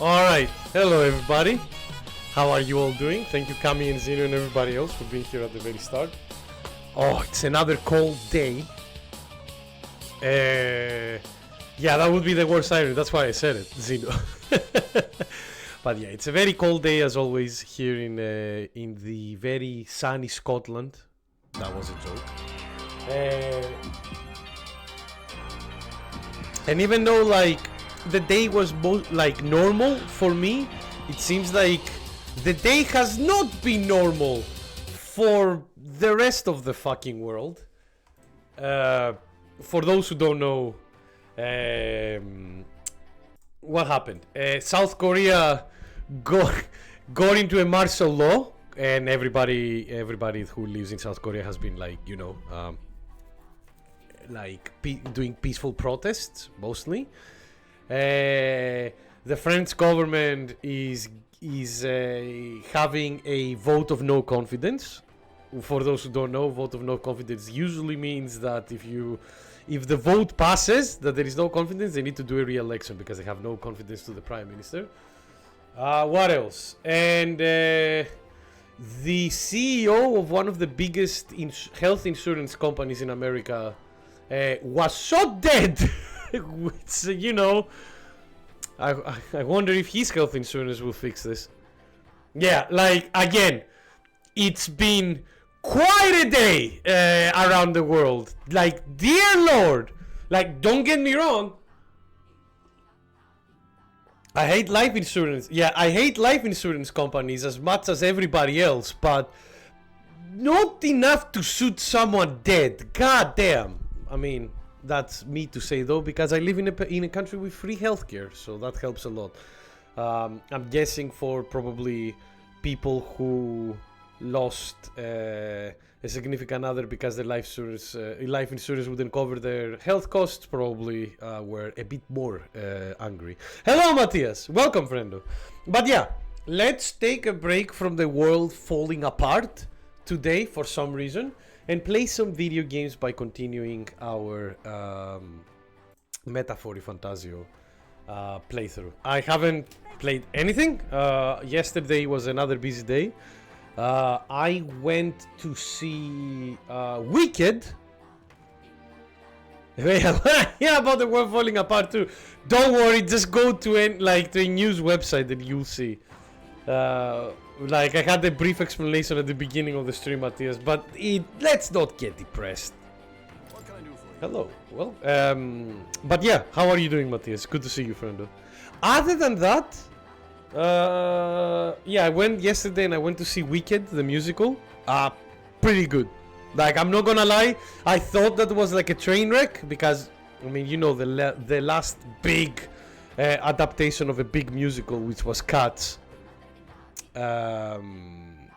Alright, hello everybody. How are you all doing? Thank you Kami and Zeno and everybody else for being here at the very start. Oh, it's another cold day. Yeah, that would be the worst irony. That's why I said it, Zeno. But yeah, it's a very cold day as always here in the very sunny Scotland. That was a joke. And even though like the day was like normal for me, it seems like the day has not been normal for the rest of the fucking world. For those who don't know, what happened? South Korea got into a martial law, and everybody who lives in South Korea has been like, you know, doing peaceful protests mostly. The French government is having a vote of no confidence. For those who don't know, vote of no confidence usually means that if the vote passes that there is no confidence, they need to do a re-election because they have no confidence to the prime minister. What else? And the CEO of one of the biggest health insurance companies in America was shot dead. Which, you know, I wonder if his health insurance will fix this. Yeah, like, again, it's been quite a day around the world. Like, dear Lord, like, don't get me wrong, I hate life insurance. Yeah, I hate life insurance companies as much as everybody else, but not enough to shoot someone dead. God damn. I mean, that's me to say though, because I live in a country with free healthcare, so that helps a lot. I'm guessing for probably people who lost a significant other because their life insurance wouldn't cover their health costs, probably were a bit more angry. Hello Matthias, welcome friendo. But yeah, let's take a break from the world falling apart today for some reason and play some video games by continuing our metaphor ReFantazio playthrough. I haven't played anything. Yesterday was another busy day. I went to see Wicked. Yeah, about the world falling apart too. Don't worry, just go to a news website and you'll see. Like, I had a brief explanation at the beginning of the stream, Matthias, but let's not get depressed. What can I do for you? Hello. Well, but yeah, how are you doing, Matthias? Good to see you, friendo. Other than that, yeah, I went yesterday and I went to see Wicked, the musical. Pretty good. Like, I'm not gonna lie, I thought that was like a train wreck because, I mean, you know, the last big adaptation of a big musical, which was Cats,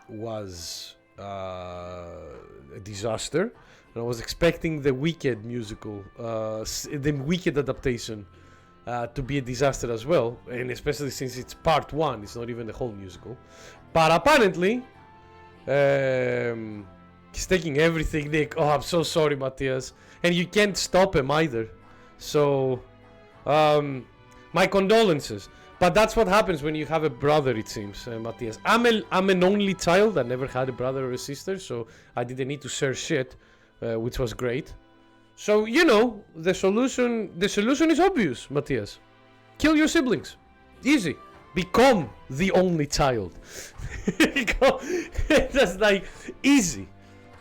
was a disaster, and I was expecting the Wicked musical, the Wicked adaptation, to be a disaster as well, and especially since it's part one, it's not even the whole musical. But apparently, he's taking everything, Nick. Oh, I'm so sorry, Matthias, and you can't stop him either. So, my condolences. But that's what happens when you have a brother, it seems, Matthias. I'm an only child. I never had a brother or a sister, so I didn't need to share shit, which was great. So, you know, the solution is obvious, Matthias. Kill your siblings. Easy. Become the only child. That's like easy.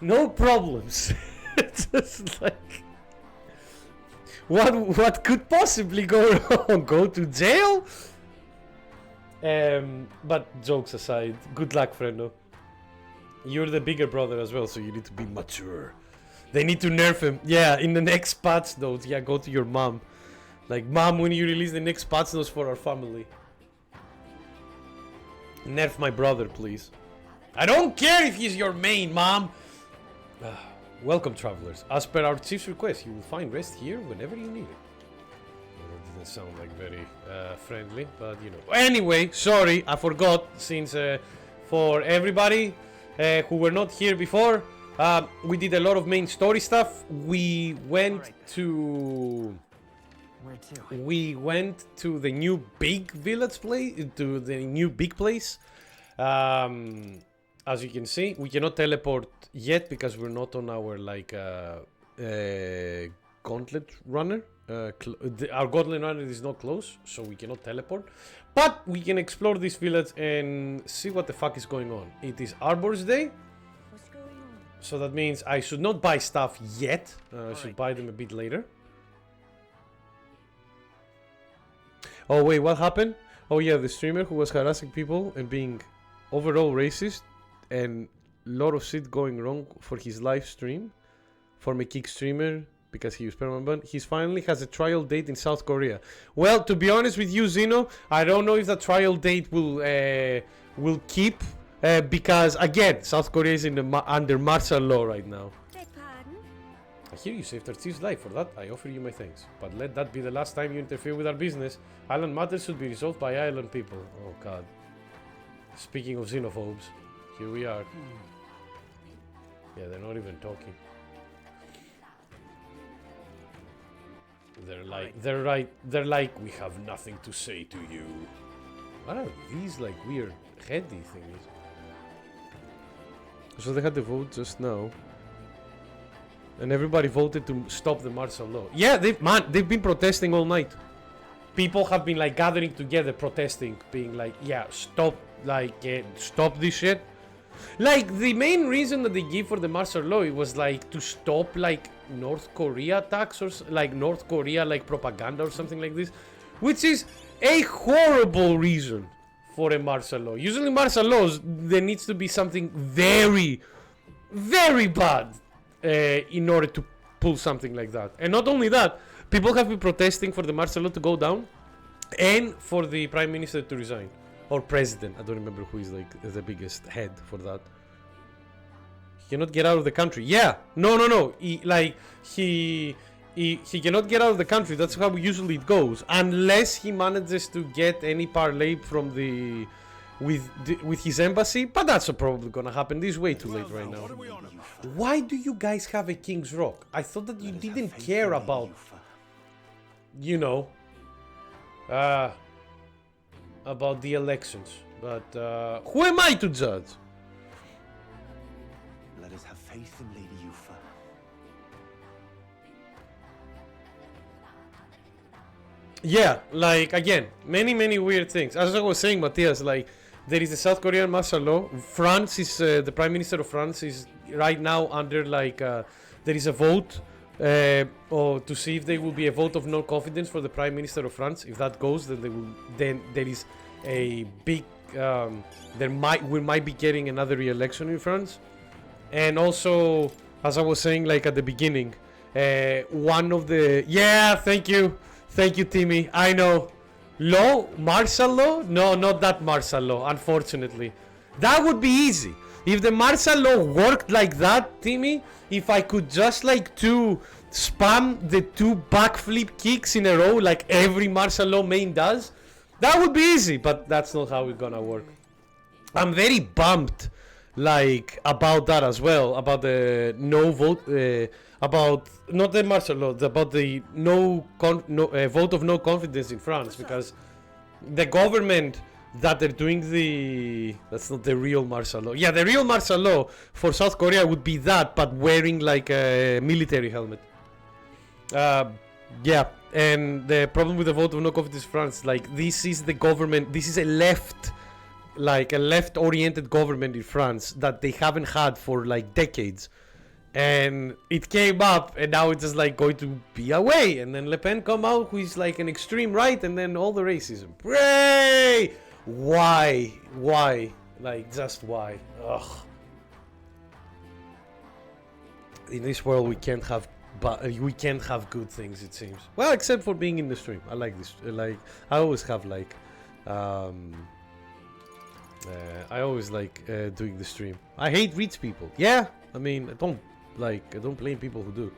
No problems. Just like, what could possibly go wrong? Go to jail? But jokes aside, good luck, friendo. You're the bigger brother as well, so you need to be mature. They need to nerf him. Yeah, in the next patch notes. Yeah, go to your mom. Like, mom, when you release the next patch notes for our family, nerf my brother, please. I don't care if he's your main, mom. Welcome, travelers. As per our chief's request, you will find rest here whenever you need it. That doesn't sound like very friendly, but you know. Anyway, sorry, I forgot, since for everybody who were not here before, we did a lot of main story stuff. We went to Where we went to the new big village place, to the new big place. As you can see, we cannot teleport yet because we're not on our like gauntlet runner. Our gauntlet runner is not close, so we cannot teleport. But we can explore this village and see what the fuck is going on. It is Arbor's Day. What's going on? So that means I should not buy stuff yet. I should buy them a bit later. Oh wait, what happened? Oh yeah, the streamer who was harassing people and being overall racist and lot of shit going wrong for his live stream. Former kick streamer because he was permanent banned. He finally has a trial date in South Korea. Well, to be honest with you, Zeno, I don't know if the trial date will keep because again, South Korea is under martial law right now. Beg pardon? I hear you saved Artie's life. For that, I offer you my thanks. But let that be the last time you interfere with our business. Island matters should be resolved by island people. Oh God. Speaking of xenophobes, here we are. Yeah, they're not even talking. They're like, we have nothing to say to you. What are these like weird heady things? So they had the vote just now. And everybody voted to stop the martial law. Yeah, they've been protesting all night. People have been like gathering together, protesting, being like, yeah, stop, like, stop this shit. Like, the main reason that they give for the martial law, it was like to stop like North Korea attacks or like North Korea like propaganda or something like this, which is a horrible reason for a martial law. Usually martial laws, there needs to be something very, very bad in order to pull something like that. And not only that, people have been protesting for the martial law to go down and for the prime minister to resign. Or president, I don't remember who is like the biggest head for that. He cannot get out of the country. Yeah, no. He cannot get out of the country. That's how usually it goes, unless he manages to get any parlay from with his embassy. But that's probably gonna happen. This is way too late right now. Why do you guys have a King's Rock? I thought that you didn't care about, you know, about the elections. But who am I to judge? Let us have faith in Lady Yufa. Yeah, like again, many weird things. As I was saying, Matthias, like there is a South Korean martial law. France is the prime minister of France is right now under like there is a vote to see if there will be a vote of no confidence for the prime minister of France. If that goes, then they will. Then there is a big. We might be getting another re-election in France, and also, as I was saying, like at the beginning, one of the thank you, Timmy. I know, martial law. No, not that martial law. Unfortunately, that would be easy if the martial law worked like that, Timmy. If I could just like spam the 2 backflip kicks in a row like every martial law main does, that would be easy, but that's not how it's gonna work. I'm very bummed like about that as well, about the no vote, about not the martial law, about the vote of no confidence in France, because the government that they're doing that's not the real martial law. Yeah, the real martial law for South Korea would be that, but wearing like a military helmet. Yeah, and the problem with the vote of no confidence in France, like this is the government, this is a left-oriented government in France that they haven't had for like decades. And it came up, and now it's just like going to be away. And then Le Pen come out, who is like an extreme right, and then all the racism. Pray! Why? Like, just why? Ugh. In this world, we can't have good things, it seems. Well, except for being in the stream. I like this. Like, I always have like, I always like doing the stream. I hate rich people. Yeah, I mean, I don't blame people who do.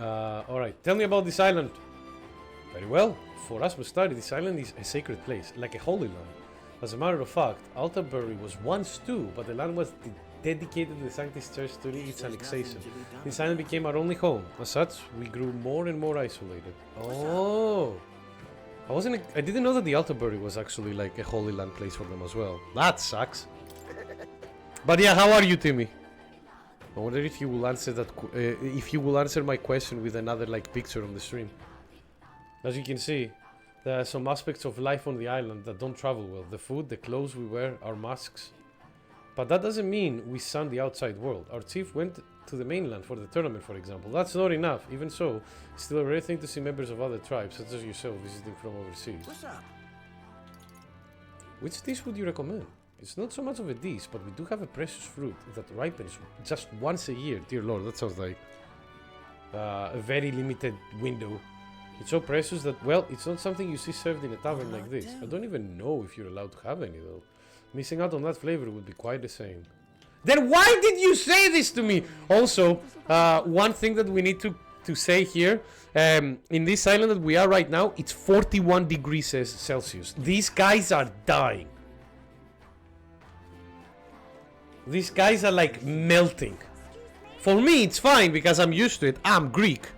Alright, tell me about this island. Very well. For us, Mustari, this island is a sacred place, like a holy land. As a matter of fact, Altabury was once too, but the land was dedicated the Sanctus Church to its annexation. This island became our only home. As such, we grew more and more isolated. Oh! I didn't know that the Altabury was actually like a Holy Land place for them as well. That sucks. But yeah, how are you, Timmy? I wonder if you will answer that. If you will answer my question with another like picture on the stream. As you can see, there are some aspects of life on the island that don't travel well. The food, the clothes we wear, our masks. But that doesn't mean we shun the outside world. Our chief went to the mainland for the tournament, for example. That's not enough. Even so, it's still a rare thing to see members of other tribes, such as yourself, visiting from overseas. What's up? Which dish would you recommend? It's not so much of a dish, but we do have a precious fruit that ripens just once a year. Dear Lord, that sounds like a very limited window. It's so precious that, well, it's not something you see served in a tavern like this. I don't even know if you're allowed to have any, though. Missing out on that flavor would be quite the same. Then why did you say this to me? Also, one thing that we need to say here, in this island that we are right now, it's 41 degrees Celsius. These guys are dying. These guys are like melting. For me, it's fine because I'm used to it. I'm Greek.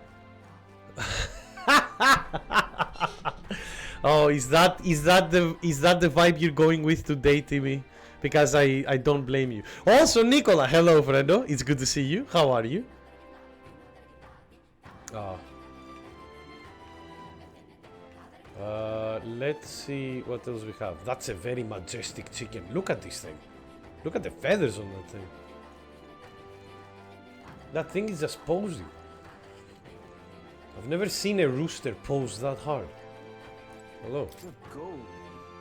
Oh, is that the vibe you're going with today, Timmy? Because I don't blame you. Also, Nicola, hello, friendo. It's good to see you. How are you? Oh. Let's see what else we have. That's a very majestic chicken. Look at this thing. Look at the feathers on that thing. That thing is just posing. I've never seen a rooster pose that hard. Hello.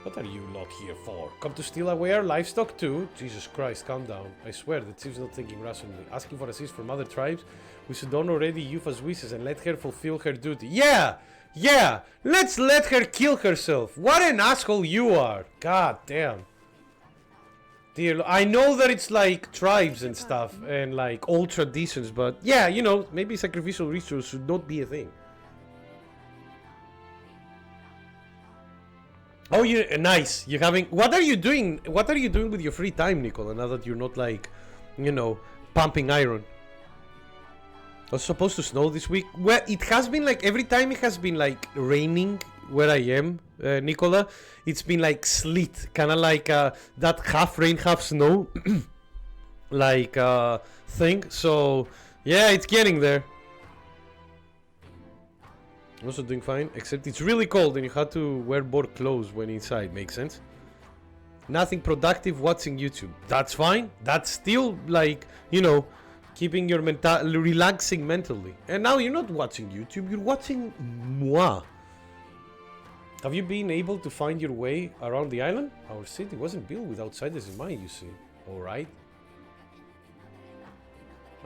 What are you lot here for? Come to steal away our livestock too? Jesus Christ, calm down. I swear the chief's not thinking rationally. Asking for assist from other tribes? We should honor already Yufa's wishes and let her fulfill her duty. Yeah! Yeah! Let's let her kill herself. What an asshole you are. God damn. Dear, I know that it's like tribes and stuff and like old traditions, but yeah, you know, maybe sacrificial rituals should not be a thing. Oh, you're nice. You're having. What are you doing? What are you doing with your free time, Nicola? Now that you're not like, you know, pumping iron. It was supposed to snow this week. Well, it has been like every time it has been like raining where I am, Nicola. It's been like sleet, kind of like that half rain, half snow, like thing. So yeah, it's getting there. Also doing fine, except it's really cold and you had to wear more clothes when inside. Makes sense. Nothing productive watching YouTube. That's fine. That's still like, you know, keeping your relaxing mentally. And now you're not watching YouTube, you're watching moi. Have you been able to find your way around the island? Our city wasn't built with outsiders in mind, you see. Alright.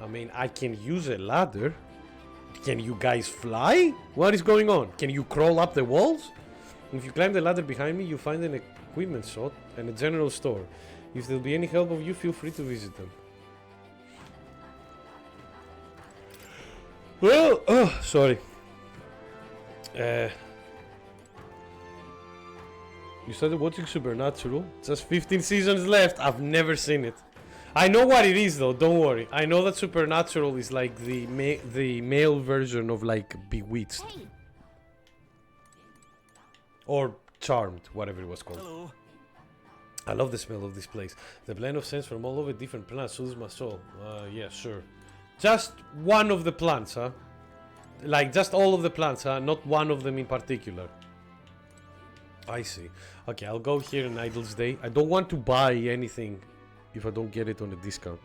I mean, I can use a ladder. Can you guys fly? What is going on? Can you crawl up the walls? If you climb the ladder behind me, you find an equipment shop and a general store. If there'll be any help of you, feel free to visit them. Well, sorry. You started watching Supernatural? Just 15 seasons left. I've never seen it. I know what it is though, don't worry. I know that Supernatural is like the male version of like Bewitched. Hey. Or Charmed, whatever it was called. Hello. I love the smell of this place. The blend of scents from all over different plants soothes my soul. Yeah, sure. Just one of the plants, huh? Like just all of the plants, huh? Not one of them in particular. I see. Okay, I'll go here in Idle's Day. I don't want to buy anything if I don't get it on a discount.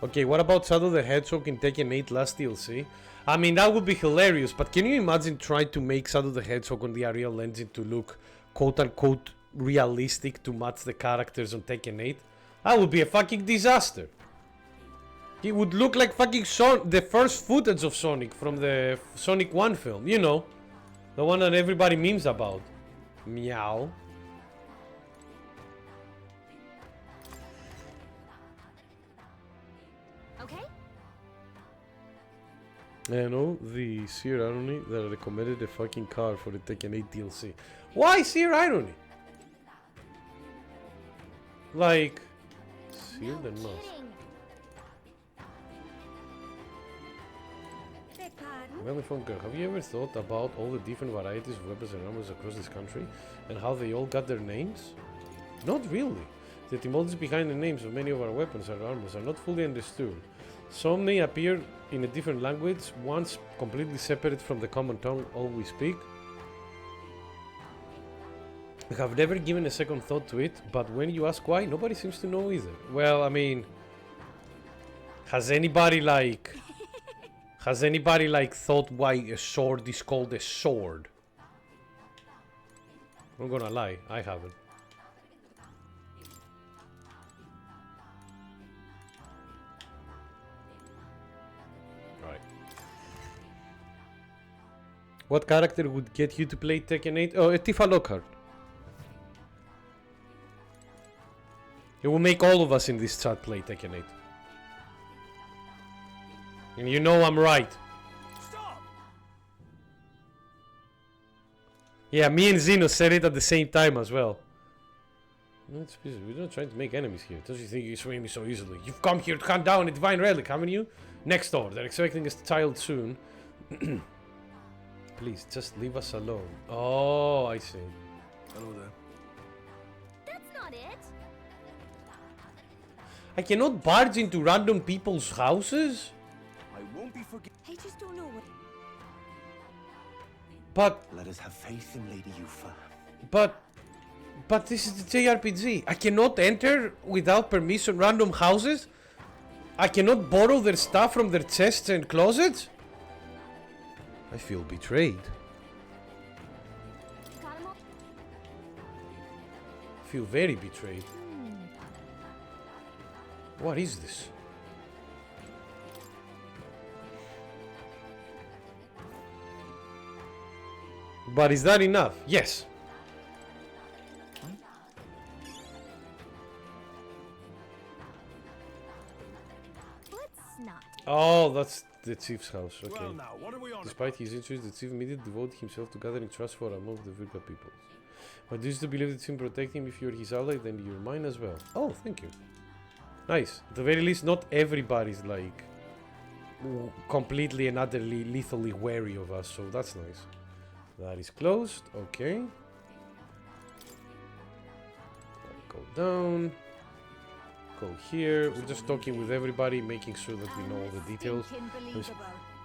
Okay, what about Shadow the Hedgehog in Tekken 8 last DLC? I mean, that would be hilarious, but can you imagine trying to make Shadow the Hedgehog on the Unreal Engine to look quote-unquote realistic to match the characters on Tekken 8? That would be a fucking disaster. It would look like fucking the first footage of Sonic from the Sonic 1 film, you know. The one that everybody memes about. Meow. Okay. I know the sheer irony that I recommended a fucking car for the Tekken 8 DLC. Why sheer irony? Like, here than not. Beg pardon? Well informed girl, have you ever thought about all the different varieties of weapons and armors across this country and how they all got their names? Not really. The etymologies behind the names of many of our weapons and armors are not fully understood. Some may appear in a different language, once completely separate from the common tongue all we speak. I have never given a second thought to it, but when you ask why, nobody seems to know either. Well, I mean, has anybody like thought why a sword is called a sword? I'm not gonna lie, I haven't. Right. What character would get you to play Tekken 8? Oh, a Tifa Lockhart. It will make all of us in this chat play Tekken 8. And you know I'm right. Stop! Yeah, me and Zeno said it at the same time as well. No, it's busy. We're not trying to make enemies here. Don't you think you swing me so easily? You've come here to hunt down a divine relic, haven't you? Next door. They're expecting a child soon. Please, just leave us alone. Oh, I see. Hello there. That's not it. I cannot barge into random people's houses? I won't be forgiven. I just don't know what. But Let us have faith in Lady Yufa. But this is the JRPG. I cannot enter without permission random houses? I cannot borrow their stuff from their chests and closets? I feel betrayed. Got him all. I feel very betrayed. What is this? But is that enough? Yes. Let's not. Oh, that's the chief's house. Okay. Well now, what are we on? Despite his injuries, the chief immediately devoted himself to gathering trust for among the Virga peoples. But do you still believe that him protect him? If you're his ally, then you're mine as well. Oh, thank you. Nice. At the very least, not everybody's like completely and utterly lethally wary of us, so that's nice. That is closed. Okay. Go down. Go here. We're just talking with everybody, making sure that we know all the details.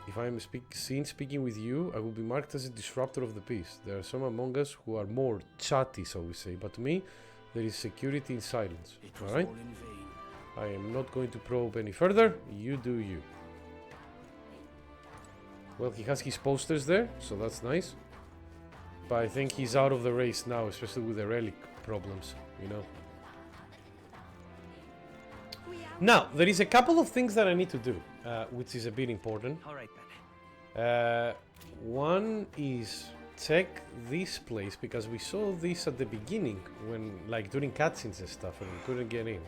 If I am seen speaking with you, I will be marked as a disruptor of the peace. There are some among us who are more chatty, shall we say, but to me, there is security in silence. Alright? I am not going to probe any further. You do you. Well, he has his posters there, so that's nice. But I think he's out of the race now, especially with the relic problems, you know. Now, there is a couple of things that I need to do, which is a bit important. Alright then. One is check this place, because we saw this at the beginning, when, like, during cutscenes and stuff, and we couldn't get in.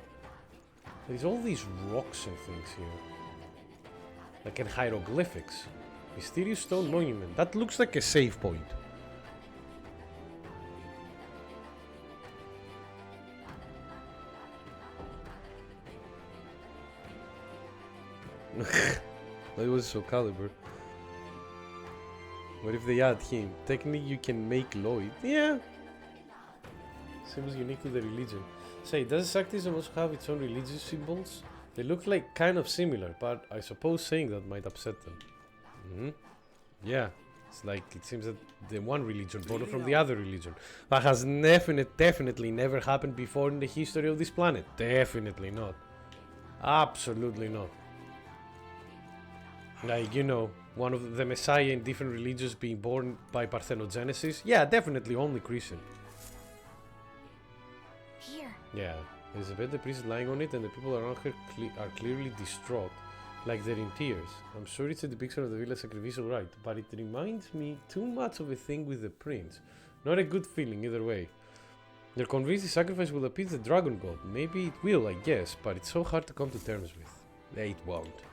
There's all these rocks and things here. Like in hieroglyphics. Mysterious stone monument. That looks like a save point. That was so caliber. What if they add him? Technically you can make Lloyd. Yeah. Seems unique to the religion. Say, does Saktism also have its own religious symbols? They look like kind of similar, but I suppose saying that might upset them. Yeah. It's like, it seems that the one religion borrowed from the other religion. That has definitely never happened before in the history of this planet. Definitely not. Absolutely not. Like, you know, one of the Messiah in different religions being born by parthenogenesis. Yeah, definitely only Christian. Here. Yeah, there's a bed, the priest is lying on it, and the people around her are clearly distraught, like they're in tears. I'm sure it's a depiction of the village sacrificial rite, but it reminds me too much of a thing with the prince. Not a good feeling either way. They're convinced the sacrifice will appease the dragon god. Maybe it will, I guess, but it's so hard to come to terms with. It won't.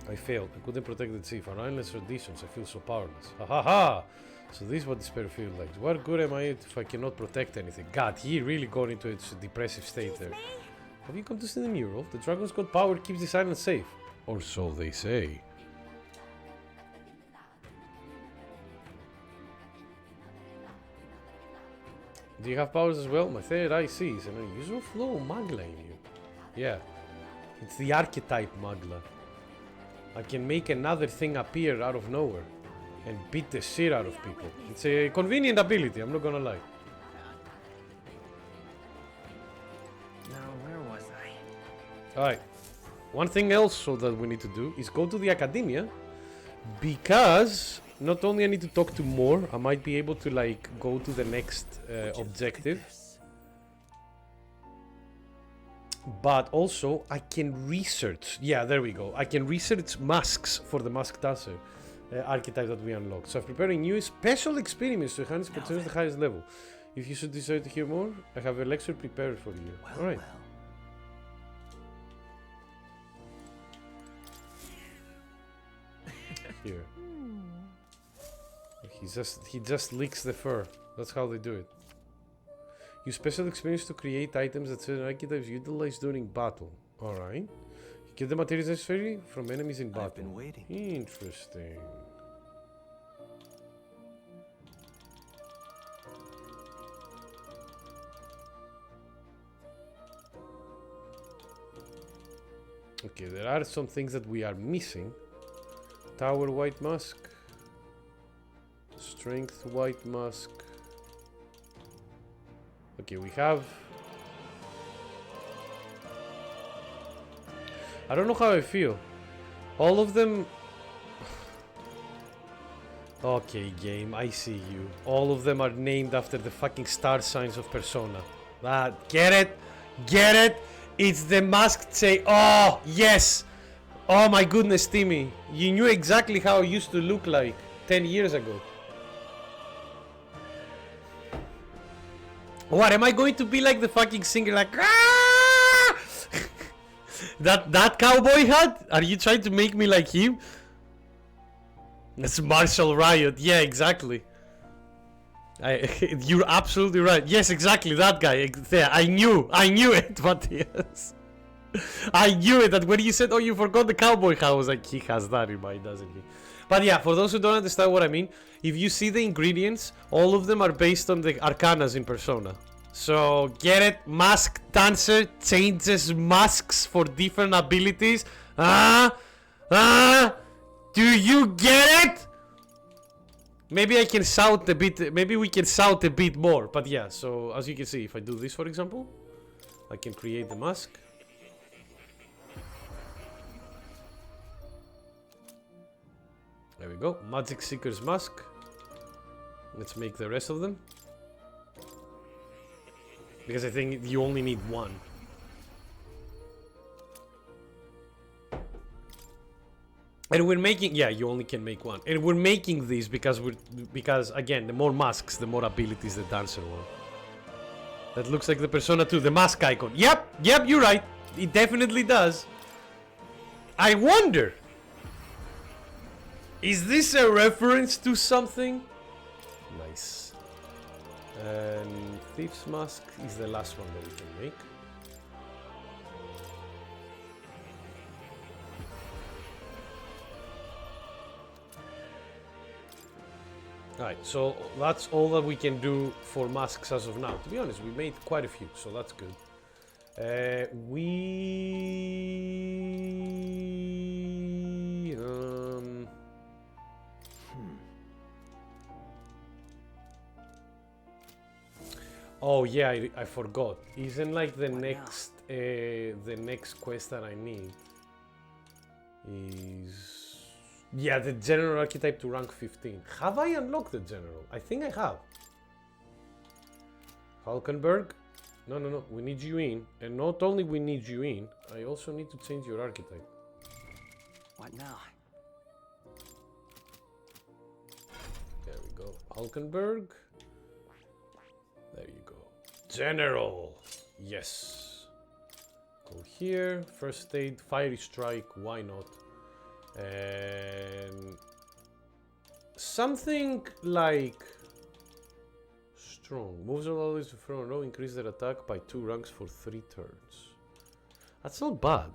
I failed. I couldn't protect the chief. On endless traditions, I feel so powerless. Ha ha ha! So this is what despair feels like. What good am I if I cannot protect anything? God, he really got into its depressive state there. Have you come to see the mural? The dragon's god power keeps this island safe. Or so they say. Do you have powers as well? My third eye sees an unusual flow of magla in you. Yeah. It's the archetype magla. I can make another thing appear out of nowhere and beat the shit out of people. It's a convenient ability, I'm not gonna lie. Now, where was I? Alright. One thing else so that we need to do is go to the academia, because not only I need to talk to more, I might be able to like go to the next objective, but also I can research. Yeah, there we go. I can research masks for the mask dancer archetype that we unlocked. So I'm preparing new special experiments to enhance potential to the highest level. If you should decide to hear more, I have a lecture prepared for you. Well, Alright. well. Here. He just licks the fur. That's how they do it. Use special experience to create items that certain archetypes utilize during battle. Alright. You get the materials necessary from enemies in battle. I've been waiting. Interesting. Okay, there are some things that we are missing. Tower white mask. Strength white mask. Okay, we have... I don't know how I feel. All of them... Okay, game, I see you. All of them are named after the fucking star signs of Persona. Get it? Get it? It's the masked say. Oh, yes! Oh my goodness, Timmy. You knew exactly how it used to look like 10 years ago. What, am I going to be like the fucking singer like ah! that cowboy hat? Are you trying to make me like him? That's Marshall Riot. Yeah, exactly. You're absolutely right. Yes, exactly, that guy. There, I knew it, Matthias. I knew it, that when you said, oh, you forgot the cowboy hat, I was like, he has that in mind, doesn't he? But yeah, for those who don't understand what I mean, if you see the ingredients, all of them are based on the arcanas in Persona. So, get it? Mask Dancer changes masks for different abilities. Do you get it? Maybe I can shout a bit, maybe we can shout a bit more. But yeah, so as you can see, if I do this for example, I can create the mask. There we go, Magic Seeker's mask. Let's make the rest of them. Because I think you only need one. And we're making, yeah, you only can make one. And we're making these because again, the more masks, the more abilities the dancer wants. That looks like the Persona 2, the mask icon. Yep, you're right. It definitely does. I wonder, is this a reference to something? Nice. And Thief's Mask is the last one that we can make. Alright, so that's all that we can do for masks as of now. To be honest, we made quite a few, so that's good. Oh yeah, I forgot. Isn't like the next quest that I need is... Yeah, the general archetype to rank 15. Have I unlocked the general? I think I have. Hulkenberg? No. We need you in. And not only we need you in, I also need to change your archetype. What now? There we go. Hulkenberg. There you go. General. Yes. Go here. First aid. Fiery strike. Why not? And something like strong. Moves allow always to front row, increase their attack by 2 ranks for 3 turns. That's not bad.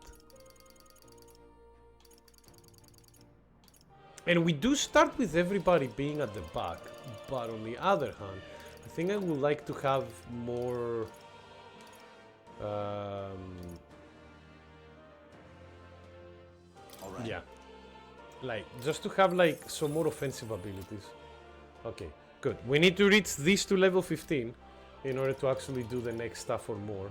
And we do start with everybody being at the back, but on the other hand, I think I would like to have more All right. yeah, like just to have like some more offensive abilities. Okay, good. We need to reach these to level 15 in order to actually do the next stuff or more.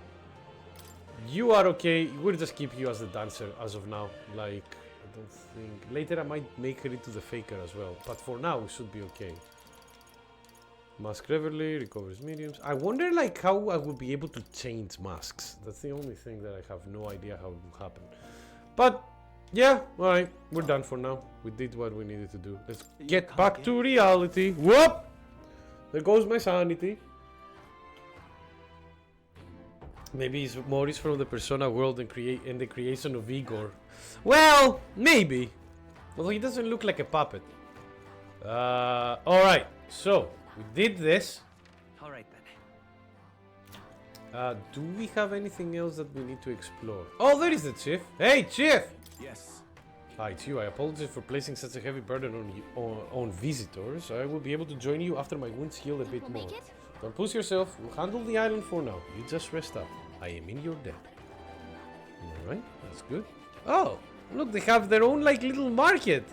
You are okay. We'll just keep you as the dancer as of now. Like, I don't think later I might make her into the faker as well, but for now we should be okay. Mask Reverie recovers mediums. I wonder like how I will be able to change masks. That's the only thing that I have no idea how it will happen. But yeah, alright, we're done for now. We did what we needed to do. Let's get back to reality. Whoop! There goes my sanity. Maybe it's Maurice from the Persona world and the creation of Igor. Well, maybe. Although he doesn't look like a puppet. Alright, so we did this. All right then. Do we have anything else that we need to explore? Oh, there is the chief. Hey, chief! Yes. Hi, it's you. I apologize for placing such a heavy burden on you, on visitors. I will be able to join you after my wounds heal a bit We'll more. make it? Don't push yourself. We'll handle the island for now. You just rest up. I am in your debt. Alright, that's good. Oh, look, they have their own like little market.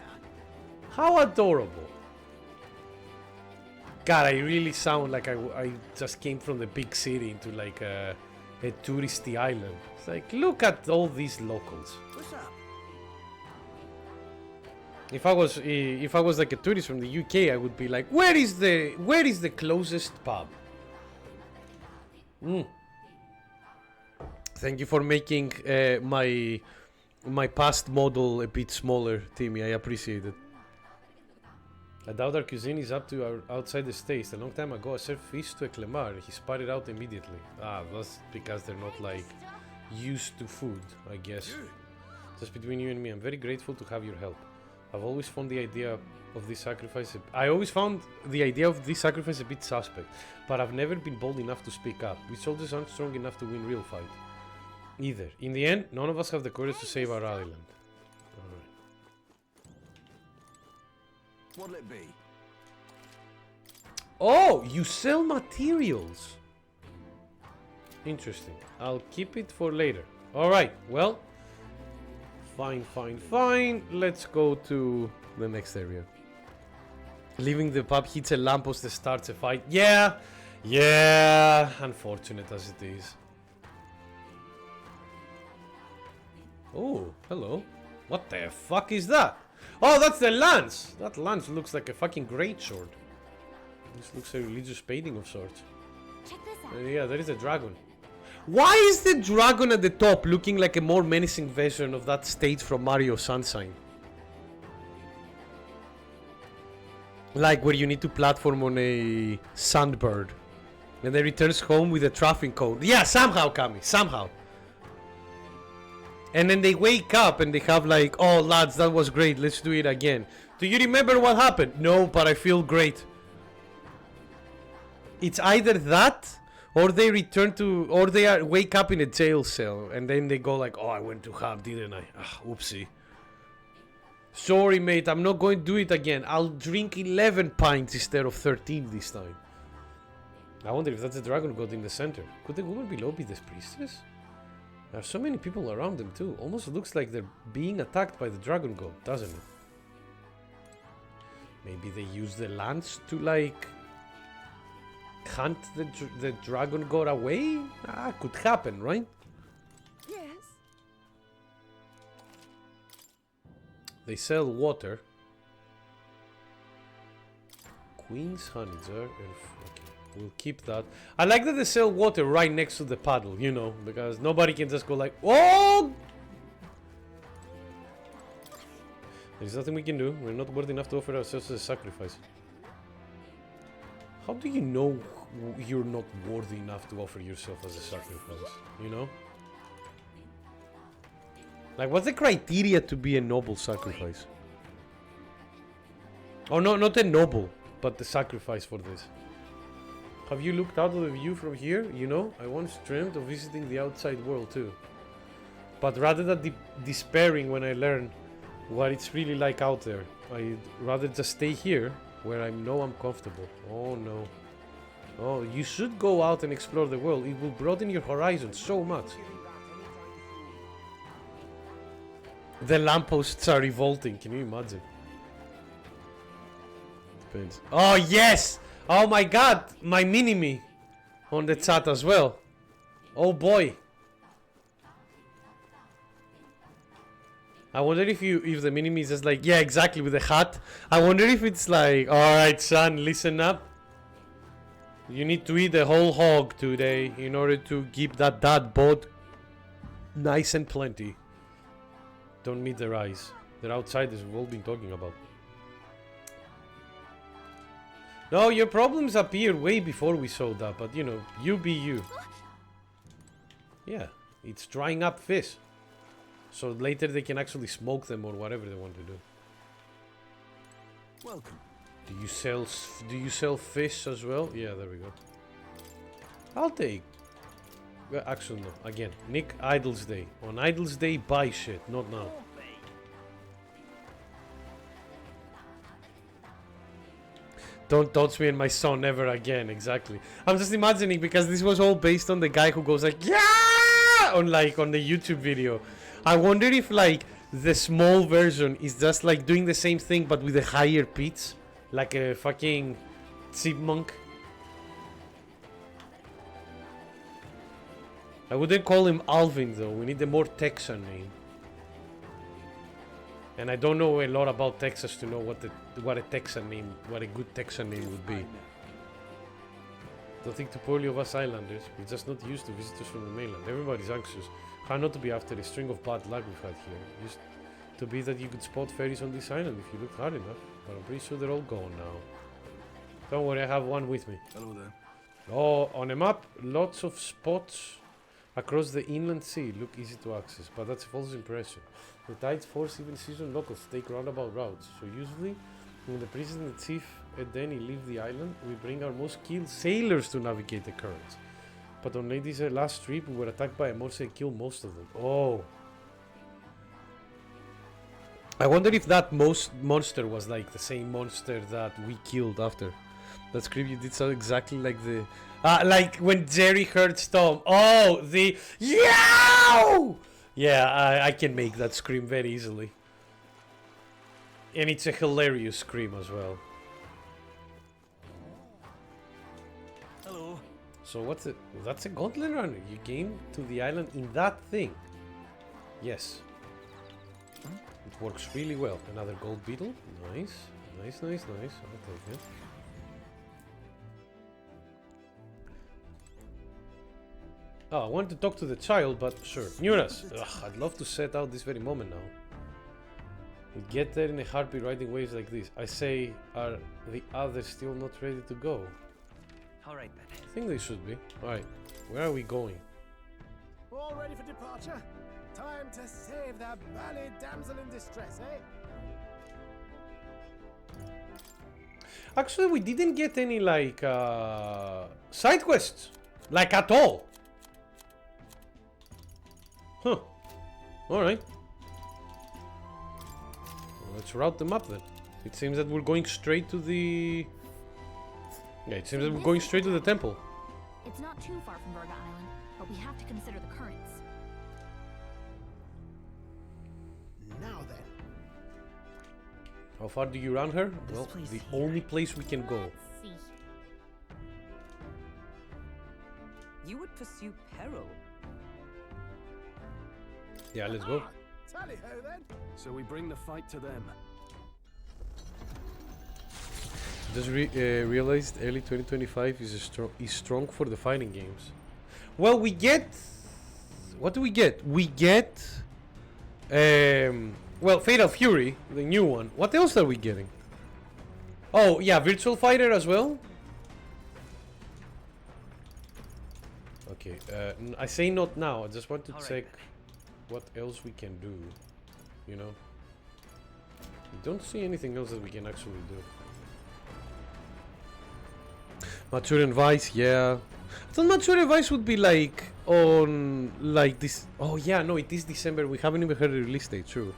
How adorable. God, I really sound like I just came from the big city into like a touristy island. It's like, look at all these locals. What's up? If I was like a tourist from the UK, I would be like, where is the closest pub? Thank you for making my past model a bit smaller, Timmy. I appreciate it. I doubt our cuisine is up to our outside the taste. A long time ago, I served fish to a Clemar. He spat it out immediately. Ah, that's because they're not like used to food, I guess. Just between you and me, I'm very grateful to have your help. I've always found the idea of this sacrifice. I always found the idea of this sacrifice a bit suspect, but I've never been bold enough to speak up. We soldiers aren't strong enough to win real fight. Either. In the end, none of us have the courage to save our island. Alright. What'll it be? Oh, you sell materials. Interesting. I'll keep it for later. Alright, well. Fine. Let's go to the next area. Leaving the pub hits a lamppost that starts a fight. Yeah. Unfortunate as it is. Oh, hello. What the fuck is that? Oh, that's the lance. That lance looks like a fucking greatsword. This looks a religious painting of sorts. Check this out. Yeah, there is a dragon. Why is the dragon at the top looking like a more menacing version of that stage from Mario Sunshine? Like where you need to platform on a sandbird. And then returns home with a traffic cone. Yeah, somehow, Kami, somehow. And then they wake up and they have like, oh lads, that was great, let's do it again. Do you remember what happened? No, but I feel great. It's either that, or they return to, or they wake up in a jail cell, and then they go like, oh, I went to hub, didn't I? Ah, oopsie. Sorry, mate, I'm not going to do it again. I'll drink 11 pints instead of 13 this time. I wonder if that's a dragon god in the center. Could the woman below be this priestess? There are so many people around them too. Almost looks like they're being attacked by the dragon god, doesn't it? Maybe they use the lance to like hunt the dragon god away? Ah, could happen, right? Yes. They sell water. Queen's honey jar. Okay, we'll keep that. I like that they sell water right next to the paddle, you know, because nobody can just go like, oh! There's nothing we can do. We're not worthy enough to offer ourselves as a sacrifice. How do you know you're not worthy enough to offer yourself as a sacrifice? You know? Like, what's the criteria to be a noble sacrifice? Oh no, not a noble, but the sacrifice for this. Have you looked out of the view from here? You know, I once dreamt of visiting the outside world too. But rather than despairing when I learn what it's really like out there, I'd rather just stay here where I know I'm comfortable. Oh no. Oh, you should go out and explore the world. It will broaden your horizon so much. The lampposts are revolting. Can you imagine? Depends. Oh yes! Oh my god! My mini-me on the chat as well. Oh boy. I wonder if the mini-me is just like, yeah, exactly, with the hat. I wonder if it's like, alright son, listen up. You need to eat a whole hog today in order to keep that dad bod nice and plenty. Don't meet their eyes. They're outsiders we've all been talking about. No, your problems appeared way before we saw that, but you know, you be you. Yeah, it's drying up fish. So later they can actually smoke them or whatever they want to do. Welcome. Do you sell fish as well? Yeah, there we go. I'll take. Well, actually no. Again, Nick Idles Day. On Idles Day, buy shit, not now. Don't touch me and my son ever again. Exactly. I'm just imagining, because this was all based on the guy who goes like, yeah, on the YouTube video. I wonder if like the small version is just like doing the same thing but with a higher pitch, like a fucking chipmunk. I wouldn't call him Alvin though. We need a more Texan name. And I don't know a lot about Texas to know what a Texan name, what a good Texan name would be. Don't think too poorly of us islanders. We're just not used to visitors from the mainland. Everybody's anxious. How not to be after a string of bad luck we've had here. Used to be that you could spot fairies on this island if you looked hard enough. But I'm pretty sure they're all gone now. Don't worry, I have one with me. Hello there. Oh, on a map, lots of spots across the inland sea look easy to access, but that's a false impression. The tides force even seasoned locals to take roundabout routes, so usually when the priest and the chief at Denny leave the island, we bring our most skilled sailors to navigate the currents. But on Lady's last trip, we were attacked by a monster and killed most of them. Oh. I wonder if that monster was like the same monster that we killed after. That scream you did sound exactly like the... like when Jerry hurts Tom. Oh, the... Yow! Yeah, I can make that scream very easily. And it's a hilarious scream as well. Hello. So what's it? Well, that's a gauntlet runner. You came to the island in that thing. Yes. It works really well. Another gold beetle. Nice. Nice, nice, nice. I'll take it. Oh, I wanted to talk to the child, but sure. Nuras! Ugh, I'd love to set out this very moment now. We get there in a heartbeat riding waves like this. I say, are the others still not ready to go? Alright then. I think they should be. Alright, where are we going? All ready for departure? Time to save that bally damsel in distress, eh? Actually, we didn't get any, like, side quests. Like, at all. Huh. Alright. Well, let's route them up then. It seems that we're going straight to the... Yeah, it seems that we're going straight to the temple. It's not too far from Virga Island, but we have to consider the currents. Now then. How far do you run her? Well, place the here. only place we can go. Let's see. You would pursue peril. Yeah, let's go. Tally-ho then. So we bring the fight to them. Just realized early 2025 is strong for the fighting games. Well, we get... What do we get? We get... well, Fatal Fury, the new one. What else are we getting? Oh, yeah, Virtual Fighter as well? Okay, I say not now. I just want to Alright check... then. what else we can do, you know? We don't see anything else that we can actually do. Mature and Vice, yeah. I thought Mature and Vice would be like on like this. Oh yeah, no, it is December. We haven't even heard the release date. True.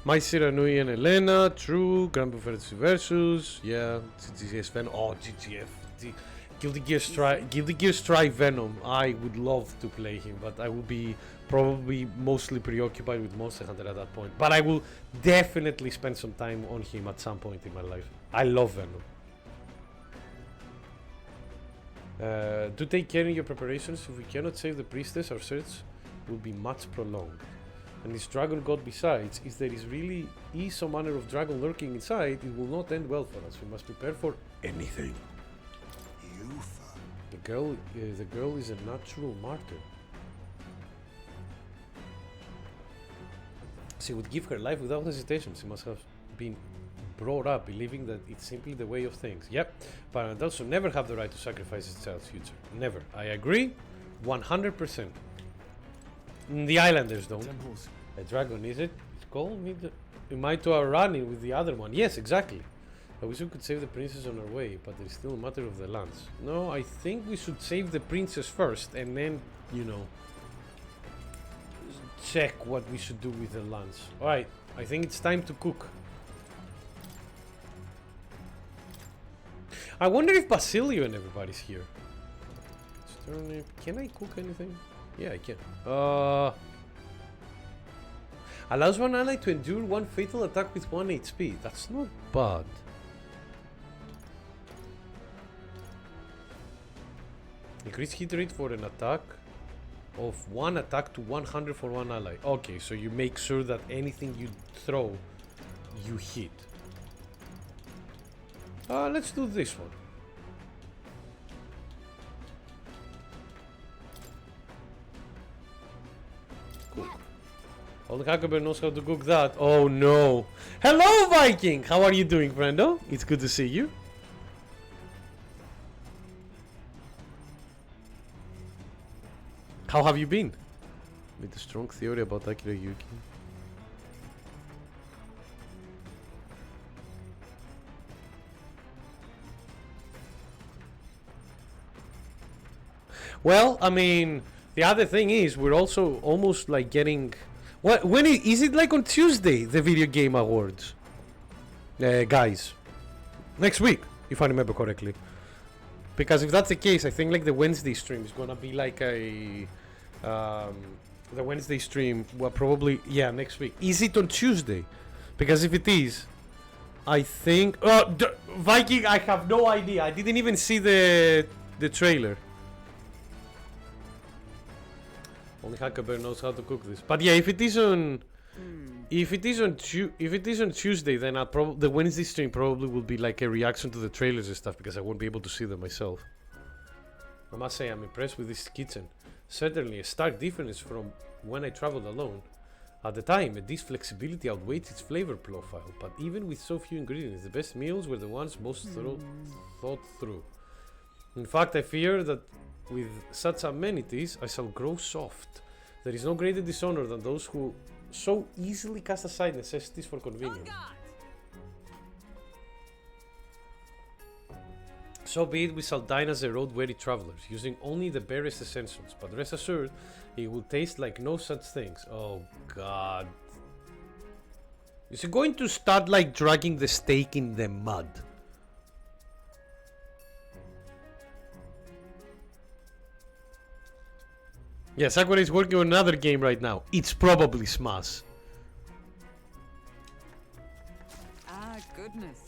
My Siranui and Elena. True. Grand Prix Versus. Yeah. GGS Venom. Oh, GGF. Guilty Gear Strive Venom. I would love to play him, but I will be probably mostly preoccupied with Monster Hunter at that point. But I will definitely spend some time on him at some point in my life. I love Venom. Do take care in your preparations. If we cannot save the priestess, our search will be much prolonged. And this dragon god besides, if there is really some manner of dragon lurking inside, it will not end well for us. We must prepare for anything. The girl is a natural martyr. She would give her life without hesitation. She must have been brought up believing that it's simply the way of things. Yep, but an adult should never have the right to sacrifice its child's future. Never. I agree, 100%. The Islanders don't. A dragon, is it? It's called me. We might are running with the other one. Yes, exactly. I wish we could save the princess on our way, but it's still a matter of the lance. No, I think we should save the princess first, and then, you know, check what we should do with the lance. Alright, I think it's time to cook. I wonder if Basilio and everybody's here. Can I cook anything? Yeah, I can. Allows one ally to endure one fatal attack with 1 HP. That's not bad. Increase hit rate for an attack of 1 attack to 100 for one ally. Okay, so you make sure that anything you throw, you hit. Let's do this one. Cool. Old Huckleberry knows how to cook that. Oh no. Hello, Viking! How are you doing, friendo? It's good to see you. How have you been? With a strong theory about Akira Yuki. Well, I mean, the other thing is we're also almost like getting. What? When is it like on Tuesday? The video game awards, guys. Next week, if I remember correctly. Because if that's the case, I think like the Wednesday stream is gonna be like a. The Wednesday stream, well, probably, yeah, next week. Is it on Tuesday? Because if it is, I think. Oh, Viking, I have no idea. I didn't even see the trailer. Only Huckleberry knows how to cook this. But yeah, if it is on, if it is on Tuesday, then the Wednesday stream probably will be like a reaction to the trailers and stuff because I won't be able to see them myself. I must say I'm impressed with this kitchen. Certainly a stark difference from when I traveled alone. At the time, a dish flexibility outweighs its flavor profile, but even with so few ingredients, the best meals were the ones most thought through. In fact, I fear that with such amenities, I shall grow soft. There is no greater dishonor than those who so easily cast aside necessities for convenience. So be it, we shall dine as a road-weary travelers, using only the barest essentials, but rest assured, it will taste like no such things. Oh god. Is he going to start like dragging the steak in the mud? Yeah, Sakura is working on another game right now. It's probably Smash. Ah, goodness.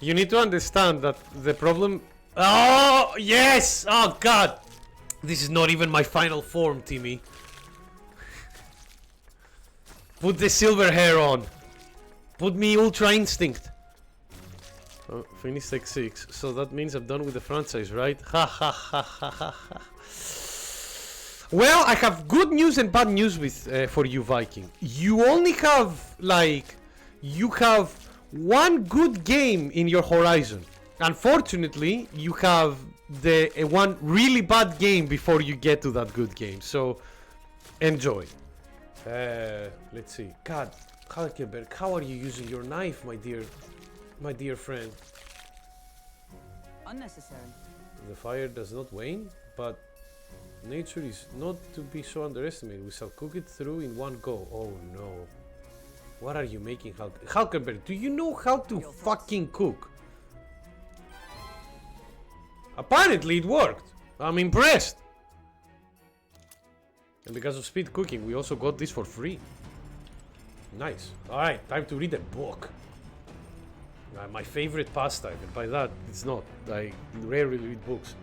You need to understand that the problem... Oh, yes! Oh, God! This is not even my final form, Timmy. Put the silver hair on. Put me Ultra Instinct. Oh, finished like 6. So that means I'm done with the franchise, right? Ha ha ha ha ha ha. Well, I have good news and bad news with for you, Viking. You only have, like... You have... one good game in your horizon. Unfortunately, you have the one really bad game before you get to that good game. So Enjoy. Let's see. God, Kalkenberg, how are you using your knife, my dear friend? Unnecessary. The fire does not wane, but nature is not to be so underestimated. We shall cook it through in one go. Oh no. What are you making, Halkenberg? Do you know how to fucking cook? Apparently it worked. I'm impressed. And because of speed cooking, we also got this for free. Nice. Alright, time to read a book. My favorite pastime, and by that, it's not. I rarely read books.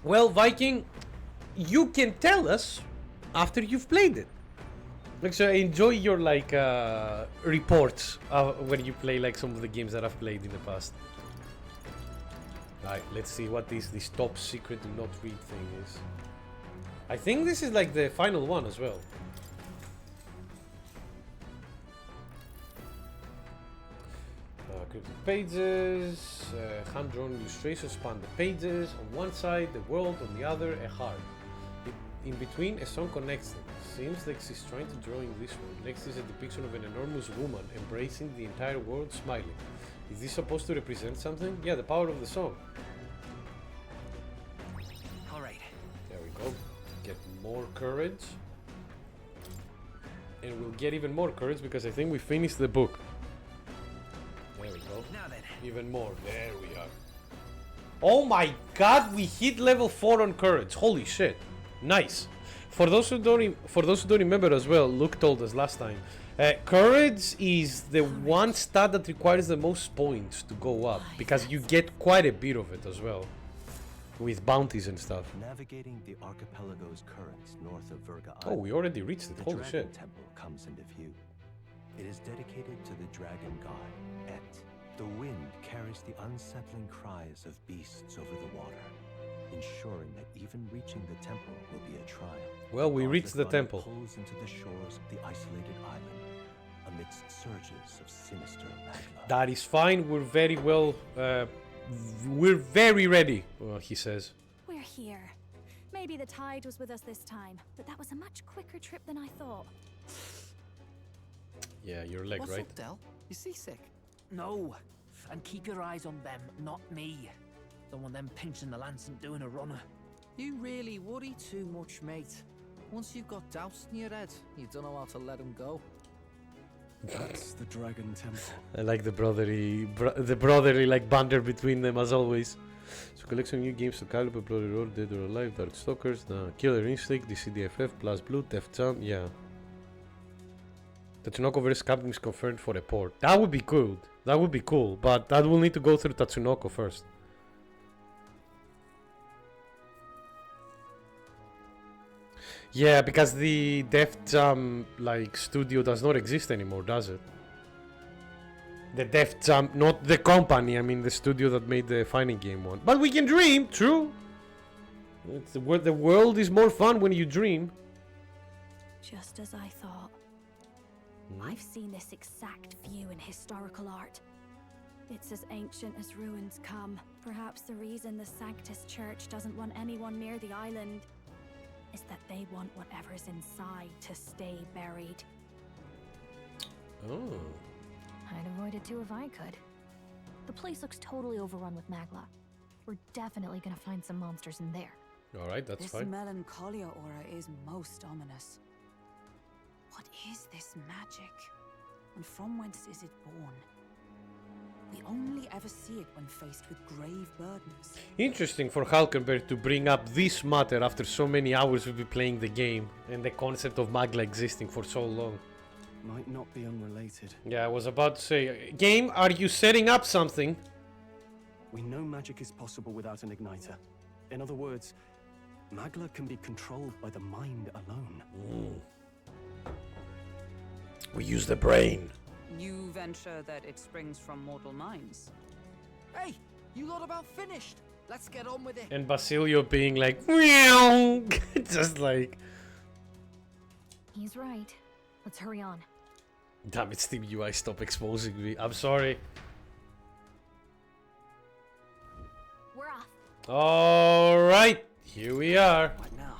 Well, Viking, you can tell us after you've played it. Like, so I enjoy your reports when you play like some of the games that I've played in the past. Alright, let's see what this top secret do not read thing is. I think this is like the final one as well. Pages, hand-drawn illustrations span the pages. On one side, the world, on the other, a heart. In between, a song connects them. Seems like she's trying to draw in this one. Next is a depiction of an enormous woman embracing the entire world, smiling. Is this supposed to represent something? Yeah, the power of the song. Alright. There we go. Get more courage. And we'll get even more courage because I think we finished the book. There we go. Now then. Even more. There we are. Oh my god, we hit level 4 on courage. Holy shit. Nice. For those who don't remember as well, Luke told us last time. Courage is the one stat that requires the most points to go up because you get quite a bit of it as well, with bounties and stuff. Navigating the archipelago's currents north of Virga Island. Oh, we already reached it. Holy Dragon shit. Temple comes into view. It is dedicated to the dragon god, Et. The wind carries the unsettling cries of beasts over the water, ensuring that even reaching the temple will be a trial. Well, we reached the Arthur temple. pulls into the shores of the isolated island amidst surges of sinister magma. That is fine. We're very well. We're very ready. He says. We're here. Maybe the tide was with us this time, but that was a much quicker trip than I thought. Yeah, your leg, What's right? up, Del? You seasick? No. And keep your eyes on them, not me. Don't want them pinching the lance and doing a runner. You really worry too much, mate. Once you've got doubts in your head, you don't know how to let them go. That's the Dragon Temple. I like the brotherly like banter between them as always. So collection new games to caliber, Bloody Road, Dead or Alive, Darkstalkers, the Killer Instinct, the CDFF, Plus Blue, Def Jam, yeah. Tatsunoko vs Captain is confirmed for a port. That would be good. That would be cool, but that will need to go through Tatsunoko first. Yeah, because the Def Jam like studio does not exist anymore, does it? The Def Jam, not the company. I mean the studio that made the fighting game one. But we can dream, true. It's the world is more fun when you dream. Just as I thought. I've seen this exact view in historical art. It's as ancient as ruins come. Perhaps the reason the Sanctus Church doesn't want anyone near the island is that they want whatever's inside to stay buried. Oh. I'd avoid it too if I could. The place looks totally overrun with magla. We're definitely gonna find some monsters in there. Alright, that's This fine. melancholia aura is most ominous. What is this magic? And from whence is it born? We only ever see it when faced with grave burdens. Interesting for Halkenberg to bring up this matter after so many hours we've been playing the game and the concept of magla existing for so long. Might not be unrelated. Yeah, I was about to say, game, are you setting up something? We know magic is possible without an igniter. In other words, magla can be controlled by the mind alone. We use the brain. You venture that it springs from mortal minds. Hey, you lot about finished. Let's get on with it. And Basilio being like, meow, just like, He's right. Let's hurry on. damn it, Steam UI, stop exposing me. I'm sorry. We're off. Alright, here we are. What now?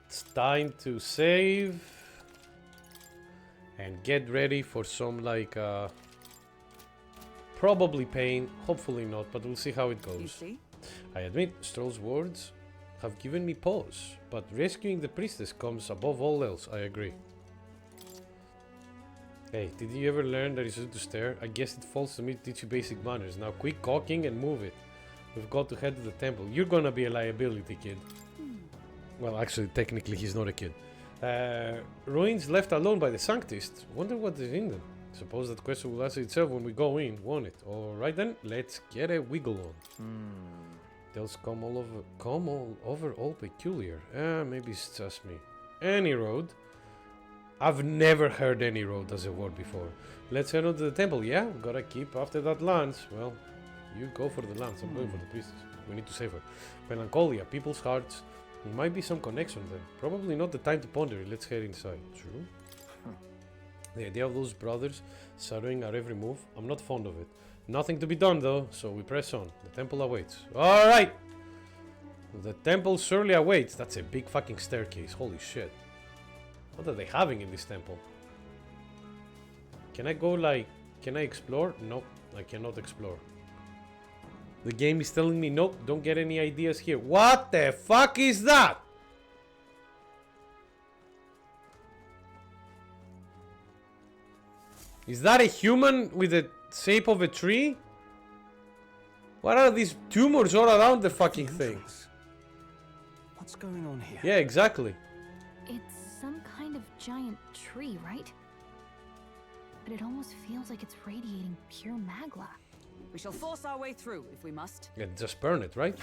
It's time to save and get ready for some like probably pain, hopefully not, but we'll see how it You goes. see? I admit Stroll's words have given me pause, but rescuing the priestess comes above all else. I agree. Hey, did you ever learn that you should to stare? I guess it falls to me to teach you basic manners. Now quit cocking and move it. We've got to head to the temple. You're gonna be a liability, kid. Well, actually, technically, he's not a kid. Ruins left alone by the Sanctists. Wonder what is in them. Suppose that question will answer itself when we go in, won't it? Alright then, let's get a wiggle on. Tales come all over all peculiar. Maybe it's just me. Any road. I've never heard any road as a word before. Let's head on to the temple, yeah? Gotta keep after that lance. Well, you go for the lance, I'm going for the priestess. We need to save her. Melancholia, people's hearts. There might be some connection there. Probably not the time to ponder it. Let's head inside. True. The idea of those brothers shadowing our every move, I'm not fond of it. Nothing to be done though, so we press on. The temple awaits. Alright! The temple surely awaits. That's a big fucking staircase. Holy shit. What are they having in this temple? Can I go like... Can I explore? Nope, I cannot explore. The game is telling me nope, don't get any ideas here. What the fuck is that? Is that a human with the shape of a tree? What are these tumors all around the fucking thing? What's going on here? Yeah, exactly. It's some kind of giant tree, right? But it almost feels like it's radiating pure magla. We shall force our way through if we must. Yeah, just burn it, right?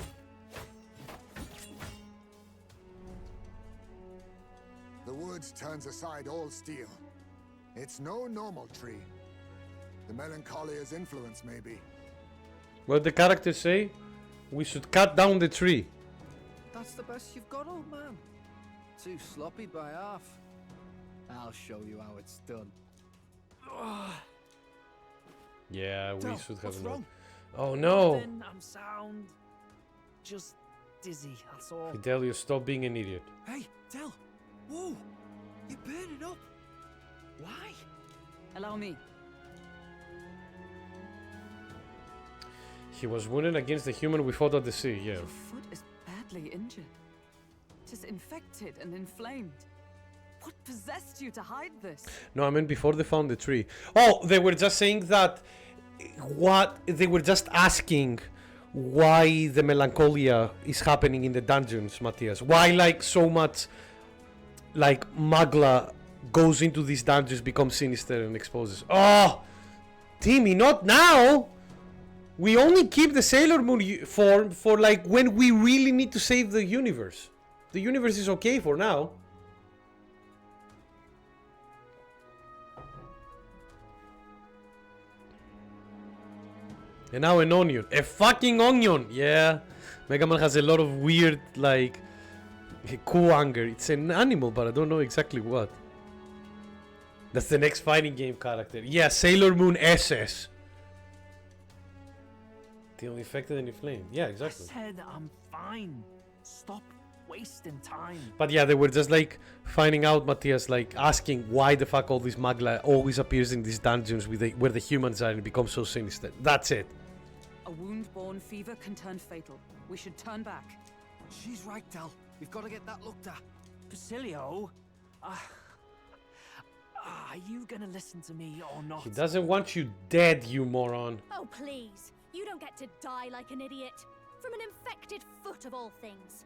The woods turns aside all steel. It's no normal tree. The Melancholia's influence, maybe. What the characters say? We should cut down the tree. That's the best you've got, old man. Too sloppy by half. I'll show you how it's done. Yeah, we Del, should have what's a look. wrong? Oh no! Nothing, I'm sound. Just dizzy, that's all. Fidelio, stop being an idiot. Hey, Del! Whoa! You're burning up! Why? Allow me. He was wounded against the human we fought at the sea, yeah. Your foot is badly injured. It is infected and inflamed. What possessed you to hide this? No, I meant before they found the tree. Oh, they were just saying that... What? They were just asking why the melancholia is happening in the dungeons, Matthias. Why, like, so much... Like, Magla goes into these dungeons, becomes sinister and exposes... Oh! Timmy, not now! We only keep the Sailor Moon form for, like, when we really need to save the universe. The universe is okay for now. And now an onion. A fucking onion! Yeah. Mega Man has a lot of weird, like, cool anger. It's an animal, but I don't know exactly what. That's the next fighting game character. Yeah, Sailor Moon SS. Till infected and inflamed. Yeah, exactly. I said I'm fine. Stop wasting time. But yeah, they were just like finding out, Matthias, like asking why the fuck all this Magla always appears in these dungeons with where the humans are and becomes so sinister. That's it. A wound-borne fever can turn fatal. We should turn back. She's right, Del. We've got to get that looked at. Basilio? Are you gonna listen to me or not? He doesn't want you dead, you moron. Oh, please. You don't get to die like an idiot. From an infected foot of all things.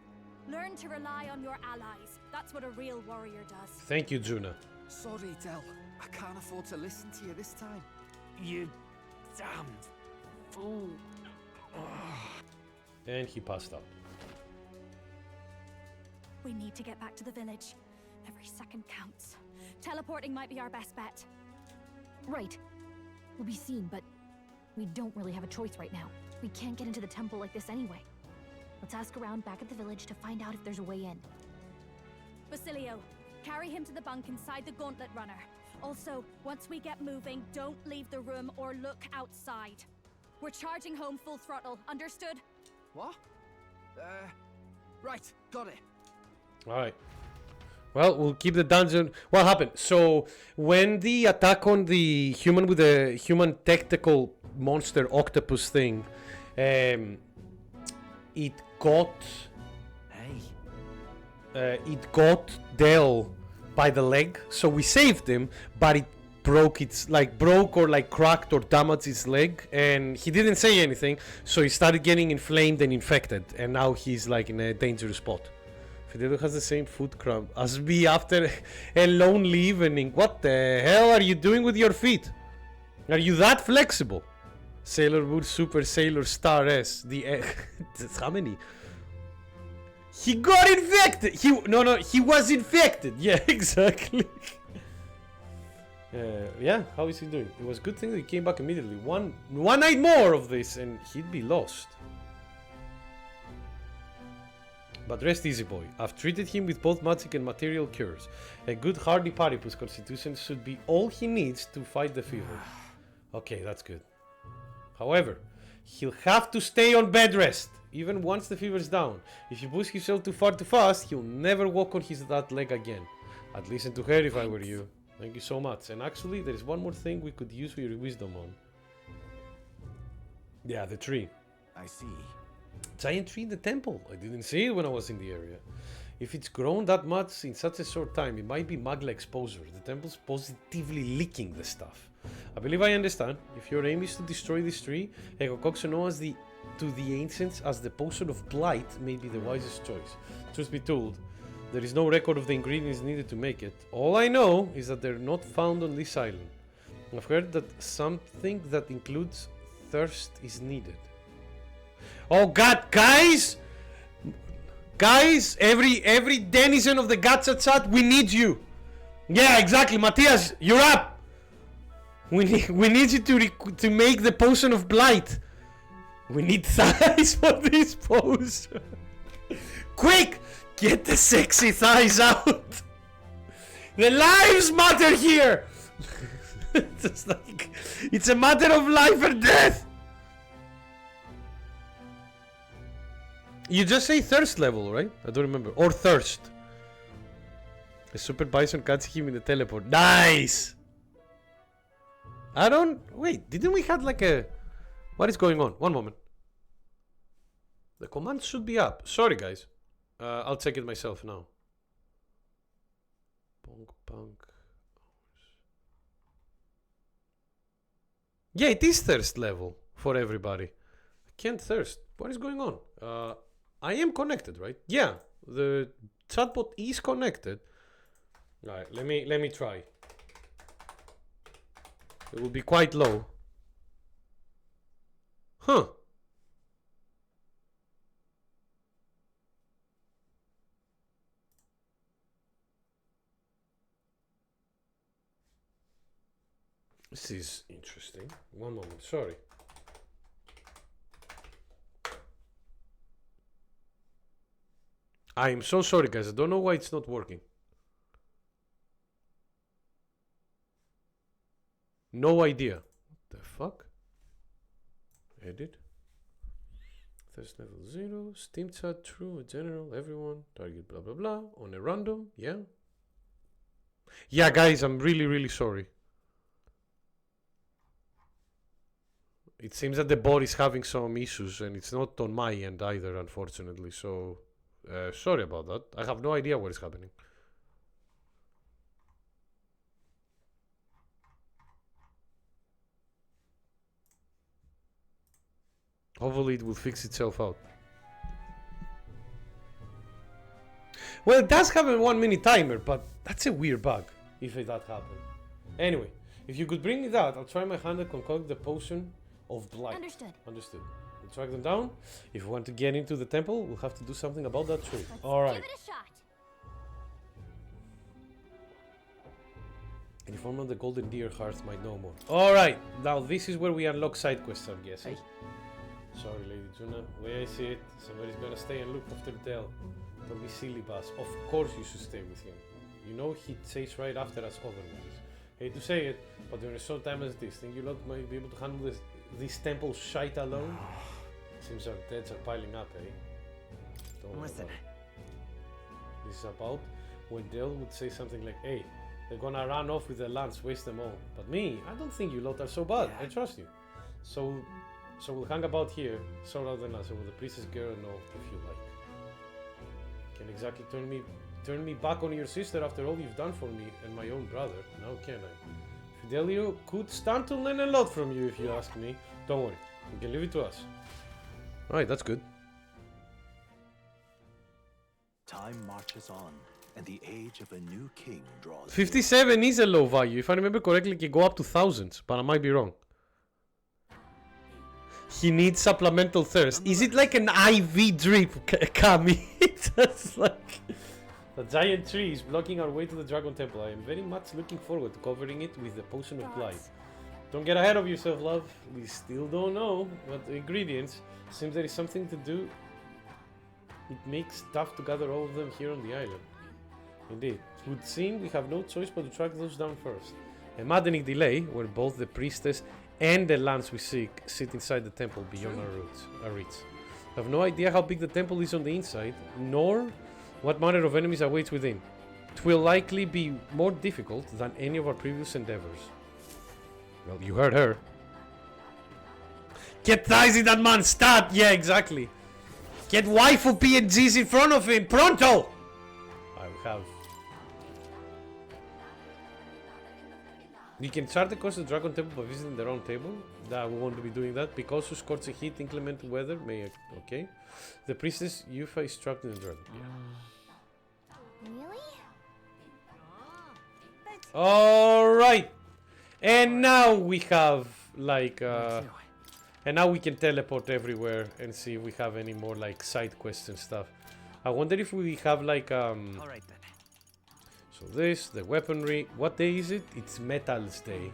Learn to rely on your allies. That's what a real warrior does. Thank you, Juna. Sorry, Del. I can't afford to listen to you this time. You damned fool. And he passed out. We need to get back to the village. Every second counts. Teleporting might be our best bet. Right. We'll be seen, but we don't really have a choice right now. We can't get into the temple like this anyway. Let's ask around back at the village to find out if there's a way in. Basilio, carry him to the bunk inside the gauntlet runner. Also, once we get moving, don't leave the room or look outside. We're charging home full throttle, understood? What? Right, got it. Alright. Well, we'll keep the dungeon. What happened? So, when the attack on the human with the human tactical monster octopus thing, it got... Hey. It got Dell by the leg, so we saved him, but it broke or like cracked or damaged his leg, and he didn't say anything, so he started getting inflamed and infected, and now he's like in a dangerous spot. Fidelio has the same food cramp as me after a lonely evening. What the hell are you doing with your feet? Are you that flexible? Sailor Moon Super Sailor Star S. How many? He got infected! He was infected! Yeah, exactly. Yeah, how is he doing? It was a good thing that he came back immediately. One night more of this and he'd be lost. But rest easy, boy. I've treated him with both magic and material cures. A good hardy platypus constitution should be all he needs to fight the fever. Okay, that's good. However, he'll have to stay on bed rest, even once the fever's down. If you push himself too far too fast, he'll never walk on that leg again. I'd listen to her if I were you. Thank you so much. And actually, there is one more thing we could use your wisdom on. Yeah, the tree. I see. Giant tree in the temple. I didn't see it when I was in the area. If it's grown that much in such a short time, it might be magla exposure. The temple's positively leaking the stuff. I believe I understand. If your aim is to destroy this tree, a concoction known to the ancients as the potion of blight may be the wisest choice. Truth be told, there is no record of the ingredients needed to make it. All I know is that they're not found on this island. I've heard that something that includes thirst is needed. Oh god, guys! Guys, every denizen of the gacha chat, we need you. Yeah, exactly, Matthias, you're up. We need you to make the potion of blight. We need thighs for this pose. Quick, get the sexy thighs out. The lives matter here. It's like, it's a matter of life and death. You just say thirst level, right? I don't remember. Or thirst. The super bison catches him in the teleport. Nice! Wait, didn't we have like a... What is going on? One moment. The command should be up. Sorry, guys. I'll check it myself now. Bonk, bonk. Yeah, it is thirst level for everybody. I can't thirst. What is going on? I am connected, right? Yeah, the chatbot is connected. Alright, let me try. It will be quite low. Huh. This is interesting. One moment, sorry. I am so sorry, guys. I don't know why it's not working. No idea. What the fuck? Edit. Thirst level 0. Steam chat true. General. Everyone. Target blah blah blah. On a random. Yeah. Yeah, guys. I'm really sorry. It seems that the bot is having some issues, and it's not on my end either, unfortunately. So, sorry about that. I have no idea what is happening. Hopefully it will fix itself out. Well, it does have a 1 minute timer, but that's a weird bug, if that happened. Anyway, if you could bring it out, I'll try my hand to concoct the potion of blight. Understood. We'll track them down. If we want to get into the temple, we'll have to do something about that tree. Alright. Give it a shot. Any form of the golden deer hearts might know more. Alright, now this is where we unlock side quests, I'm guessing. Sorry, Lady Juna. The way I see it, somebody's gonna stay and look after Del. Don't be silly, boss. Of course you should stay with him. You know he'd chase right after us otherwise. Hate to say it, but during a short time as this, think you lot might be able to handle this temple shite alone? Seems our deads are piling up, eh? Don't worry Listen. about it. This is about when Dale would say something like, hey, they're gonna run off with the lance, waste them all. But me, I don't think you lot are so bad. I trust you. So we'll hang about here, sort out the answer with the priestess girl and all, if you like. Can exactly turn me back on your sister after all you've done for me and my own brother. Now can I? Fidelio could stand to learn a lot from you if you ask me. Don't worry, you can leave it to us. Alright, that's good. Time marches on, and the age of a new king draws 57 is a low value. If I remember correctly, it can go up to thousands, but I might be wrong. He needs supplemental thirst. Is it like an IV drip, Kami? Just like... The giant tree is blocking our way to the Dragon Temple. I am very much looking forward to covering it with the Potion of Blight. Don't get ahead of yourself, love. We still don't know what the ingredients. Seems there is something to do. It makes tough to gather all of them here on the island. Indeed. It would seem we have no choice but to track those down first. A maddening delay, where both the priestess and the lance we seek sit inside the temple beyond our reach. I have no idea how big the temple is on the inside, nor what manner of enemies awaits within. It will likely be more difficult than any of our previous endeavors. Well, you heard her. Get thighs in that man's stat! Yeah, exactly. Get waifu PNGs in front of him! Pronto! I have... You can chart the course of the Dragon Temple by visiting the round table. We won't be doing that. Because of scorching heat, inclement weather may... Okay. The priestess Yufa is trapped in the dragon. Yeah. Really? Alright! And now we have, like, and now we can teleport everywhere and see if we have any more, like, side quests and stuff. I wonder if we have, like, Alright then. So this, the weaponry. What day is it? It's Metals Day.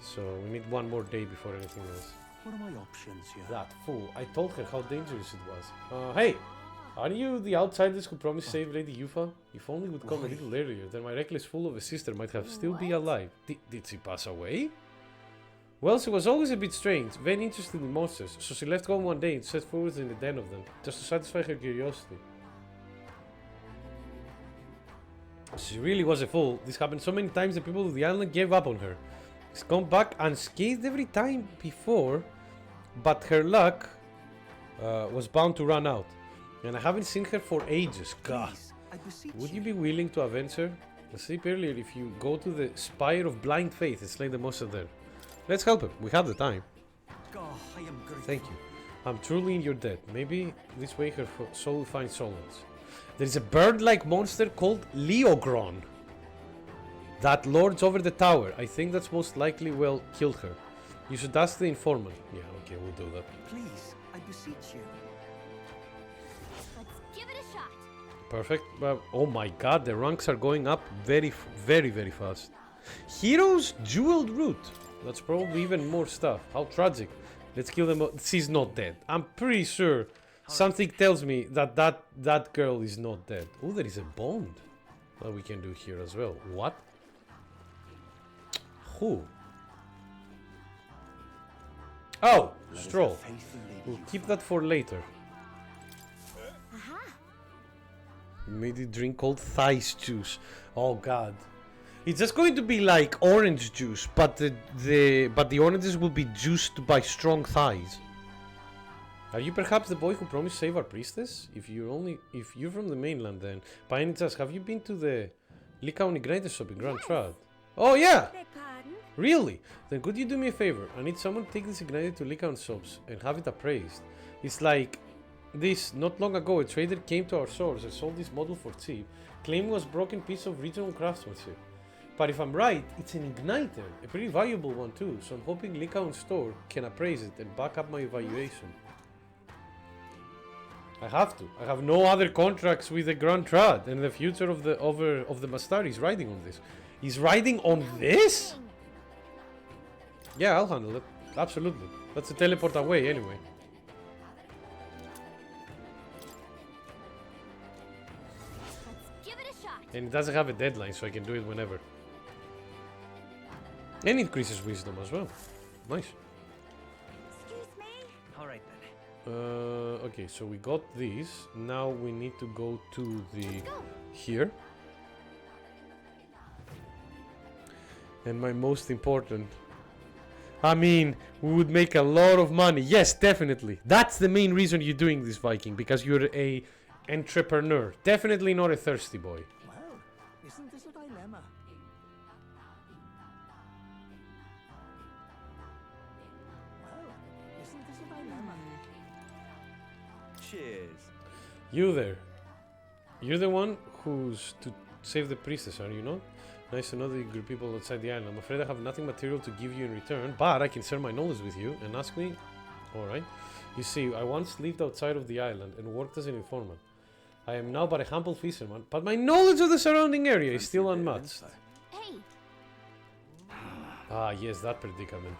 So we need one more day before anything else. What are my options here? That fool. I told her how dangerous it was. Hey! Are you the outsiders who promised to save Lady Yufa? If only would come a little earlier, then my reckless fool of a sister might have still be alive. Did she pass away? Well, she was always a bit strange, very interested in monsters, so she left home one day and set forward in the den of them, just to satisfy her curiosity. She really was a fool. This happened so many times that people of the island gave up on her. She's come back unscathed every time before, but her luck was bound to run out. And I haven't seen her for ages. God. Would you be willing to avenge her? I said earlier, if you go to the Spire of Blind Faith and slay the monster there. Let's help him. We have the time. Thank you. I'm truly in your debt. Maybe this way her soul will find solace. There is a bird-like monster called Leogron that lords over the tower. I think that's most likely will kill her. You should ask the informant. Yeah, okay, we'll do that. Please, I beseech you. Let's give it a shot. Perfect. Well, oh my god, the ranks are going up very, very fast. Heroes Jeweled Root. That's probably even more stuff. How tragic. Let's kill them all. She's not dead. I'm pretty sure. Something tells me that that girl is not dead. Oh, there is a bond that we can do here as well. What? Who? Oh, Stroll. We'll keep that for later. Immediate drink called Thighs Juice. Oh god. It's just going to be like orange juice, but the oranges will be juiced by strong thighs. Are you perhaps the boy who promised to save our priestess? If you're from the mainland, then by any chance have you been to the Lycaon Igniter shop in Grand Trad? Oh yeah! Really? Then could you do me a favor? I need someone to take this igniter to Lycaon shops and have it appraised. It's like this. Not long ago, a trader came to our stores and sold this model for cheap, claiming it was a broken piece of regional craftsmanship. But if I'm right, it's an igniter, a pretty valuable one too. So I'm hoping Lycaon store can appraise it and back up my evaluation. I have to. I have no other contracts with the Grand Trad, and the future of the Mastari is riding on this. He's riding on this? Yeah, I'll handle it. Absolutely. That's a teleport away anyway. Let's give it a shot. And it doesn't have a deadline, so I can do it whenever. And increases wisdom as well. Nice. Excuse me. Alright then. Okay, so we got these. Now we need to go to the here. And my most important, I mean, we would make a lot of money. Yes, definitely. That's the main reason you're doing this, Viking, because you're a entrepreneur. Definitely not a thirsty boy. Well, isn't this a dilemma? Well, isn't this a dilemma? Cheers. You there. You're the one who's to save the priestess, are you not? Nice to know that you greet people outside the island. I'm afraid I have nothing material to give you in return, but I can share my knowledge with you and ask me. Alright. You see, I once lived outside of the island and worked as an informant. I am now but a humble fisherman, but my knowledge of the surrounding area is still unmatched. Hey, Ah, yes, that predicament.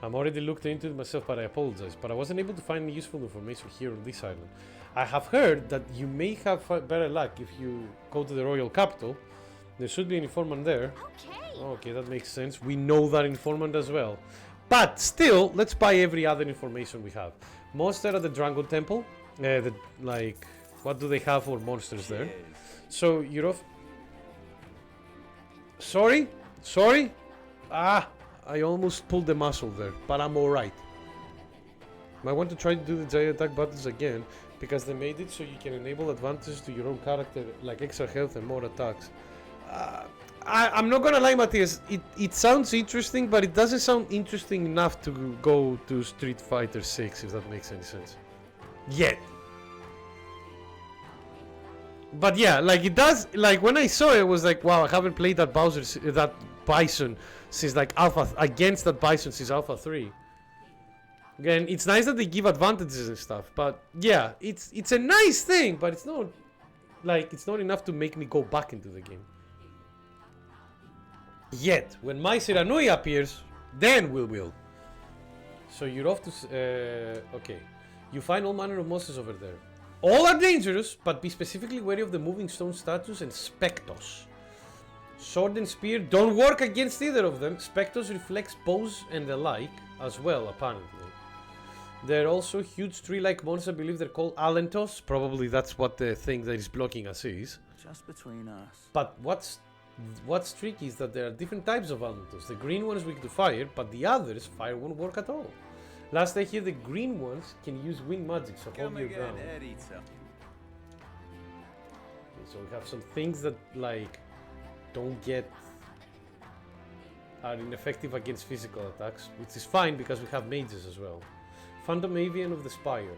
I'm already looked into it myself, but I apologize. But I wasn't able to find any useful information here on this island. I have heard that you may have better luck if you go to the royal capital. There should be an informant there. okay. Okay, that makes sense. We know that informant as well. But still, let's buy every other information we have. Monster at the Dragon Temple. What do they have for monsters there? So, you're off. Sorry? Sorry? Ah, I almost pulled the muscle there, but I'm alright. Might want to try to do the giant attack buttons again, because they made it so you can enable advantages to your own character, like extra health and more attacks. I'm not gonna lie, Matthias, it sounds interesting, but it doesn't sound interesting enough to go to Street Fighter 6, if that makes any sense. Yet. But yeah, like it does, like when I saw it, it was like, wow, I haven't played that that Bison since like against that Bison since Alpha 3. Again, it's nice that they give advantages and stuff, but yeah, it's a nice thing, but it's not, like, it's not enough to make me go back into the game. Yet, when my Siranui appears, then we will. So you're off to, okay. You find all manner of monsters over there. All are dangerous, but be specifically wary of the moving stone statues and Spectos. Sword and spear don't work against either of them. Spectos reflects bows and the like as well, apparently. There are also huge tree-like monsters. I believe they're called Alentos. Probably that's what the thing that is blocking us is. Just between us. But what's tricky is that there are different types of Alentos. The green ones weak to fire, but the others, fire won't work at all. Last I hear, the green ones can use wind magic, so hold your ground. Okay, so we have some things that, like, are ineffective against physical attacks, which is fine because we have mages as well. Phantom Avian of the Spire.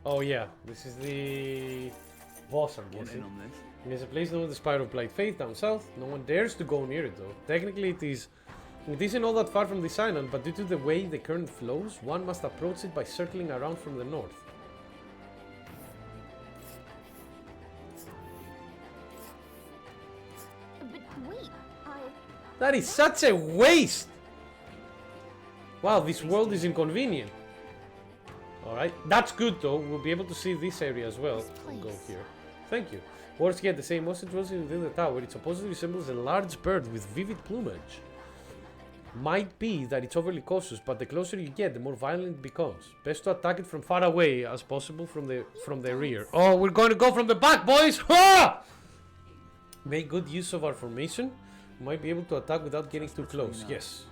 Oh yeah, this is the boss, I'm guessing. There's a place known as the Spire of Blight Faith down south. No one dares to go near it though. Technically it isn't all that far from this island, but due to the way the current flows, one must approach it by circling around from the north. But wait, That is such a waste! Wow, this world is inconvenient. Alright, that's good though. We'll be able to see this area as well. We'll go here. Thank you. Worse yet, the same monster dwells within the tower. It supposedly resembles a large bird with vivid plumage. Might be that it's overly cautious, but the closer you get, the more violent it becomes. Best to attack it from far away as possible from the rear. Oh, we're going to go from the back, boys! Ha! Make good use of our formation. We might be able to attack without getting too close. Yes.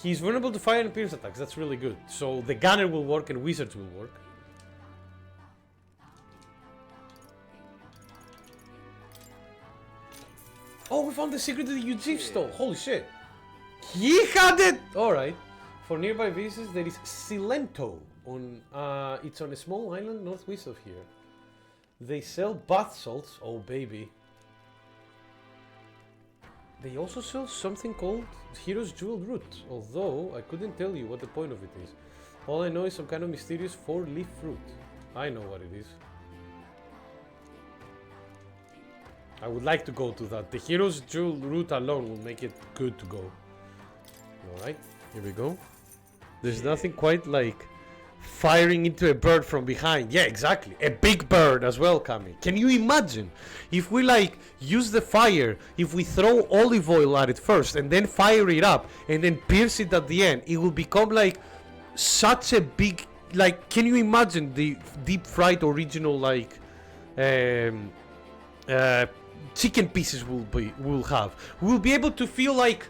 He's vulnerable to fire and pierce attacks. That's really good. So the gunner will work and wizards will work. Oh, we found the secret to the Ujif stone. Holy shit. He had it! Alright. For nearby visitors, there is Silento. It's on a small island northwest of here. They sell bath salts. Oh, baby. They also sell something called Hero's Jeweled Root, although I couldn't tell you what the point of it is. All I know is some kind of mysterious 4-leaf fruit. I know what it is. I would like to go to that. The Hero's Jeweled Root alone will make it good to go. Alright, here we go. There's nothing quite like firing into a bird from behind. Yeah, exactly. A big bird as well coming. Can you imagine if we like use the fire, if we throw olive oil at it first and then fire it up and then pierce it at the end, it will become like such a big like, can you imagine the deep fried original like chicken pieces we'll have? We'll be able to feel like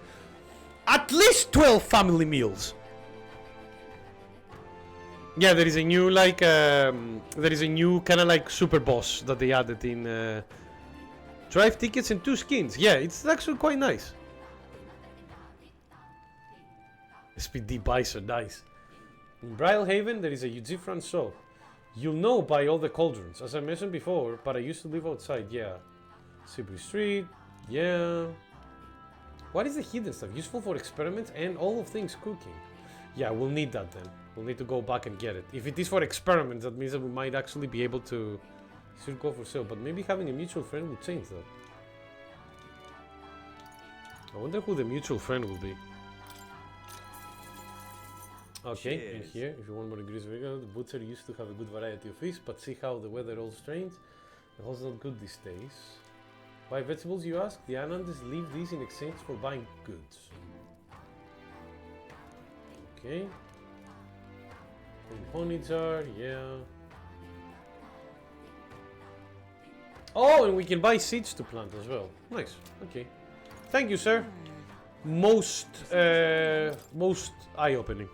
at least 12 family meals. Yeah, there is a new like there is a new kind of like super boss that they added in drive tickets and 2 skins. Yeah, it's actually quite nice. SPD Bison, nice. In Brylehaven, there is a UG front shop. You'll know by all the cauldrons, as I mentioned before, but I used to live outside, yeah. Sibley Street, yeah. What is the hidden stuff? Useful for experiments and all of things cooking. Yeah, we'll need that then. We'll need to go back and get it. If it is for experiments, that means that we might actually be able to... Should go for sale, but maybe having a mutual friend will change that. I wonder who the mutual friend will be. Okay, cheers. In here, if you want more ingredients, the butcher used to have a good variety of fish, but see how the weather all strange. The hole's not good these days. Buy vegetables, you ask? The Islanders leave these in exchange for buying goods. Okay. Honey jar, yeah. Oh, and we can buy seeds to plant as well. Nice. Okay. Thank you, sir. Most eye-opening.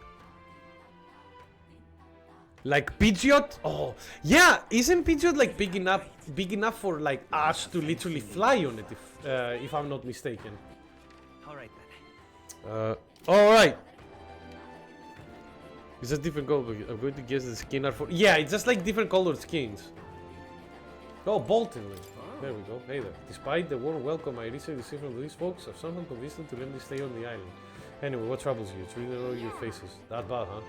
Like Pidgeot? Oh, yeah. Isn't Pidgeot like big enough for like us to literally fly on it? If I'm not mistaken. All right then. All right. Is that different color? I'm going to guess the skin are for. Yeah, it's just like different colored skins. Oh, Bolton. There we go. Hey there. Despite the warm welcome I recently received from these folks, I've somehow convinced them to let me stay on the island. Anyway, what troubles you? It's really all your faces. That bad, huh?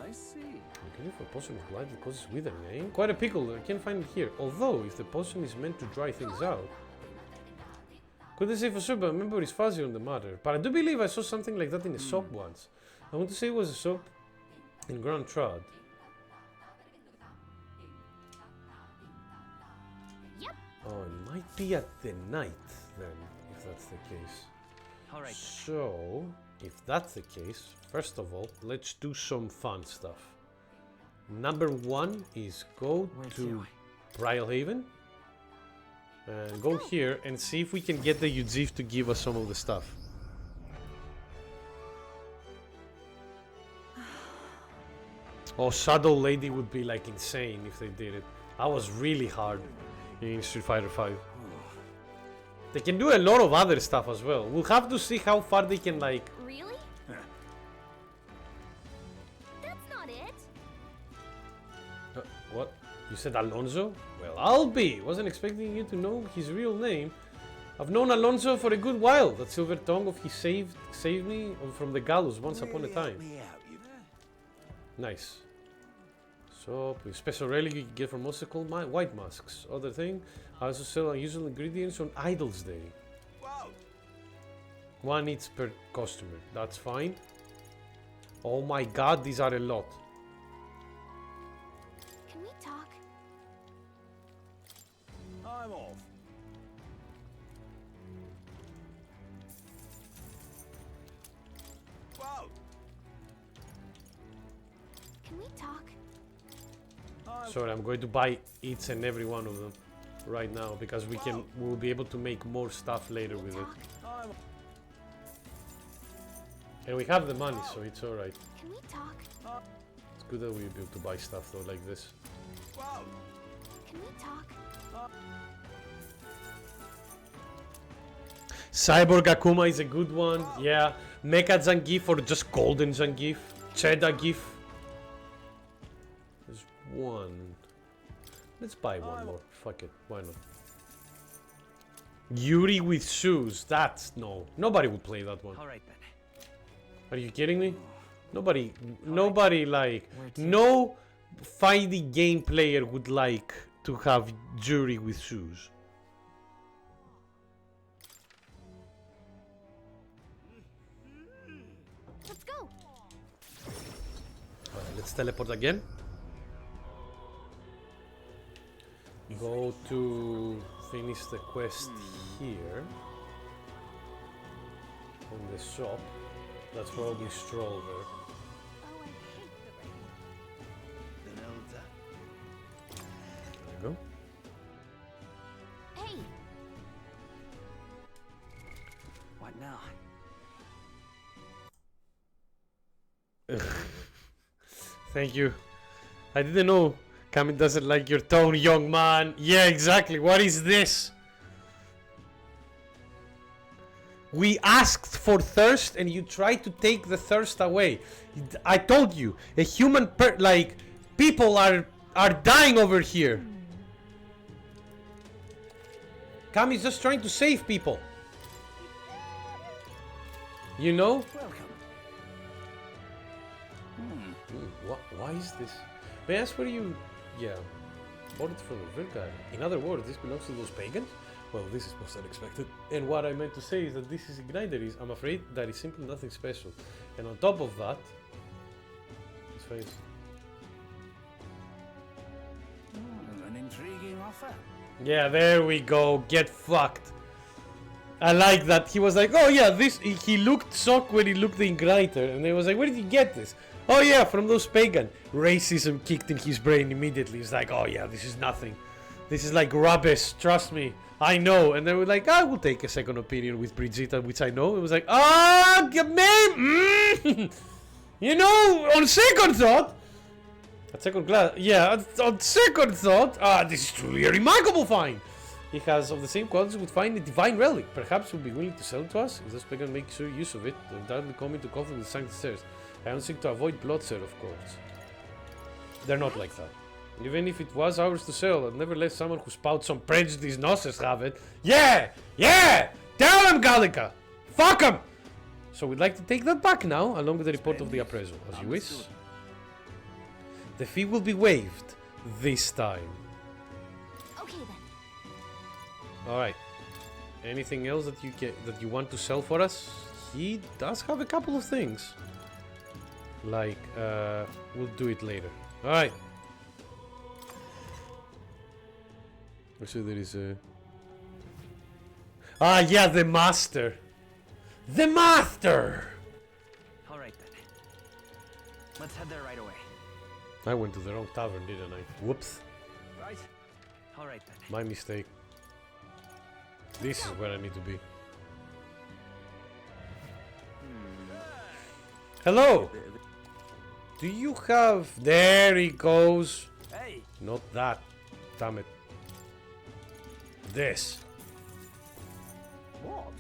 I see. Looking for a potion of blight that causes withering, eh? Quite a pickle. I can't find it here. Although, if the potion is meant to dry things out. Couldn't say for sure, but I remember it's fuzzy on the matter. But I do believe I saw something like that in a shop once. I want to say it was a shop in Grand Trad. Oh, it might be at the night then, if that's the case. All right. So, if that's the case, first of all, let's do some fun stuff. Number 1 is go to Brylehaven. And go here and see if we can get the Ujif to give us some of the stuff. Oh, Shadow Lady would be like insane if they did it. That was really hard in Street Fighter 5. They can do a lot of other stuff as well. We'll have to see how far they can like... Really? That's not it. What? You said Alonso? Well, I'll be. Wasn't expecting you to know his real name. I've known Alonso for a good while. That silver tongue of his saved me from the gallows once upon a time. Nice. So, with special relic you can get from monsters called white masks. Other thing, I also sell unusual ingredients on Idol's Day. Wow. 1 each per customer. That's fine. Oh my god, these are a lot. Can we talk? I'm off. Wow. Can we talk? Sorry, I'm going to buy each and every one of them right now because we'll be able to make more stuff later with it. And we have the money, so it's alright. Can we talk? It's good that we'll be able to buy stuff though like this. Can we talk? Cyborg Akuma is a good one, yeah. Mecha Zangief or just Golden Zangief. Cheddar Gif. There's one. Let's buy one more. Fuck it, why not? Yuri with shoes. That's no. Nobody would play that one. Alright then. Are you kidding me? Nobody like, no fighting game player would like to have Yuri with shoes. Let's go. Alright, let's teleport again. Go to finish the quest here on the shop. That's probably Stroll there. What now? Thank you. I didn't know. Kami doesn't like your tone, young man. Yeah, exactly. What is this? We asked for thirst and you tried to take the thirst away. I told you, a human like people are dying over here. Kami's just trying to save people. You know? Welcome. Why is this? May I ask where you... Yeah. Bought it from a Virga. In other words, this belongs to those pagans? Well, this is most unexpected. And what I meant to say is that this is igniter is, I'm afraid, that is simply nothing special. And on top of that... His face. An intriguing offer. Yeah, there we go. Get fucked. I like that. He was like, oh yeah, this... He looked shocked when he looked the igniter. And he was like, where did you get this? Oh yeah, from those pagan. Racism kicked in his brain immediately. He's like, oh yeah, this is nothing. This is like rubbish, trust me. I know. And then we're like, I will take a second opinion with Brigitte, which I know. It was like, ah, man, you know, on second thought. At second glance, yeah, on second thought, this is truly a remarkable find. He has of the same qualities would find a divine relic. Perhaps he'll be willing to sell it to us. If this pagan makes sure use of it, they'll undoubtedly come into conflict with the sanctity stairs. I don't seek to avoid bloodshed, of course. They're not like that. Even if it was ours to sell, I'd never let someone who spouts some prejudiced nonsense have it. Yeah! Yeah! Tell him, Gallica! Fuck him! So we'd like to take that back now, along with the report of the appraisal, as you wish. The fee will be waived this time. Okay then. Alright. Anything else that you want to sell for us? He does have a couple of things. Like, we'll do it later. Alright. Actually, there is a... Ah, yeah, the master. The master! Alright then. Let's head there right away. I went to the wrong tavern, didn't I? Whoops. Right? Alright then. My mistake. This is where I need to be. Hello! Do you have... There he goes. Hey! Not that. Damn it. This. What?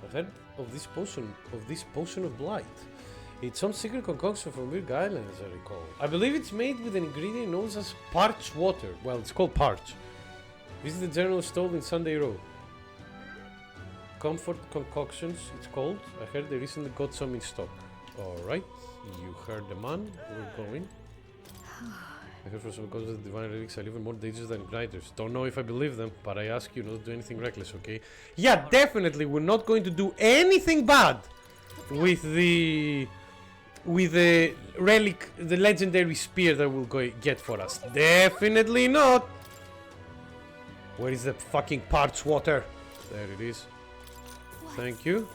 I've heard of this potion of blight. It's some secret concoction from Virg Island, as I recall. I believe it's made with an ingredient known as parch water. Well, it's called parch. This is the general store in Sunday Row. Comfort concoctions, it's called. I heard they recently got some in stock. Alright, you heard the man. We're going. I heard from some gods that the divine relics are even more dangerous than igniters. Don't know if I believe them, but I ask you not to do anything reckless, okay? Yeah, definitely, we're not going to do anything bad with the relic, the legendary spear that we'll go get for us. Definitely not. Where is the fucking parch water? There it is. Thank you.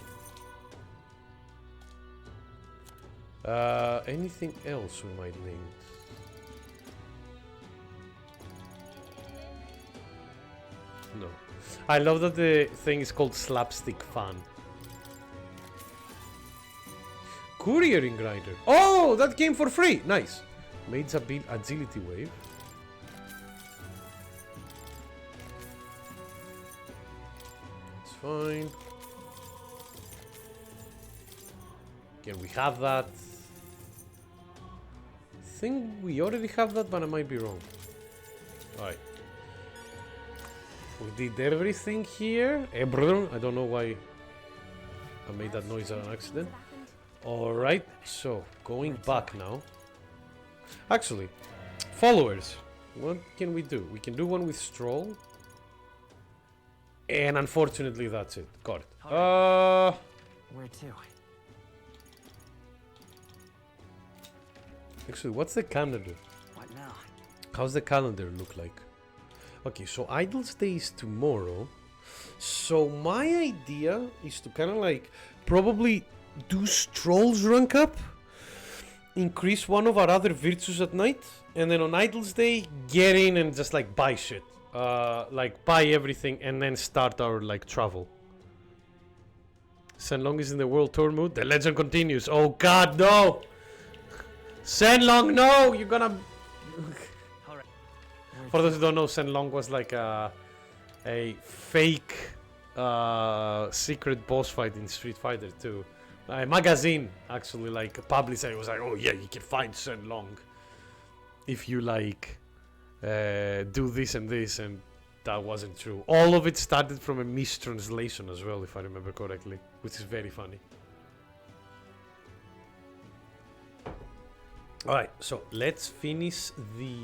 Anything else we might need? No. I love that the thing is called slapstick fun. Couriering grinder. Oh, that came for free. Nice. Maid's agility wave. It's fine. Can we have that? I think we already have that, but I might be wrong. Alright. We did everything here. I don't know why I made that noise on accident. Alright, so going back now. Actually, followers. What can we do? We can do one with Stroll. And unfortunately that's it. Got it. Where to? Actually, what's the calendar? What now? How's the calendar look like? Okay, so Idle's Day is tomorrow. So my idea is to kind of like probably do Stroll's rank up, increase one of our other virtues at night, and then on Idle's Day get in and just like buy shit. Like buy everything and then start our like travel. Shenlong is in the world tour mood. The legend continues. Oh god, no! Shenlong, no! You're gonna... For those who don't know, Shenlong was like a fake secret boss fight in Street Fighter 2. A magazine actually like published it. Was like, oh yeah, you can find Shenlong if you like do this and this, and that wasn't true. All of it started from a mistranslation as well, if I remember correctly, which is very funny. Alright, so let's finish the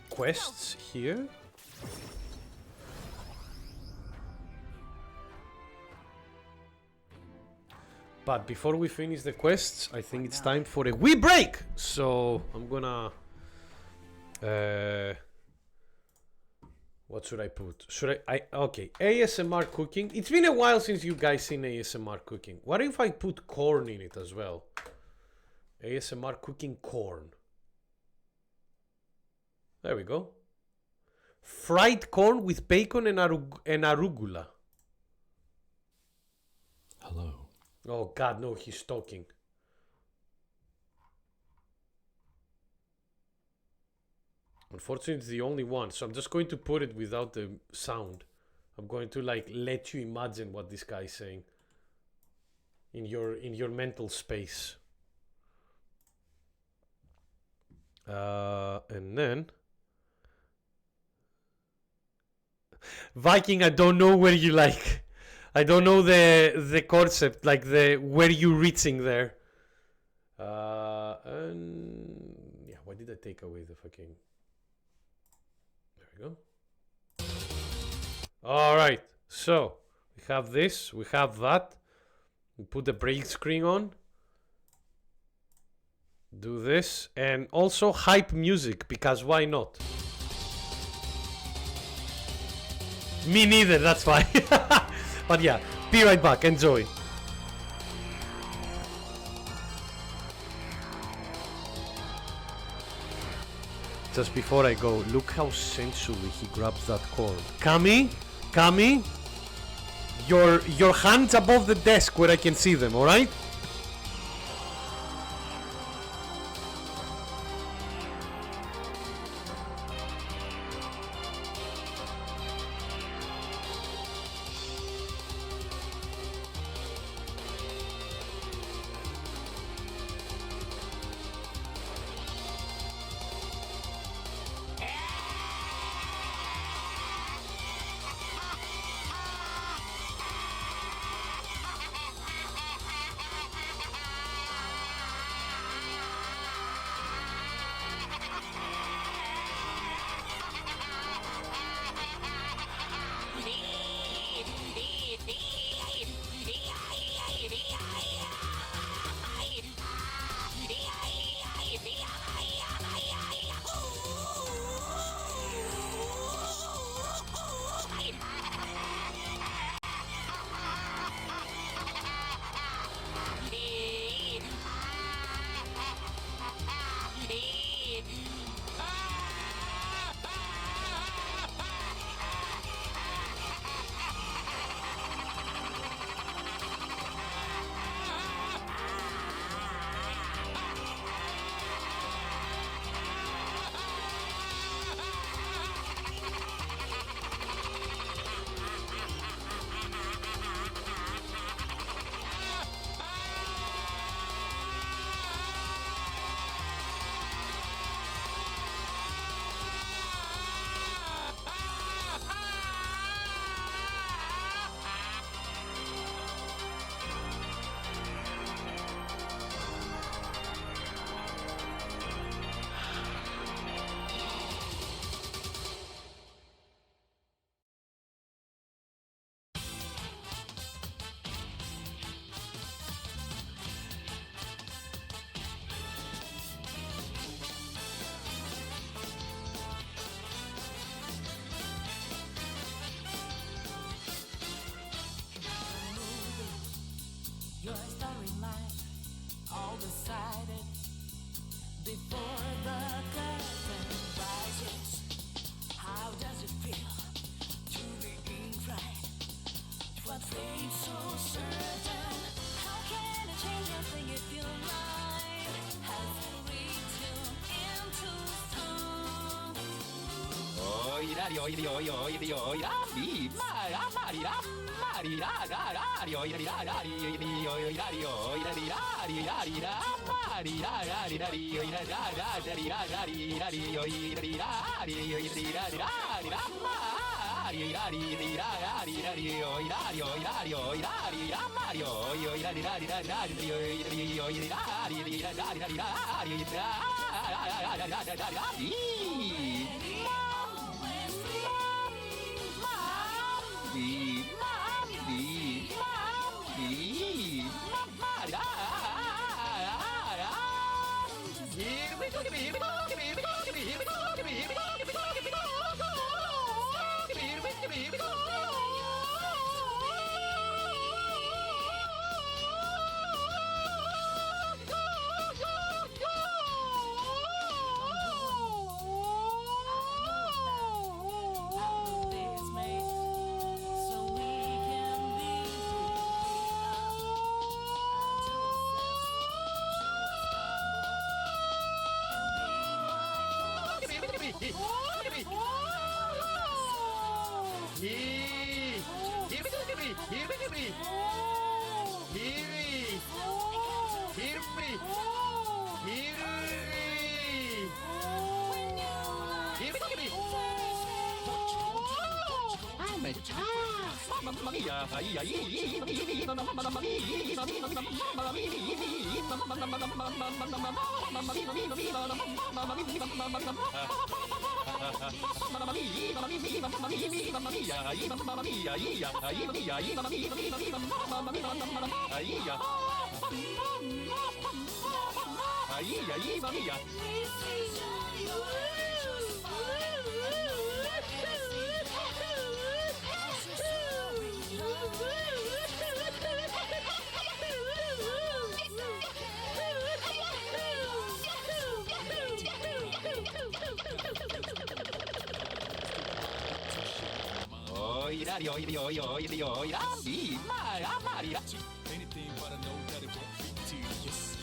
quests here. But before we finish the quests, I think it's time for a wee break. So I'm gonna what should I put? Should I okay, ASMR cooking. It's been a while since you guys seen ASMR cooking. What if I put corn in it as well? ASMR cooking corn. There we go. Fried corn with bacon and arugula. Hello. Oh god, no, he's talking. Unfortunately, it's the only one, so I'm just going to put it without the sound. I'm going to like let you imagine what this guy is saying in your mental space. And then Viking, I don't know where you like. I don't know the concept, like the where you reaching there. And yeah, why did I take away the fucking? There we go. All right, so we have this, we have that. We put the break screen on. Do this, and also hype music, because why not? Me neither, that's fine. But yeah, be right back, enjoy. Just before I go, look how sensually he grabs that corn. Kami, your hands above the desk where I can see them, alright? Your storyline, all decided before the curtain rises. How does it feel to be in right, fate so certain. How can I change a thing if your mind has returned into stone? Anything but I know that it won't be tedious.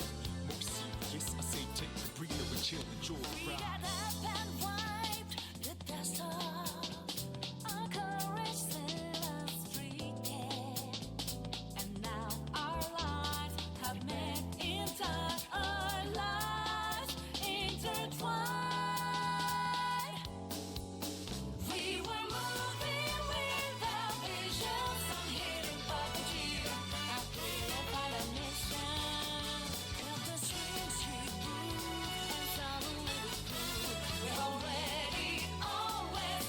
More serious, I say take a breather and chill, enjoy the ride. Got up and wiped the dust off our courage, set us free, yeah. And now our lives have met in time, our lives intertwined. We were moving with our visions, some hidden puppeteer, our clear by the mission. Felt the swing street groove, and suddenly we grew. We're already always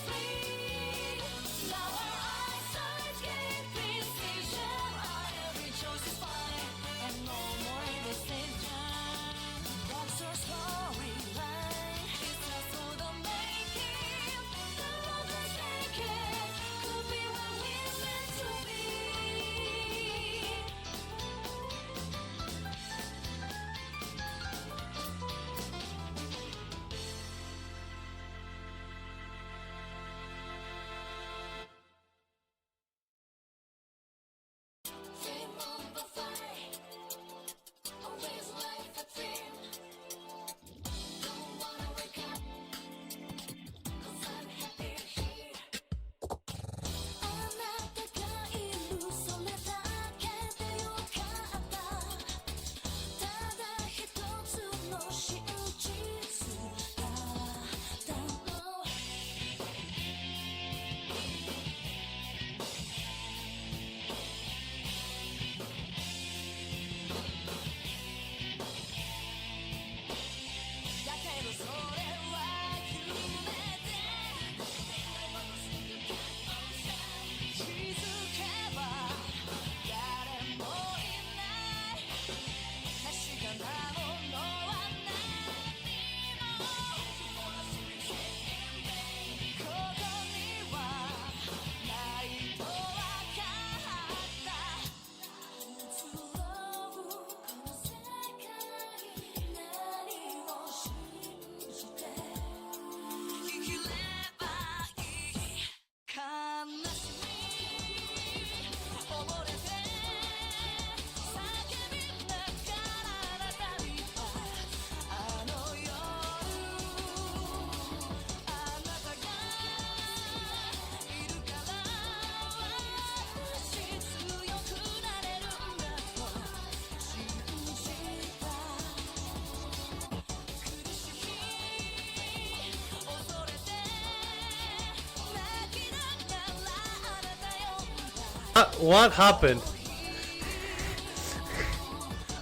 What happened?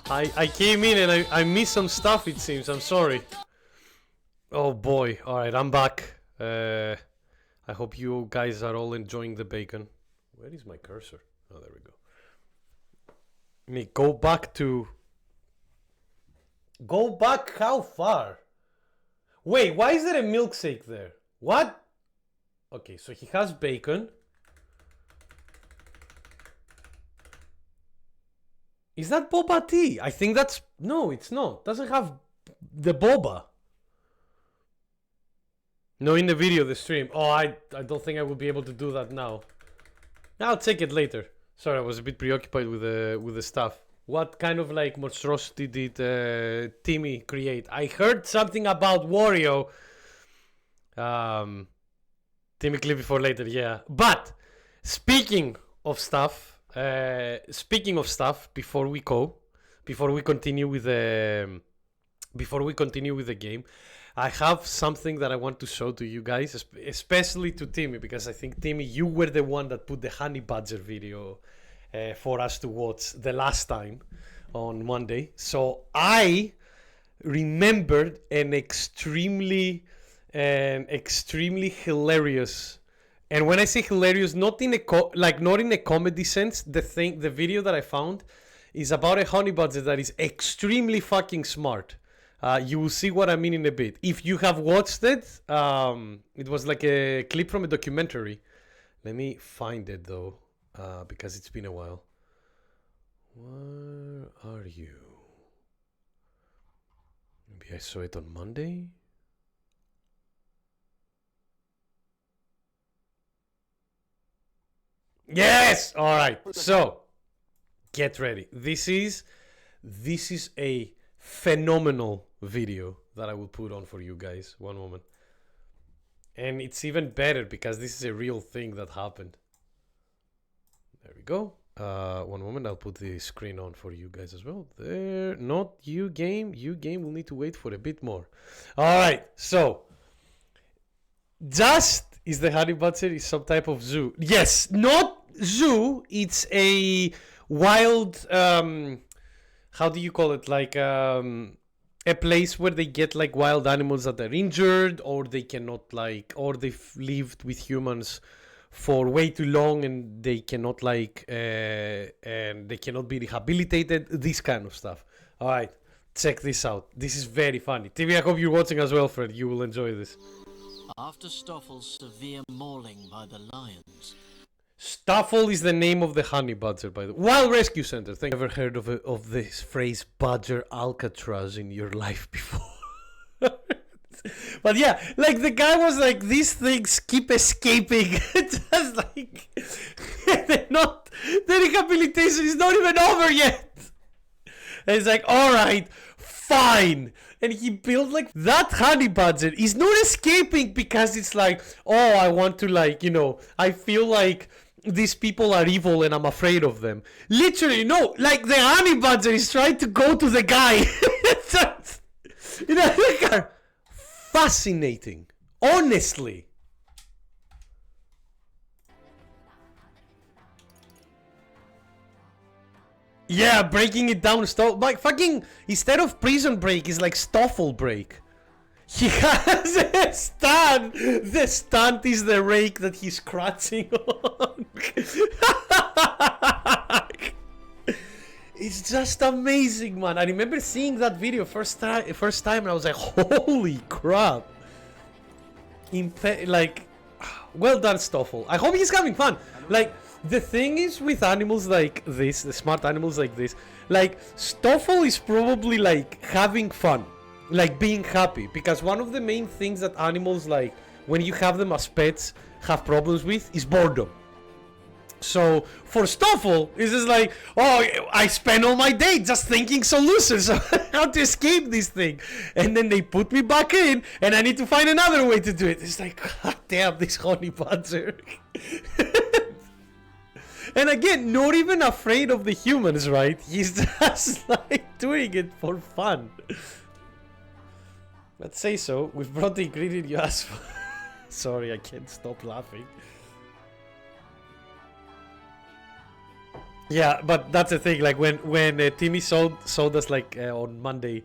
I came in and I missed some stuff, it seems. I'm sorry. Oh boy. Alright, I'm back. I hope you guys are all enjoying the bacon. Where is my cursor? Oh, there we go. Let me go back to... Go back how far? Wait, why is there a milkshake there? What? Okay, so he has bacon. Is that boba tea? I think that's... No, it's not. Doesn't have the boba. No, in the video, the stream. Oh, I don't think I will be able to do that now. I'll check it later. Sorry, I was a bit preoccupied with the stuff. What kind of like monstrosity did Timmy create? I heard something about Wario. Timmy clip before later, yeah. But speaking of stuff, before we continue with the game, I have something that I want to show to you guys, especially to Timmy, because I think, Timmy, you were the one that put the honey badger video for us to watch the last time on Monday. So I remembered an extremely hilarious, and when I say hilarious, not in a not in a comedy sense. The video that I found is about a honey badger that is extremely fucking smart. You will see what I mean in a bit. If you have watched it, it was like a clip from a documentary. Let me find it though, because it's been a while. Where are you? Maybe I saw it on Monday. Yes! Alright, so get ready. This is a phenomenal video that I will put on for you guys. One moment. And it's even better because this is a real thing that happened. There we go. One moment, I'll put the screen on for you guys as well. There, not you game. You game will need to wait for a bit more. Alright, so just is the honey badger is some type of zoo. Yes, not zoo, it's a wild how do you call it, like a place where they get like wild animals that are injured, or they cannot like, or they've lived with humans for way too long and they cannot like and they cannot be rehabilitated, this kind of stuff. All right, check this out. This is very funny. TV, I hope you're watching as well, Fred. You will enjoy this. After Stoffel's severe mauling by the lions. Stoffel is the name of the honey badger, by the way. Wild Rescue Center. Thank you. Ever heard of this phrase badger Alcatraz in your life before? But yeah, like the guy was like, these things keep escaping. Just like the rehabilitation is not even over yet. And it's like, all right, fine. And he built like that honey badger is not escaping because it's like, oh, I want to like, you know, I feel like these people are evil and I'm afraid of them. Literally, no, like the honey badger is trying to go to the guy. You know, fascinating. Honestly. Yeah, breaking it down. Like fucking, instead of prison break, is like Stoffel break. He has a stand. The stand is the rake that he's scratching on. It's just amazing, man. I remember seeing that video first time, and I was like, holy crap. Like, well done, Stoffel. I hope he's having fun. Like, the thing is with animals like this, the smart animals like this, like, Stoffel is probably like having fun, like being happy, because one of the main things that animals, like, when you have them as pets, have problems with is boredom. So for Stoffel, it's just like, oh, I spend all my day just thinking solutions on how to escape this thing, and then they put me back in, and I need to find another way to do it. It's like, god damn, this honey badger. And again, not even afraid of the humans, right? He's just like doing it for fun. Let's say so. We've brought the ingredient you asked for. Sorry, I can't stop laughing. Yeah, but that's the thing. Like when Timmy showed us like on Monday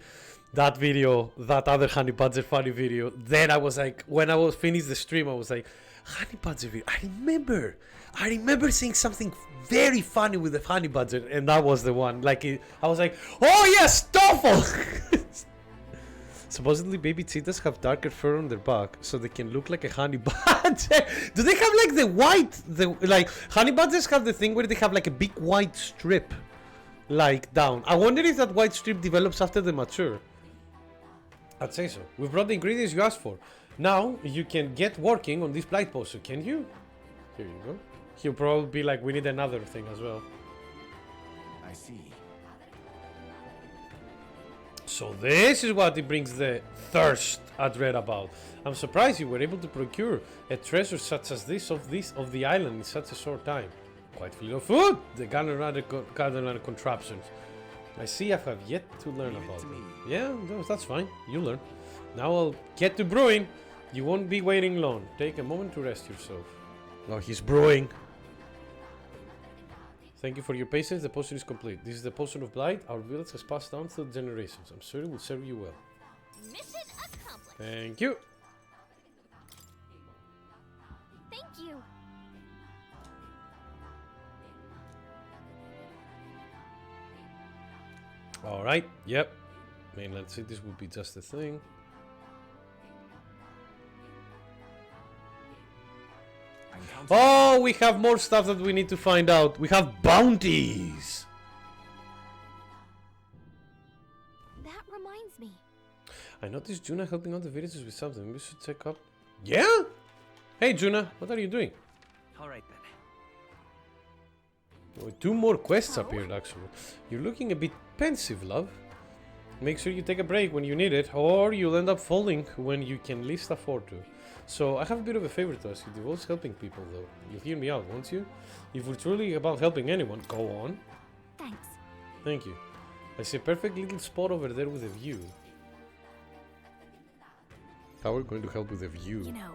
that video, that other Honey Badger funny video, then I was like, when I was finished the stream, I was like, Honey Badger video. I remember seeing something very funny with the Honey Badger, and that was the one. Like I was like, oh yes, Stoffel. Supposedly, baby cheetahs have darker fur on their back, so they can look like a honey badger. Do they have like the white? Like honey badgers have the thing where they have like a big white strip, like down. I wonder if that white strip develops after they mature. I'd say so. We've brought the ingredients you asked for. Now you can get working on this blight potion, can you? Here you go. He'll probably be like, we need another thing as well. I see. So this is what it brings the thirst I'd read about. I'm surprised you were able to procure a treasure such as this of the island in such a short time. Quite full of food. The garden contraptions. I see I have yet to learn about them. Yeah, no, that's fine. You learn. Now I'll get to brewing. You won't be waiting long. Take a moment to rest yourself. Oh, he's brewing. Thank you for your patience. The potion is complete. This is the potion of blight. Our village has passed down through generations. I'm sure it will serve you well. Mission accomplished. Thank you. Thank you. All right. Yep. Mainland cities will be just a thing. Oh, we have more stuff that we need to find out. We have bounties. That reminds me. I noticed Juna helping out the villagers with something. We should check up. Yeah? Hey, Juna, what are you doing? All right then. Oh, 2 more quests appeared, actually. You're looking a bit pensive, love. Make sure you take a break when you need it, or you'll end up falling when you can least afford to. So, I have a bit of a favor to ask you. Devotes helping people, though. You'll hear me out, won't you? If we're truly about helping anyone, go on. Thanks. Thank you. I see a perfect little spot over there with a view. How are we going to help with a view? You know,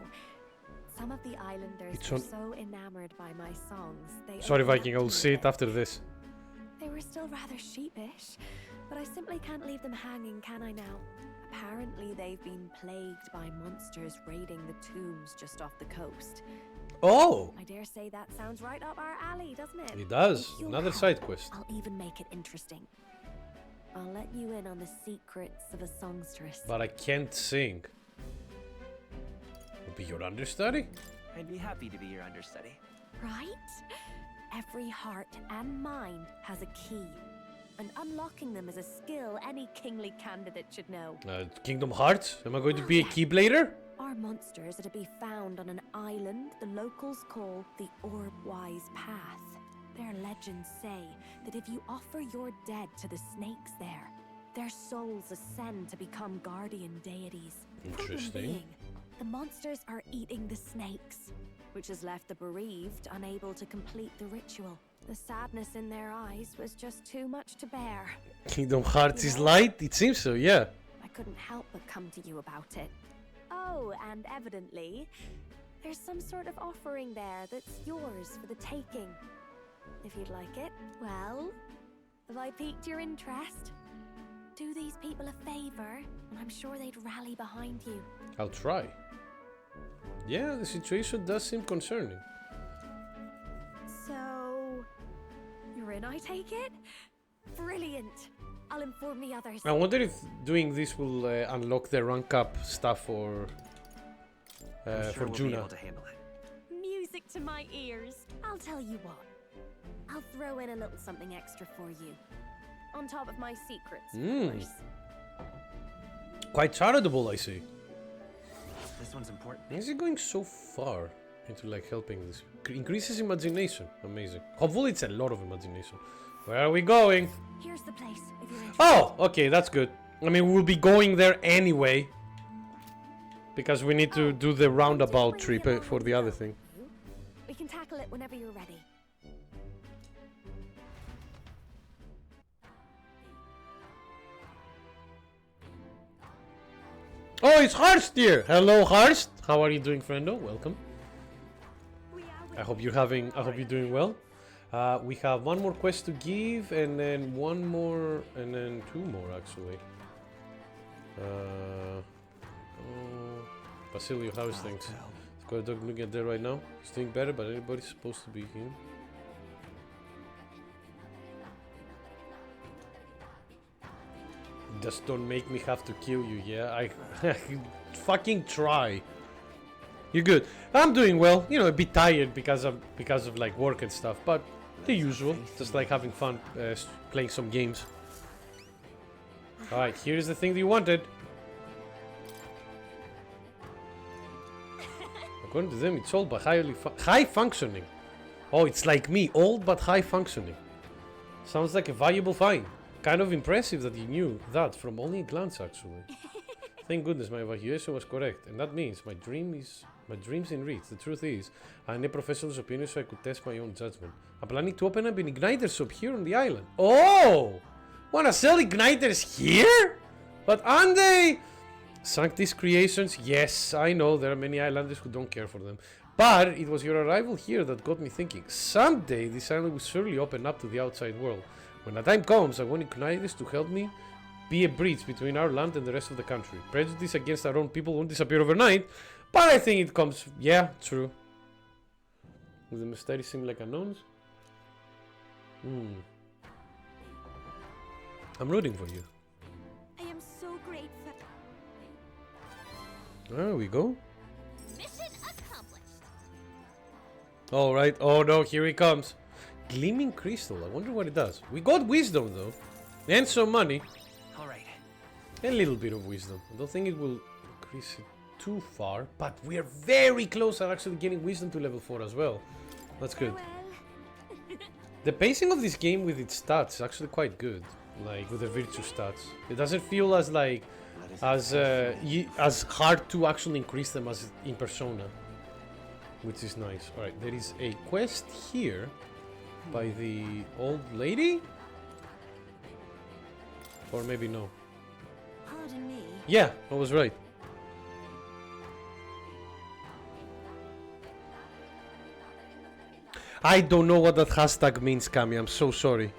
some of the islanders It's were on- so enamored by my songs. They Sorry, opened up Viking, to I'll me see a it bit. after this. They were still rather sheepish, but I simply can't leave them hanging, can I now? Apparently they've been plagued by monsters raiding the tombs just off the coast. Oh! I dare say that sounds right up our alley, doesn't it? It does. If you'll Another help, side quest. I'll even make it interesting. I'll let you in on the secrets of a songstress. But I can't sing. Will be your understudy? I'd be happy to be your understudy. Right? Every heart and mind has a key, and unlocking them is a skill any kingly candidate should know. Kingdom Hearts? Am I going to be a Keyblader? Our monsters are to be found on an island the locals call the Orb-Wise Path. Their legends say that if you offer your dead to the snakes there, their souls ascend to become guardian deities. Problem Interesting. being, the monsters are eating the snakes, which has left the bereaved unable to complete the ritual. The sadness in their eyes was just too much to bear. Kingdom Hearts is light? It seems so, yeah. I couldn't help but come to you about it. Oh, and evidently, there's some sort of offering there that's yours for the taking. If you'd like it, well, have I piqued your interest? Do these people a favor, and I'm sure they'd rally behind you. I'll try. Yeah, the situation does seem concerning. So, you're in, I take it? Brilliant. I'll inform the others. I wonder if doing this will unlock the rank up stuff for we'll be Juna. able to handle it. Music to my ears. I'll tell you what. I'll throw in a little something extra for you. On top of my secrets, of course. Quite charitable, I see. This one's important. Is it going so far into like helping this? Increases imagination. Amazing. Hopefully it's a lot of imagination. Where are we going? Here's the place, if you're interested. Oh, okay, that's good. I mean, we'll be going there anyway. Because we need to do the roundabout trip for the other thing. We can tackle it whenever you're ready. Oh, it's Harst here! Hello, Harst! How are you doing, friendo? Welcome. I hope you're doing well. We have one more quest to give, and then one more, and then two more actually. Basilio, how's things? I've got a dog looking at there right now. He's doing better, but anybody's supposed to be him. Just don't make me have to kill you, yeah? I fucking try. You're good. I'm doing well. You know, a bit tired because of like work and stuff, but the usual. Just like having fun playing some games. All right, here's the thing that you wanted. According to them, it's old but high functioning. Oh, it's like me, old but high functioning. Sounds like a valuable find. Kind of impressive that you knew that from only a glance, actually. Thank goodness my evaluation was correct, and that means my dream's in reach. The truth is, I need a professional's opinion so I could test my own judgment. I'm planning to open up an igniter shop here on the island. Oh! Wanna sell igniters here? But aren't they? Sanctis creations? Yes, I know there are many islanders who don't care for them. But it was your arrival here that got me thinking. Someday this island will surely open up to the outside world. When the time comes, I want igniters to help me be a bridge between our land and the rest of the country. Prejudice against our own people won't disappear overnight, but I think it comes... Yeah, true. Do the mysterious seem like unknowns? I'm rooting for you. I am so grateful. There we go. Mission accomplished. Alright, oh no, here he comes. Gleaming crystal, I wonder what it does. We got wisdom though, and some money. Alright. A little bit of wisdom. I don't think it will increase it too far, but we are very close at actually getting wisdom to level 4 as well. That's good. The pacing of this game with its stats is actually quite good, like with the virtue stats. It doesn't feel as like as hard to actually increase them as in Persona, which is nice. All right, there is a quest here by the old lady, or maybe no. Pardon me. Yeah, I was right. I don't know what that hashtag means, Cami. I'm so sorry.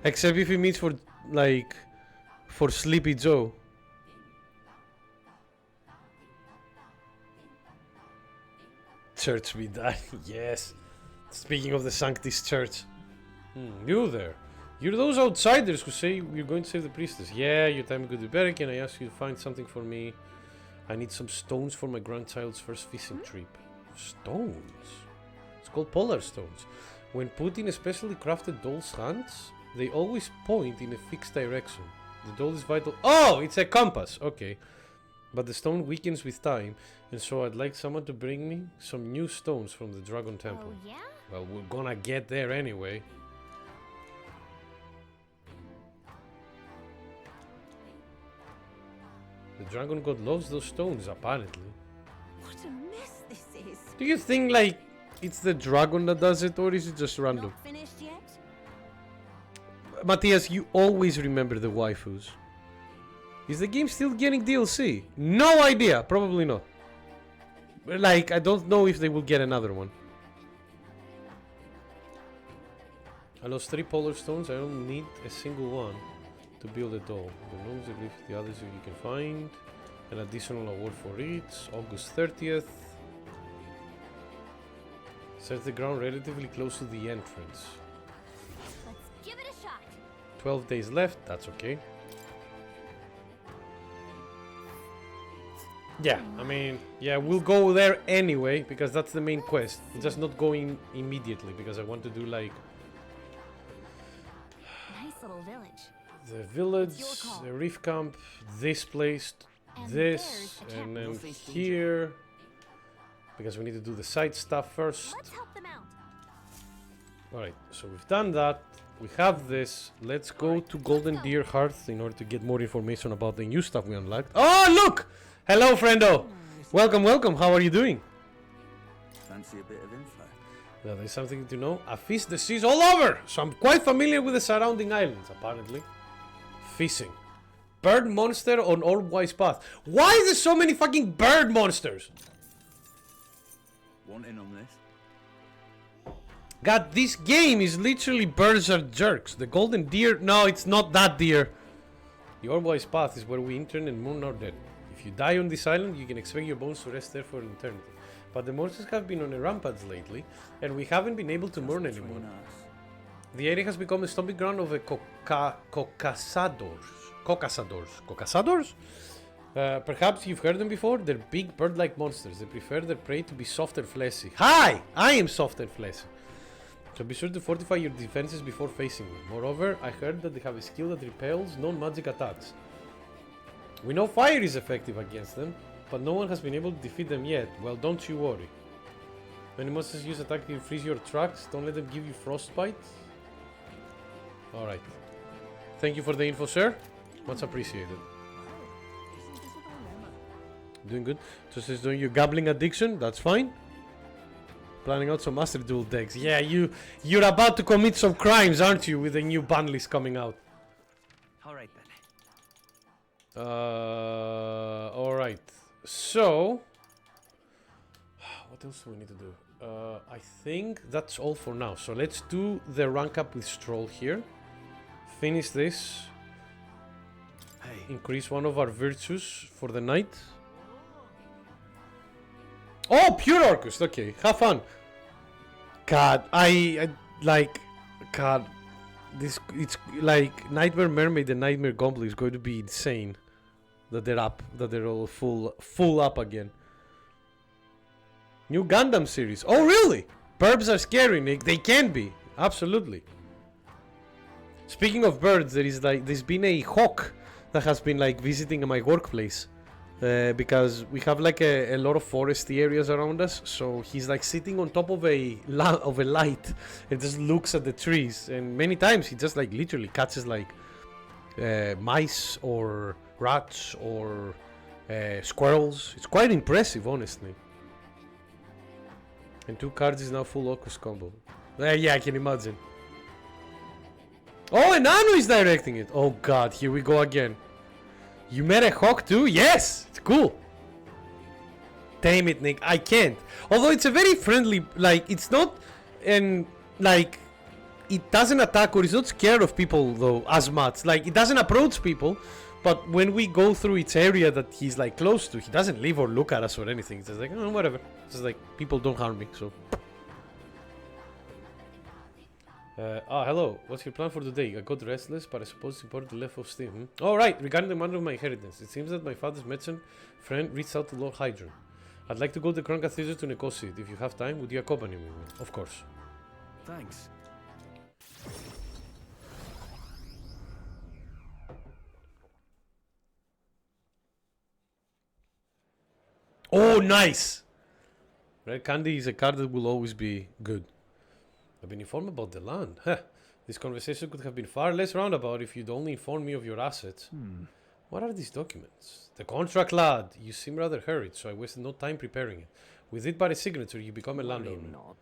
Except if it means for, like, for Sleepy Joe. Church we die. Yes. Speaking of the Sanctis Church. You there. You're those outsiders who say you're going to save the priestess. Yeah, your time could be better. Can I ask you to find something for me? I need some stones for my grandchild's first fishing trip. Stones? It's called polar stones. When put in a specially crafted doll's hands, they always point in a fixed direction. The doll is vital. Oh, it's a compass. Okay. But the stone weakens with time, and so I'd like someone to bring me some new stones from the Dragon Temple. Oh, yeah? Well, we're gonna get there anyway. The Dragon God loves those stones, apparently. What a mess this is. Do you think, like, it's the dragon that does it, or is it just random? Not finished yet? Matthias, you always remember the waifus. Is the game still getting DLC? No idea. Probably not. Like, I don't know if they will get another one. I lost 3 polar stones. I don't need a single one to build a doll. The gnomes will leave the others if you can find. An additional award for each. August 30th. Set the ground relatively close to the entrance. Let's give it a shot. 12 days left. That's okay. Yeah, I mean, yeah, we'll go there anyway, because that's the main quest. We're just not going immediately, because I want to do, like... Nice little village. The village, the reef camp, this place, this, and then here. Because we need to do the side stuff first. Let's help them out. Alright, so we've done that. We have this. Let's go to Golden Deer Hearth in order to get more information about the new stuff we unlocked. Oh, look! Hello, friendo! Welcome, welcome. How are you doing? Fancy a bit of info? Now, there's something to know. I fish the seas all over, so I'm quite familiar with the surrounding islands, apparently. Fishing. Bird monster on Orbwise Path. Why is there so many fucking bird monsters? Want in on this? God, this game is literally birds are jerks. The golden deer. No, it's not that deer. The Orboy's path is where we intern and mourn our dead. If you die on this island, you can expect your bones to rest there for an eternity. But the monsters have been on a rampage lately, and we haven't been able to mourn anymore. The area has become a stomping ground of a Cocasadors? Perhaps you've heard them before? They're big bird-like monsters. They prefer their prey to be soft and fleshy. Hi! I am soft and fleshy. So be sure to fortify your defenses before facing them. Moreover, I heard that they have a skill that repels non-magic attacks. We know fire is effective against them, but no one has been able to defeat them yet. Well, don't you worry. When monsters use attack to freeze your tracks, don't let them give you frostbite. Alright. Thank you for the info, sir. Much appreciated. Doing good. Just as doing your gambling addiction, that's fine. Planning out some Master Duel decks. Yeah, you're about to commit some crimes, aren't you, with the new ban list coming out? Alright then. Alright. So what else do we need to do? I think that's all for now. So let's do the rank up with Stroll here. Finish this. Increase one of our virtues for the night. Oh, pure Orcus. Okay, have fun. God, I like. God, this it's like Nightmare Mermaid and Nightmare Goblin is going to be insane. That they're up, that they're all full up again. New Gundam series. Oh, really? Burbs are scary, Nick. They can be. Absolutely. Speaking of birds, there's been a hawk that has been like visiting my workplace. Because we have like a lot of foresty areas around us, so he's like sitting on top of a light and just looks at the trees, and many times he just like literally catches like mice or rats or squirrels. It's quite impressive, honestly. And 2 cards is now full Ocus combo. Yeah, I can imagine. Oh, and Anu is directing it. Oh god, here we go again. You met a hawk too? Yes! It's cool. Damn it, Nick. I can't. Although it's a very friendly, like, it's not, and like, it doesn't attack or it's not scared of people though as much. Like, it doesn't approach people, but when we go through its area that he's like close to, he doesn't leave or look at us or anything. It's just like, oh, whatever. It's just like, people don't harm me, so. Hello. What's your plan for today? I got restless, but I suppose it's important to let off steam. Alright, regarding the matter of my inheritance, it seems that my father's merchant friend reached out to Lord Hydron. I'd like to go to the Crown Cathedral to negotiate. If you have time, would you accompany me? Of course. Thanks. Oh, nice! Red candy is a card that will always be good. I've been informed about the land. This conversation could have been far less roundabout if you'd only informed me of your assets. What are these documents? The contract, lad. You seem rather hurried, so I wasted no time preparing it. With it by a signature, you become a landowner. Not.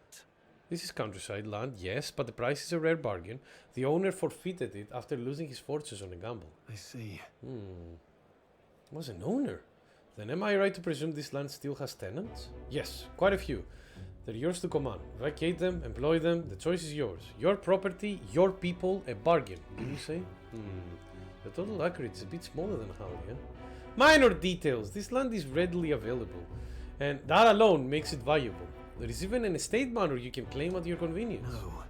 This is countryside land, yes, but the price is a rare bargain. The owner forfeited it after losing his fortunes on a gamble. I see. Was an owner. Then am I right to presume this land still has tenants? Yes, quite a few. They're yours to command. Vacate them, employ them, the choice is yours. Your property, your people, a bargain. Do you say? The total acreage is a bit smaller than Howley, huh? Minor details. This land is readily available, and that alone makes it valuable. There is even an estate manor you can claim at your convenience. No.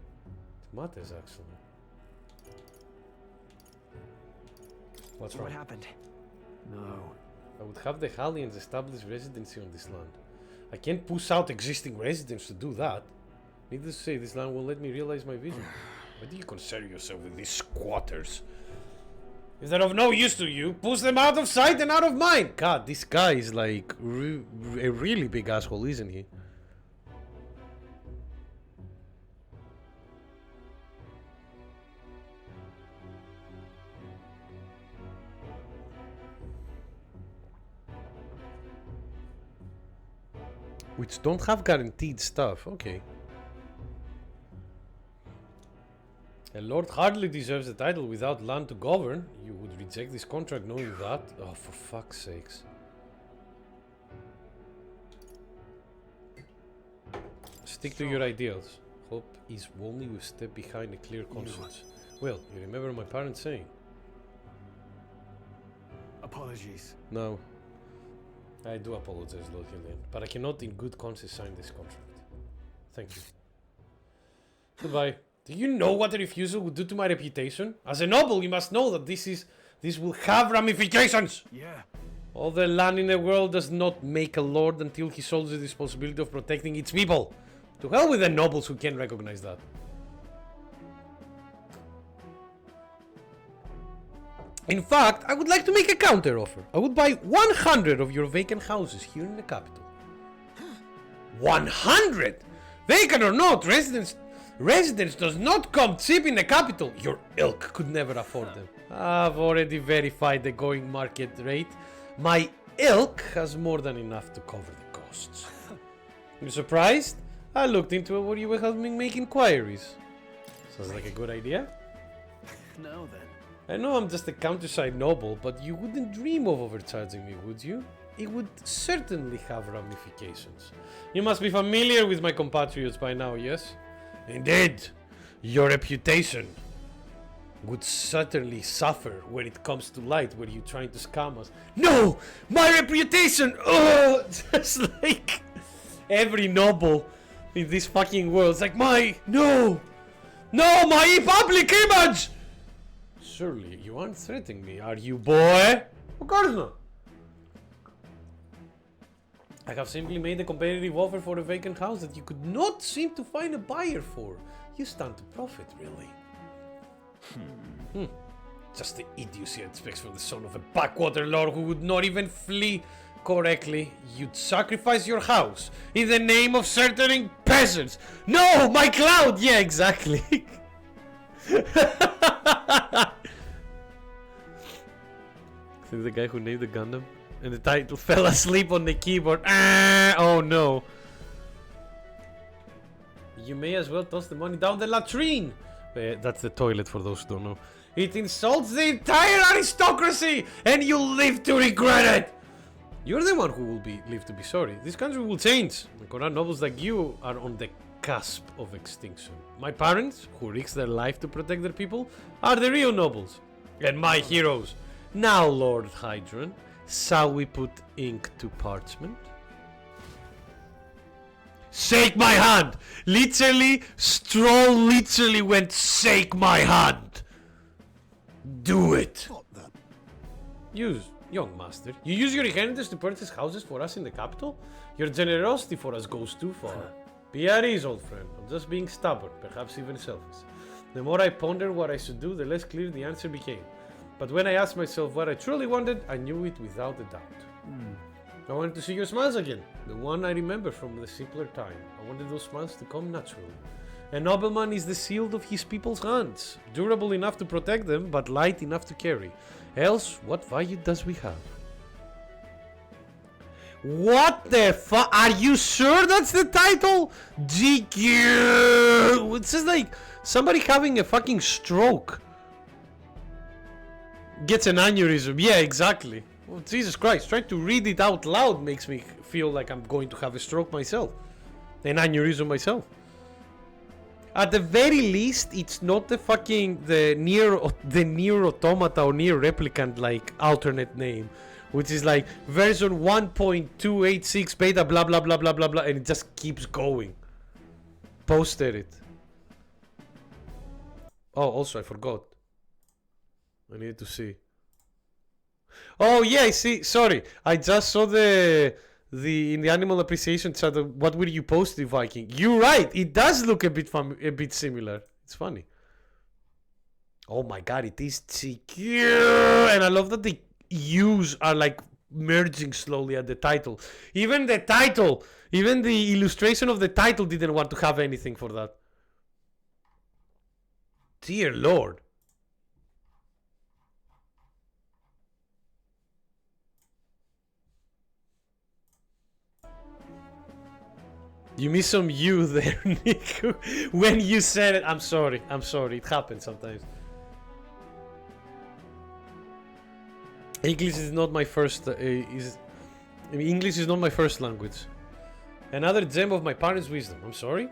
It matters, actually. What's wrong? What happened? No. I would have the Hallians establish residency on this land. I can't push out existing residents to do that. Needless to say, this land won't let me realize my vision. Why do you concern yourself with these squatters? If they're of no use to you, push them out of sight and out of mind! God, this guy is like a really big asshole, isn't he? Which don't have guaranteed stuff. Okay. A lord hardly deserves the title without land to govern. You would reject this contract knowing that? Oh, for fuck's sakes. Stick to your ideals. Hope is only a step behind a clear conscience. Well, you remember my parents saying? Apologies. No. I do apologize, Lord Hillian, but I cannot in good conscience sign this contract. Thank you. Goodbye. Do you know what a refusal would do to my reputation? As a noble, you must know that this will have ramifications! Yeah. All the land in the world does not make a lord until he shoulders the responsibility of protecting its people. To hell with the nobles who can't recognize that. In fact, I would like to make a counter offer. I would buy 100 of your vacant houses here in the capital. 100? Vacant or not, residence does not come cheap in the capital. Your ilk could never afford them. I've already verified the going market rate. My ilk has more than enough to cover the costs. You surprised? I looked into it while you were helping me make inquiries. Sounds like a good idea. No then. I know I'm just a countryside noble, but you wouldn't dream of overcharging me, would you? It would certainly have ramifications. You must be familiar with my compatriots by now, yes? Indeed. Your reputation would certainly suffer when it comes to light where you're trying to scam us. No! My reputation! Oh! Just like every noble in this fucking world. It's like No! No! My public image! Surely you aren't threatening me, are you, boy? Of course not. I have simply made a competitive offer for a vacant house that you could not seem to find a buyer for. You stand to profit, really. Just the idiocy I'd expect from the son of a backwater lord who would not even flee correctly. You'd sacrifice your house in the name of certain peasants. No, my cloud! Yeah, exactly. Think the guy who named the Gundam and the title fell asleep on the keyboard. Oh no. You may as well toss the money down the latrine. That's the toilet for those who don't know. It insults the entire aristocracy and you'll live to regret it. You're the one who will live to be sorry. This country will change. The Koran nobles like you are on the cusp of extinction. My parents, who risked their life to protect their people, are the real nobles. And my heroes. Now, Lord Hydron, shall we put ink to parchment? Shake my hand! Literally, Stroll literally went, shake my hand! Do it! Young master, you use your inheritance to purchase houses for us in the capital? Your generosity for us goes too far. Be at ease, old friend. I'm just being stubborn, perhaps even selfish. The more I pondered what I should do, the less clear the answer became. But when I asked myself what I truly wanted, I knew it without a doubt. I wanted to see your smiles again, the one I remember from the simpler time. I wanted those smiles to come naturally. A nobleman is the shield of his people's hands, durable enough to protect them, but light enough to carry. Else, what value does we have? What the fuck? Are you sure that's the title? GQ! It's just like somebody having a fucking stroke. Gets an aneurysm. Yeah, exactly. Oh, Jesus Christ, trying to read it out loud makes me feel like I'm going to have a stroke myself. An aneurysm myself. At the very least, it's not the fucking the near automata or near replicant like alternate name, which is like version 1.286 beta blah blah blah blah blah blah, and it just keeps going. Posted it. Oh, also I forgot. I need to see. Oh yeah, I see. Sorry, I just saw the in the animal appreciation chat. What were you posting, Viking? You're right. It does look a bit similar. It's funny. Oh my god, it is secure, and I love that the U's are like merging slowly at the title. Even the title, even the illustration of the title didn't want to have anything for that. Dear Lord. You missed some you there, Nick. When you said it, I'm sorry. It happens sometimes. English is not my first. English is not my first language. Another gem of my parents' wisdom. I'm sorry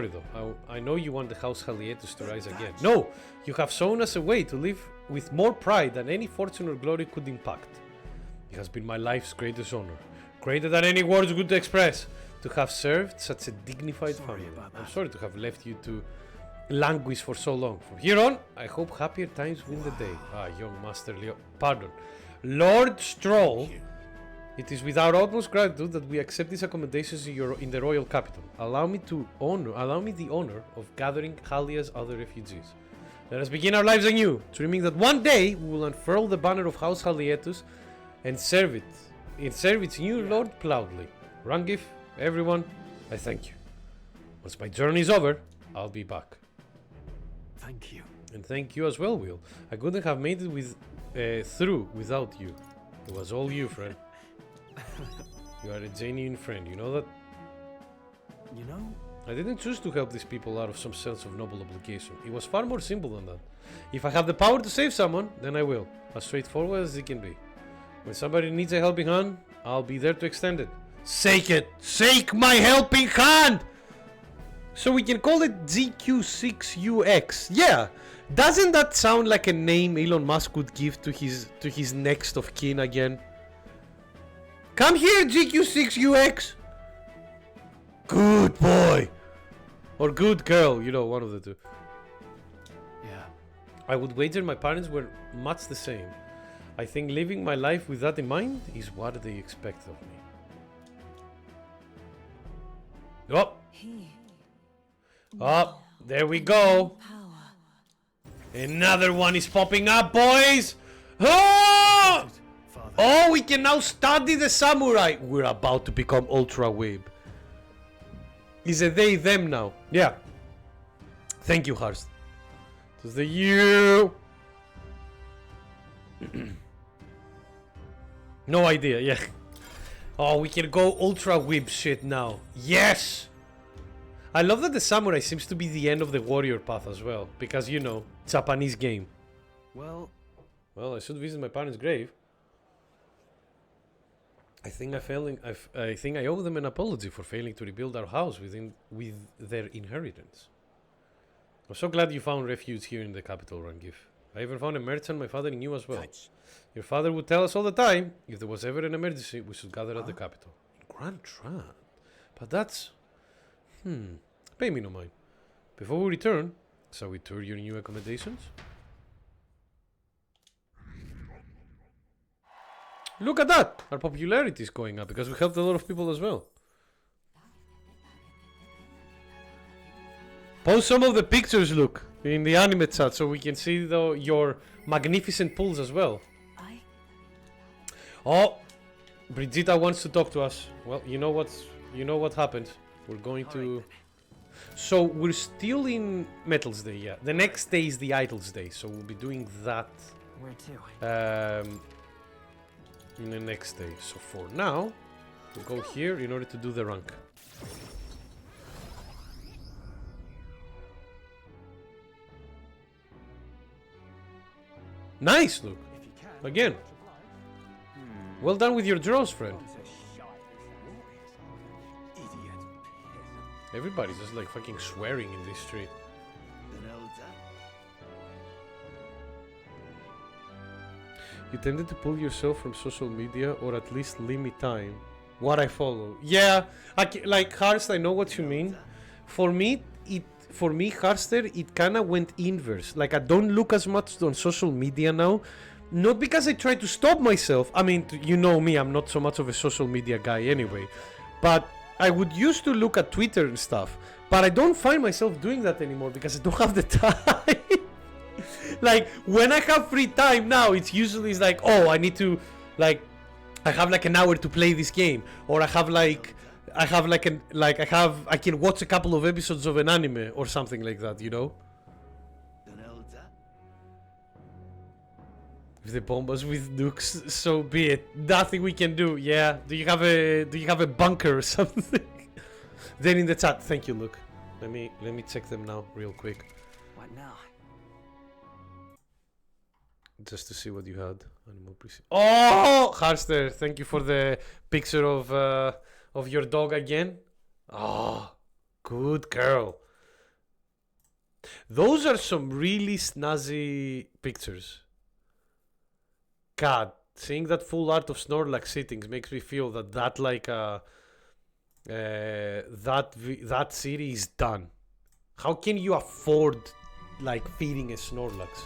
though. I know you want the House Halietus to rise again. No! You have shown us a way to live with more pride than any fortune or glory could impact. It has been my life's greatest honor. Greater than any words could express. To have served such a dignified family. I'm sorry to have left you to languish for so long. From here on, I hope happier times win the day. Ah, young Master Leo. Pardon. Lord Stroll. It is with our utmost gratitude that we accept these accommodations in the royal capital. Allow me the honor of gathering Halia's other refugees. Let us begin our lives anew, dreaming that one day we will unfurl the banner of House Halietus and serve its new lord proudly. Rangif, everyone, I thank you. Once my journey is over, I'll be back. Thank you. And thank you as well, Will. I couldn't have made it through without you. It was all you, friend. You are a genuine friend, you know that? You know? I didn't choose to help these people out of some sense of noble obligation. It was far more simple than that. If I have the power to save someone, then I will. As straightforward as it can be. When somebody needs a helping hand, I'll be there to extend it. Shake my helping hand! So we can call it GQ6UX. Yeah! Doesn't that sound like a name Elon Musk would give to his next of kin again? Come here, GQ6UX! Good boy! Or good girl, you know, one of the two. Yeah. I would wager my parents were much the same. I think living my life with that in mind is what they expect of me. Oh, there we go. Another one is popping up, boys! Oh! Oh, we can now study the samurai. We're about to become ultra weeb. Is a they them now? Yeah. Thank you, Harst. It was the you. No idea. Yeah. Oh, we can go ultra weeb shit now. Yes. I love that the samurai seems to be the end of the warrior path as well, because you know, Japanese game. Well, I should visit my parents' grave. I think I owe them an apology for failing to rebuild our house with their inheritance. I'm so glad you found refuge here in the capital, Rangif. I even found a merchant my father knew as well. Your father would tell us all the time, if there was ever an emergency, we should gather at the capital. In Grand Tran? But that's... Pay me no mind. Before we return, shall we tour your new accommodations? Look at that! Our popularity is going up because we helped a lot of people as well. Post some of the pictures, look, in the anime chat so we can see your magnificent pools as well. Oh! Brigitta wants to talk to us. Well, you know what happened. We're going to... So, we're still in Metals Day, yeah. The next day is the Idols Day, so we'll be doing that... Where to? In the next day. So for now, we'll go here in order to do the rank. Nice, Luke. Again. Well done with your draws, friend. Everybody's just like fucking swearing in this street. You tended to pull yourself from social media, or at least limit time. What I follow. Yeah, like Harst, I know what you mean. For me, Harster, it kind of went inverse. Like I don't look as much on social media now. Not because I try to stop myself. I mean, you know me, I'm not so much of a social media guy anyway. But I would used to look at Twitter and stuff. But I don't find myself doing that anymore because I don't have the time. Like when I have free time now, it's usually like, oh, I need to, like, I have like an hour to play this game, or I can watch a couple of episodes of an anime or something like that, you know. If they bomb us with nukes, so be it. Nothing we can do. Yeah. Do you have a bunker or something? Then in the chat, thank you, Luke. Let me check them now, real quick. What now? Just to see what you had. Oh, Harster, thank you for the picture of your dog again. Oh, good girl. Those are some really snazzy pictures. God, seeing that full art of Snorlax sittings makes me feel that like that city is done. How can you afford like feeding a Snorlax?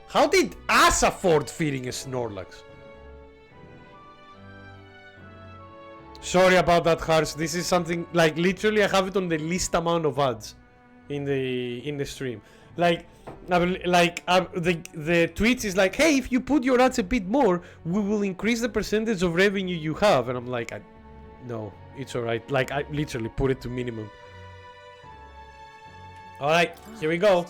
How did us afford feeding a Snorlax? Sorry about that, Harsh. This is something like literally I have it on the least amount of ads in the stream. Like the tweets is like, hey, if you put your ads a bit more, we will increase the percentage of revenue you have. And I'm like, no, it's alright. Like I literally put it to minimum. Alright, here we go.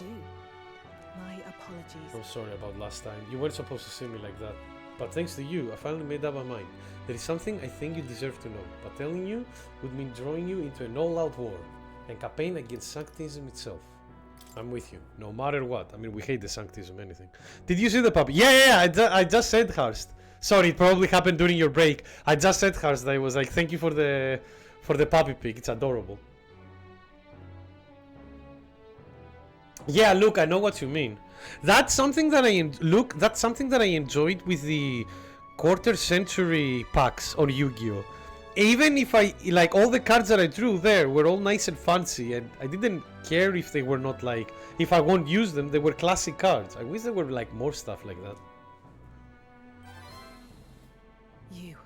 My apologies. I'm sorry about last time. You weren't supposed to see me like that. But thanks to you, I finally made up my mind. There is something I think you deserve to know, but telling you would mean drawing you into an all-out war and campaign against Sanctism itself. I'm with you, no matter what. I mean, we hate the Sanctism, anything. Did you see the puppy? Yeah, I just said, Harst. Sorry, it probably happened during your break. I just said, Harst, I was like, thank you for the puppy pic. It's adorable. Yeah, look, I know what you mean. That's something that that's something that I enjoyed with the quarter century packs on Yu-Gi-Oh! Even if I like all the cards that I drew there were all nice and fancy, and I didn't care if they were not like, if I won't use them, they were classic cards. I wish there were like more stuff like that. You.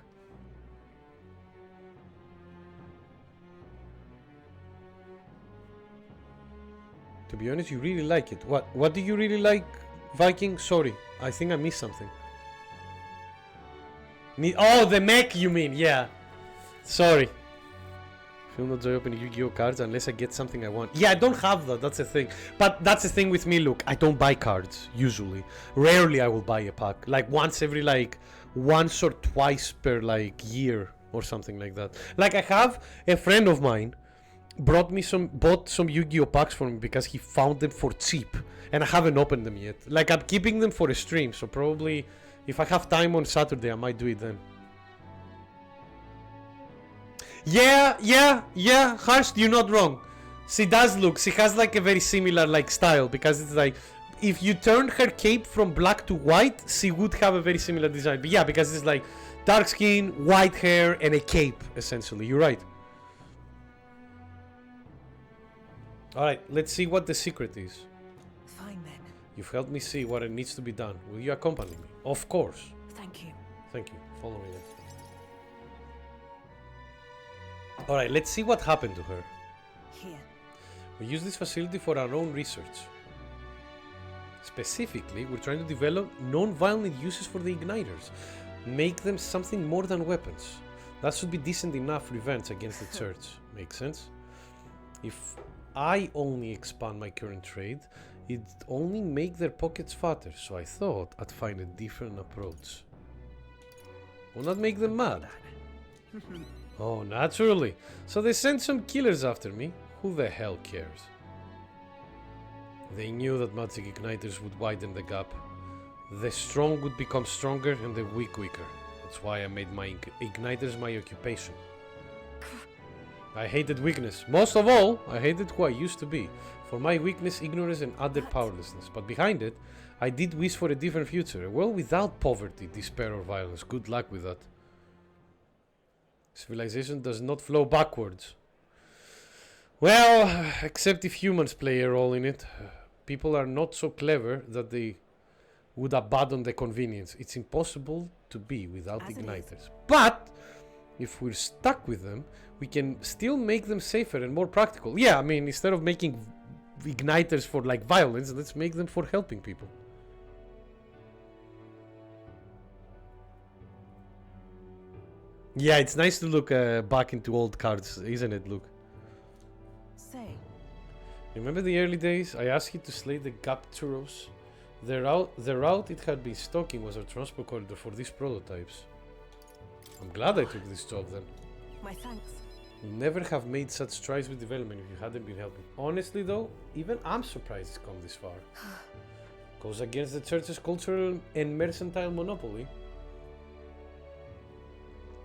To be honest, you really like it. What do you really like, Viking? Sorry, I think I missed something. Oh, the mech you mean, yeah. Sorry. Feel no joy opening Yu-Gi-Oh cards unless I get something I want. Yeah, I don't have that, that's the thing. But that's the thing with me, look, I don't buy cards, usually. Rarely I will buy a pack. Like once or twice per like year or something like that. Like I have a friend of mine bought some Yu-Gi-Oh packs for me because he found them for cheap. And I haven't opened them yet. Like I'm keeping them for a stream, so probably if I have time on Saturday I might do it then. Yeah, Harsh, you're not wrong. She does look, she has like a very similar like style, because it's like, if you turn her cape from black to white, she would have a very similar design. But yeah, because it's like dark skin, white hair, and a cape, essentially. You're right. Alright, let's see what the secret is. Fine then. You've helped me see what needs to be done. Will you accompany me? Of course. Thank you. Thank you. Follow me then. Alright, let's see what happened to her. Here. We use this facility for our own research. Specifically, we're trying to develop non-violent uses for the igniters. Make them something more than weapons. That should be decent enough revenge against the church. Makes sense? If I only expand my current trade, it'd only make their pockets fatter, so I thought I'd find a different approach. Will that make them mad? Oh, naturally. So they sent some killers after me. Who the hell cares? They knew that magic igniters would widen the gap. The strong would become stronger and the weak weaker. That's why I made my igniters my occupation. I hated weakness. Most of all, I hated who I used to be. For my weakness, ignorance and utter powerlessness. But behind it, I did wish for a different future. A world without poverty, despair or violence. Good luck with that. Civilization does not flow backwards. Well, except if humans play a role in it. People are not so clever that they would abandon the convenience. It's impossible to be without igniters. But if we're stuck with them, we can still make them safer and more practical. Yeah, I mean, instead of making igniters for like violence, let's make them for helping people. Yeah, it's nice to look back into old cards, isn't it, Luke? Say. Remember the early days? I asked you to slay the Gapturos. The route it had been stalking was our transport corridor for these prototypes. I'm glad I took this job then. My thanks. You'd never have made such strides with development if you hadn't been helping. Honestly though, even I'm surprised it's come this far. Goes against the church's cultural and mercantile monopoly.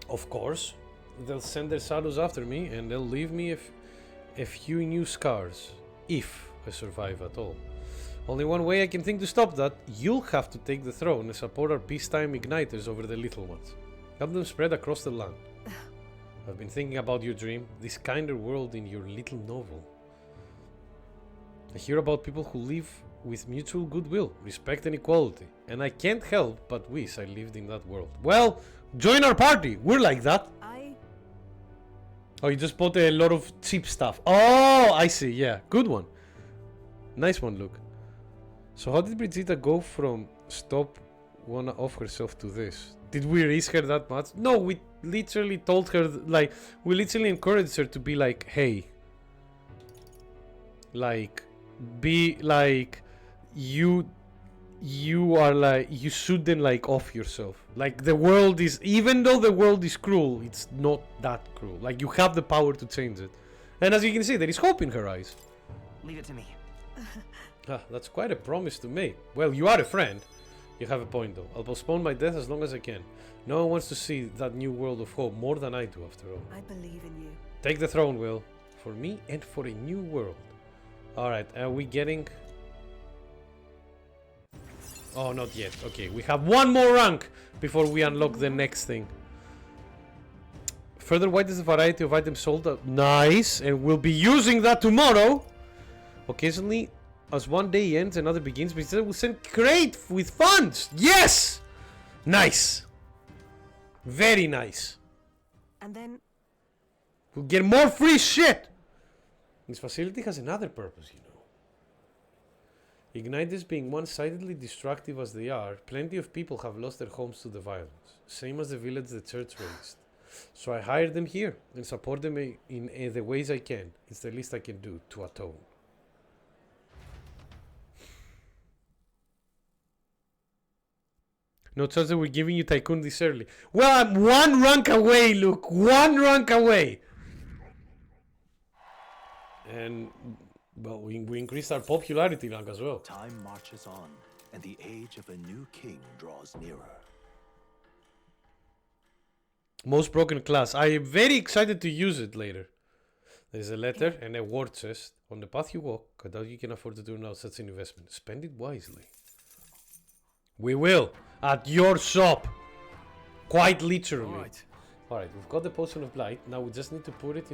Of course, they'll send their shadows after me and they'll leave me a few new scars, if I survive at all. Only one way I can think to stop that: you'll have to take the throne and support our peacetime igniters over the little ones. Help them spread across the land. I've been thinking about your dream, this kinder world in your little novel. I hear about people who live with mutual goodwill, respect and equality, and I can't help but wish I lived in that world. Well, join our party! We're like that! Oh, you just bought a lot of cheap stuff. Oh, I see, yeah. Good one. Nice one, Luke. So how did Brigitta go from stop wanna off herself to this? Did we risk her that much? No, we literally told her, like, we literally encouraged her to be like, hey, like, be like, you are like, you shouldn't like off yourself. Like, the world is, even though the world is cruel, it's not that cruel. Like, you have the power to change it. And as you can see, there is hope in her eyes. Leave it to me. That's quite a promise to make. Well, you are a friend. You have a point though. I'll postpone my death as long as I can. No one wants to see that new world of hope more than I do, after all. I believe in you. Take the throne, Will. For me and for a new world. Alright, are we getting... Oh, not yet. Okay, we have one more rank before we unlock the next thing. Further widens the variety of items sold. Nice! And we'll be using that tomorrow! Occasionally, as one day ends, another begins. But instead, we'll send crate with funds! Yes! Nice! Very nice. And then... We'll get more free shit! This facility has another purpose, you know. Igniters being one-sidedly destructive as they are, plenty of people have lost their homes to the violence. Same as the village the church raised. So I hired them here and support them in the ways I can. It's the least I can do to atone. No chance that we're giving you Tycoon this early. Well, I'm one rank away, Luke. One rank away. And, well, we increased our popularity rank as well. Time marches on, and the age of a new king draws nearer. Most broken class. I am very excited to use it later. There's a letter and a war chest. On the path you walk, I doubt you can afford to do now such an investment. Spend it wisely. We will. At your shop. Quite literally. Alright, we've got the potion of blight. Now we just need to put it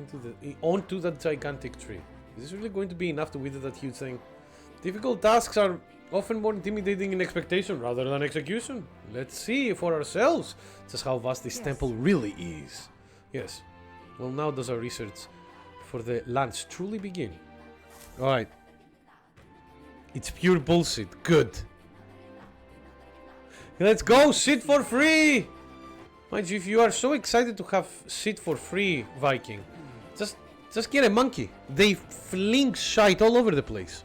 onto that gigantic tree. Is this really going to be enough to wither that huge thing? Difficult tasks are often more intimidating in expectation rather than execution. Let's see for ourselves just how vast this temple really is. Yes. Well, now does our research for the lands truly begin? Alright. It's pure bullshit. Good. Let's go! Shit for free! Mind you, if you are so excited to have shit for free, Viking, just get a monkey. They fling shite all over the place.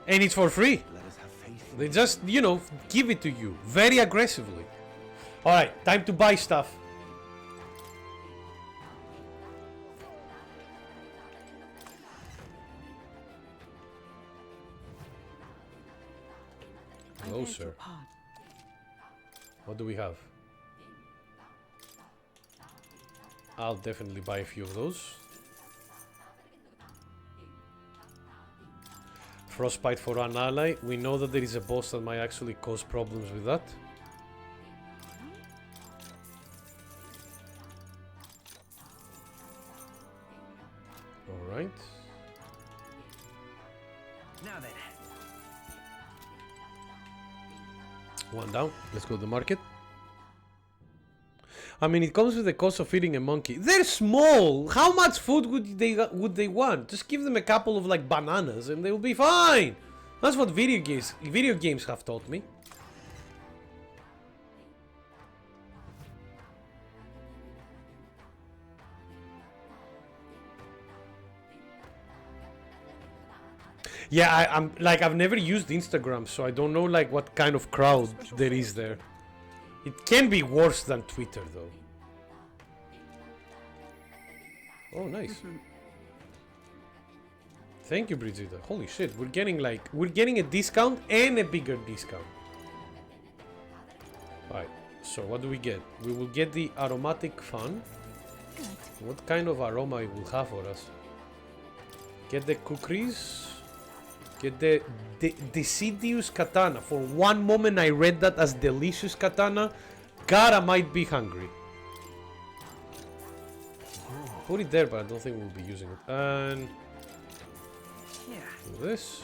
And it's for free. They just, you know, give it to you very aggressively. Alright, time to buy stuff. Closer. What do we have? I'll definitely buy a few of those. Frostbite for an ally. We know that there is a boss that might actually cause problems with that. Alright. Now then. One down. Let's go to the market. I mean, it comes with the cost of feeding a monkey. They're small. How much food would they want? Just give them a couple of like bananas and they will be fine. That's what video games have taught me. Yeah, I'm like, I've never used Instagram, so I don't know like what kind of crowd there is there. It can be worse than Twitter though. Oh, nice. Thank you, Brigitta. Holy shit, we're getting a discount and a bigger discount. Alright, so what do we get? We will get the aromatic fan. What kind of aroma it will have for us? Get the kukris. Get the deciduous katana. For one moment I read that as delicious katana. God, I might be hungry. Put it there, but I don't think we'll be using it. And do this.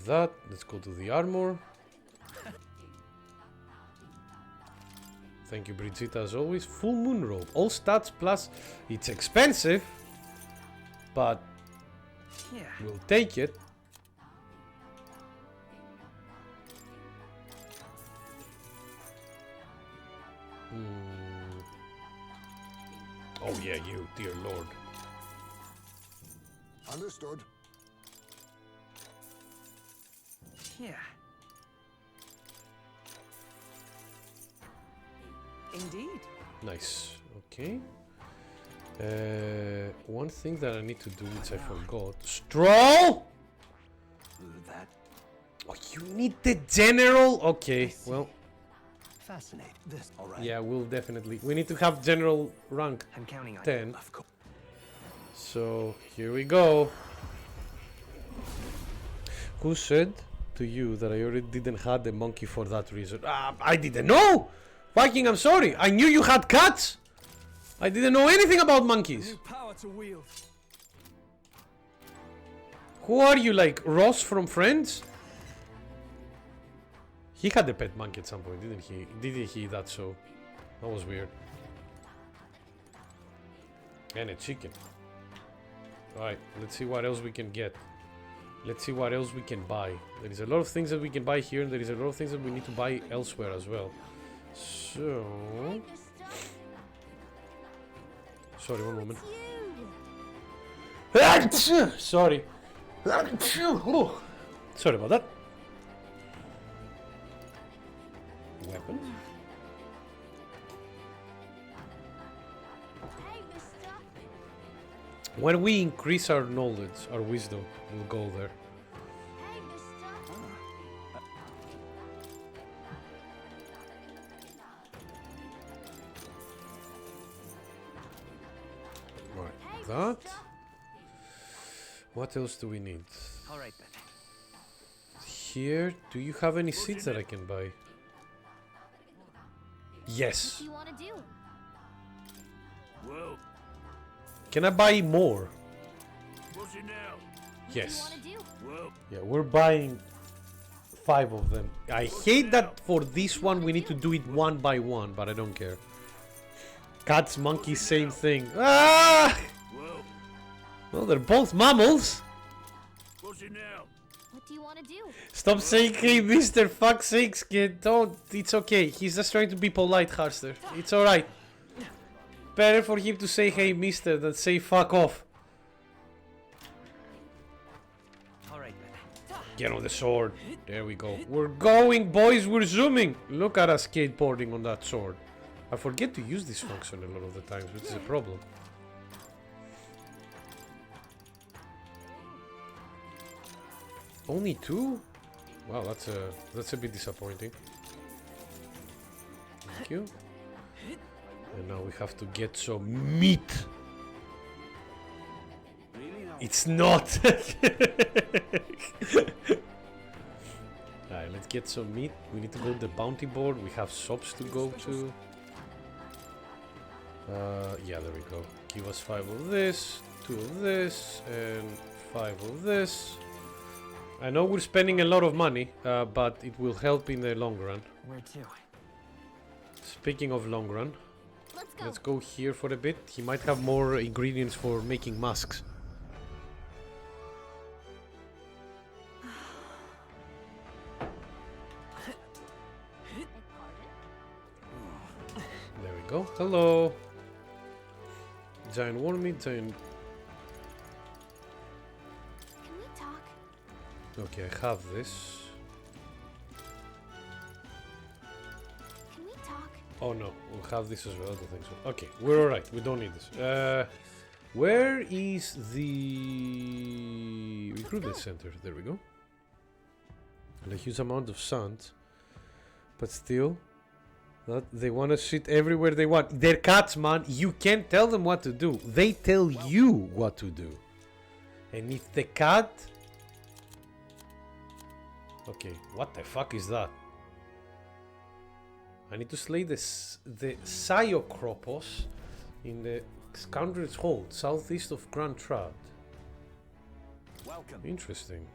That. Let's go to the armor. Thank you, Brigitte, as always. Full moon robe. All stats plus. It's expensive, but we'll take it. Oh yeah, you, dear lord. Understood. Yeah. Indeed. Nice. Okay. One thing that I need to do, which I forgot. Stroll! That Oh, you need the general? Okay, well. fascinating. This, all right. Yeah, we'll definitely. We need to have general rank I'm counting on 10. you. Of course. So, here we go. Who said to you that I already didn't have the monkey for that reason? I didn't know! Viking, I'm sorry. I knew you had cats. I didn't know anything about monkeys. New power to wield. Who are you, like Ross from Friends? He had a pet monkey at some point, didn't he? Didn't he? That so. That was weird. And a chicken. Alright, let's see what else we can get. Let's see what else we can buy. There is a lot of things that we can buy here, and there is a lot of things that we need to buy elsewhere as well. So... Sorry, one moment. Sorry. Sorry about that. Weapons. When we increase our knowledge, our wisdom, we'll go there. Right, that. What else do we need? All right then. Here, do you have any seeds that I can buy? Yes. What do you want to do? Whoa. Can I buy more? What's it now? Yes. What do you want to do? Whoa. Yeah, we're buying 5 of them. I hate that for this one we need to do it one by one, but I don't care. Cats, monkeys, same thing. Ah! Whoa. Well, they're both mammals. What's it now? What do you want to do? Stop saying, hey, mister, fuck's sakes, kid. Don't. It's okay. He's just trying to be polite, Harster. It's alright. Better for him to say, hey, mister, than say, fuck off. All right then. Get on the sword. There we go. We're going, boys. We're zooming. Look at us skateboarding on that sword. I forget to use this function a lot of the times, which is a problem. Only 2? Wow, that's a bit disappointing. Thank you. And now we have to get some meat. It's not. Alright, let's get some meat. We need to go to the bounty board. We have shops to go to. Yeah, there we go. Give us 5 of this, 2 of this, and 5 of this. I know we're spending a lot of money, but it will help in the long run. Where to? Speaking of long run, let's go here for a bit. He might have more ingredients for making masks. There we go. Hello. Giant worm meat, giant... Can we talk? Okay, I have this. Can we talk? Oh no, we'll have this as well. I don't think so. Okay, we're alright. We don't need this. Where is the recruitment center? There we go. a huge amount of sand, but still, that they want to shit everywhere they want. They're cats, man. You can't tell them what to do. They tell you what to do. And if the cat... Okay, what the fuck is that? I need to slay the Psyocropos in the Scoundrel's Hold, southeast of Grand Trout. Welcome. Interesting.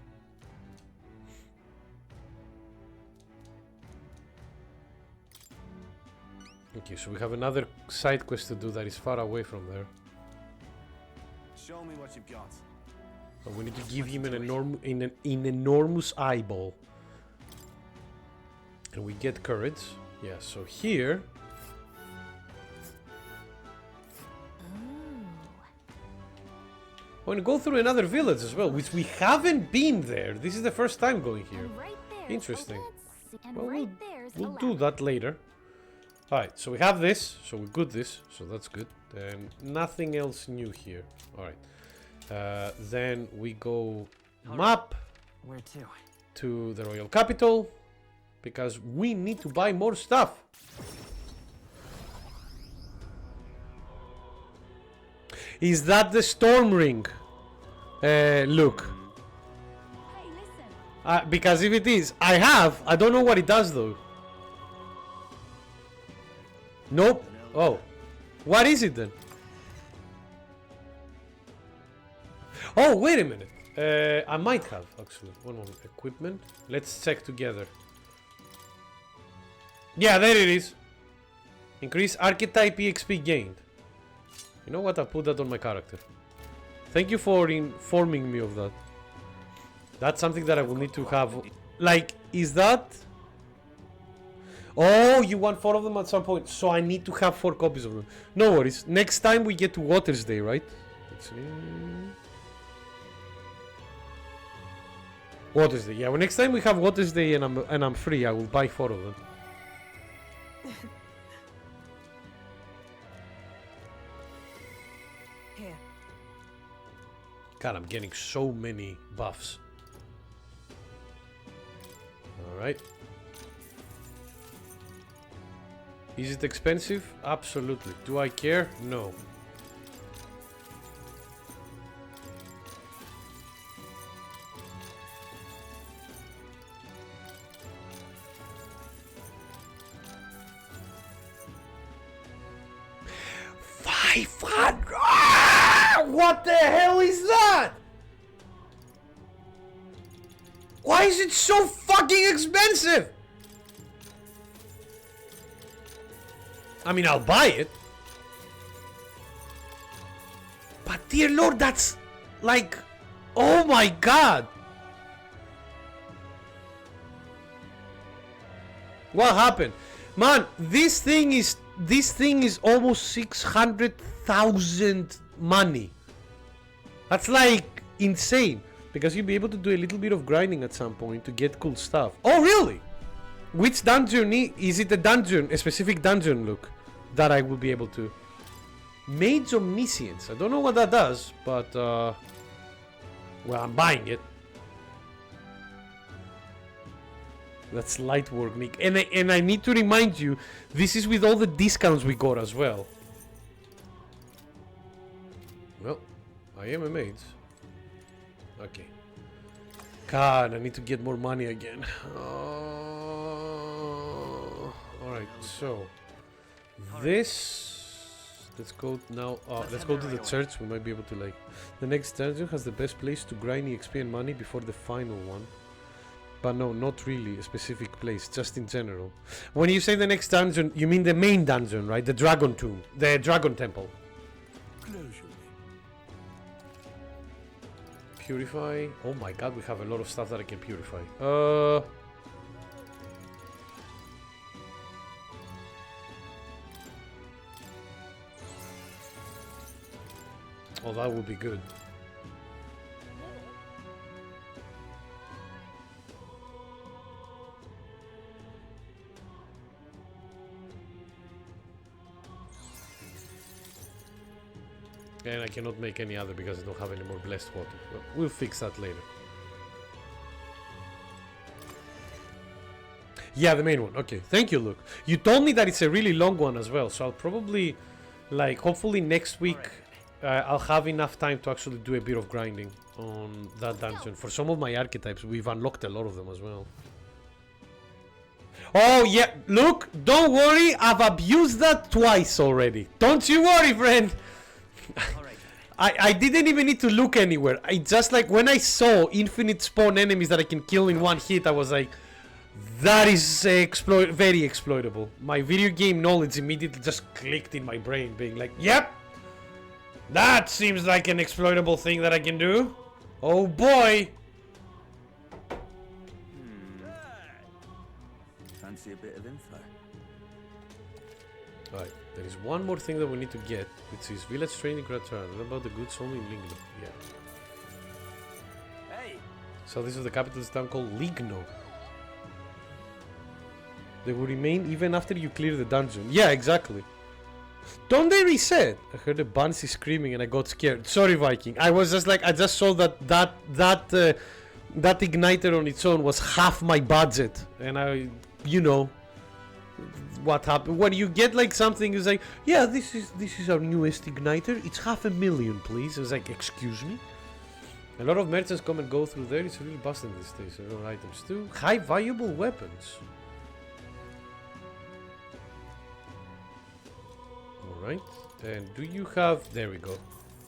Okay, so we have another side quest to do that is far away from there. Show me what you've got. But we need to give him an enormous eyeball. And we get courage. Yeah, so here... We're gonna go through another village as well, which we haven't been there. This is the first time going here. Interesting. Well, we'll do that later. Alright, so we have this, so we got this, so that's good. Then nothing else new here. Alright. Then we go map. Where to? To the royal capital, because we need to buy more stuff. Is that the storm ring? Look. Because if it is, I don't know what it does though. Nope. Oh. What is it then? Oh, wait a minute. I might have, actually. One moment. Equipment. Let's check together. Yeah, there it is. Increase archetype EXP gained. You know what? I'll put that on my character. Thank you for informing me of that. That's something that I will need to have. Like, is that... Oh, you want 4 of them at some point. So I need to have 4 copies of them. No worries. Next time we get to Water's Day, right? Let's see. Water's Day. Yeah, well, next time we have Water's Day and I'm free, I will buy 4 of them. Here. God, I'm getting so many buffs. Alright. Is it expensive? Absolutely. Do I care? No. What the hell is that? Why is it so fucking expensive? I mean, I'll buy it. But dear Lord, that's like... Oh my god. What happened? Man, this thing is almost 600,000 money. That's like insane. Because you'll be able to do a little bit of grinding at some point to get cool stuff. Oh really? Which dungeon is it? A specific dungeon look that I will be able to? Mage Omniscience. I don't know what that does, but well, I'm buying it. That's light work, Nick. And I need to remind you, this is with all the discounts we got as well. Well, I am a mage. Okay. God, I need to get more money again. Alright, so this... Let's go now. Let's go to the church. We might be able to like... The next dungeon has the best place to grind XP and money before the final one. But no, not really a specific place, just in general. When you say the next dungeon, you mean the main dungeon, right? The dragon tomb, the dragon temple. Purify. Oh my god, we have a lot of stuff that I can purify. Oh, that would be good. And I cannot make any other because I don't have any more blessed water. But we'll fix that later. Yeah, the main one. Okay, thank you, Luke. You told me that it's a really long one as well, so I'll probably, like, hopefully next week I'll have enough time to actually do a bit of grinding on that dungeon. For some of my archetypes, we've unlocked a lot of them as well. Oh, yeah, look, don't worry, I've abused that twice already. Don't you worry, friend. I didn't even need to look anywhere. I just, like, when I saw infinite spawn enemies that I can kill in one hit, I was like, that is very exploitable. My video game knowledge immediately just clicked in my brain, being like, yep, that seems like an exploitable thing that I can do. Oh boy. Fancy a bit of info. Alright, there is one more thing that we need to get, which is village training Gratran. What about the goods only in Ligno? Yeah. Hey. So this is the capitalist town called Ligno. They will remain even after you clear the dungeon. Yeah, exactly. Don't they reset? I heard a Banshee screaming and I got scared. Sorry, Viking. I was just like, I just saw that igniter on its own was half my budget, and I, you know, what happened when you get like something is like, yeah, this is our newest igniter. It's $500,000, please. I was like, excuse me. A lot of merchants come and go through there. It's really busting these days. There are items too. High valuable weapons. Alright, and do you have... There we go.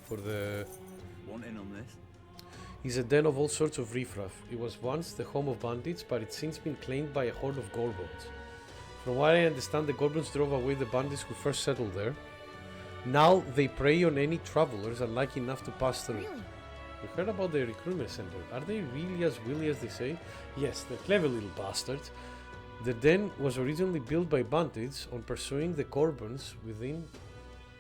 For the... Want in on this? Is a den of all sorts of riffraff. It was once the home of bandits, but it's since been claimed by a horde of Gorbons. From what I understand, the Gorbons drove away the bandits who first settled there. Now they prey on any travelers unlucky enough to pass through. Really? We heard about the recruitment center. Are they really as willy as they say? Yes, they're clever little bastards. The den was originally built by bandits. On pursuing the Gorbons within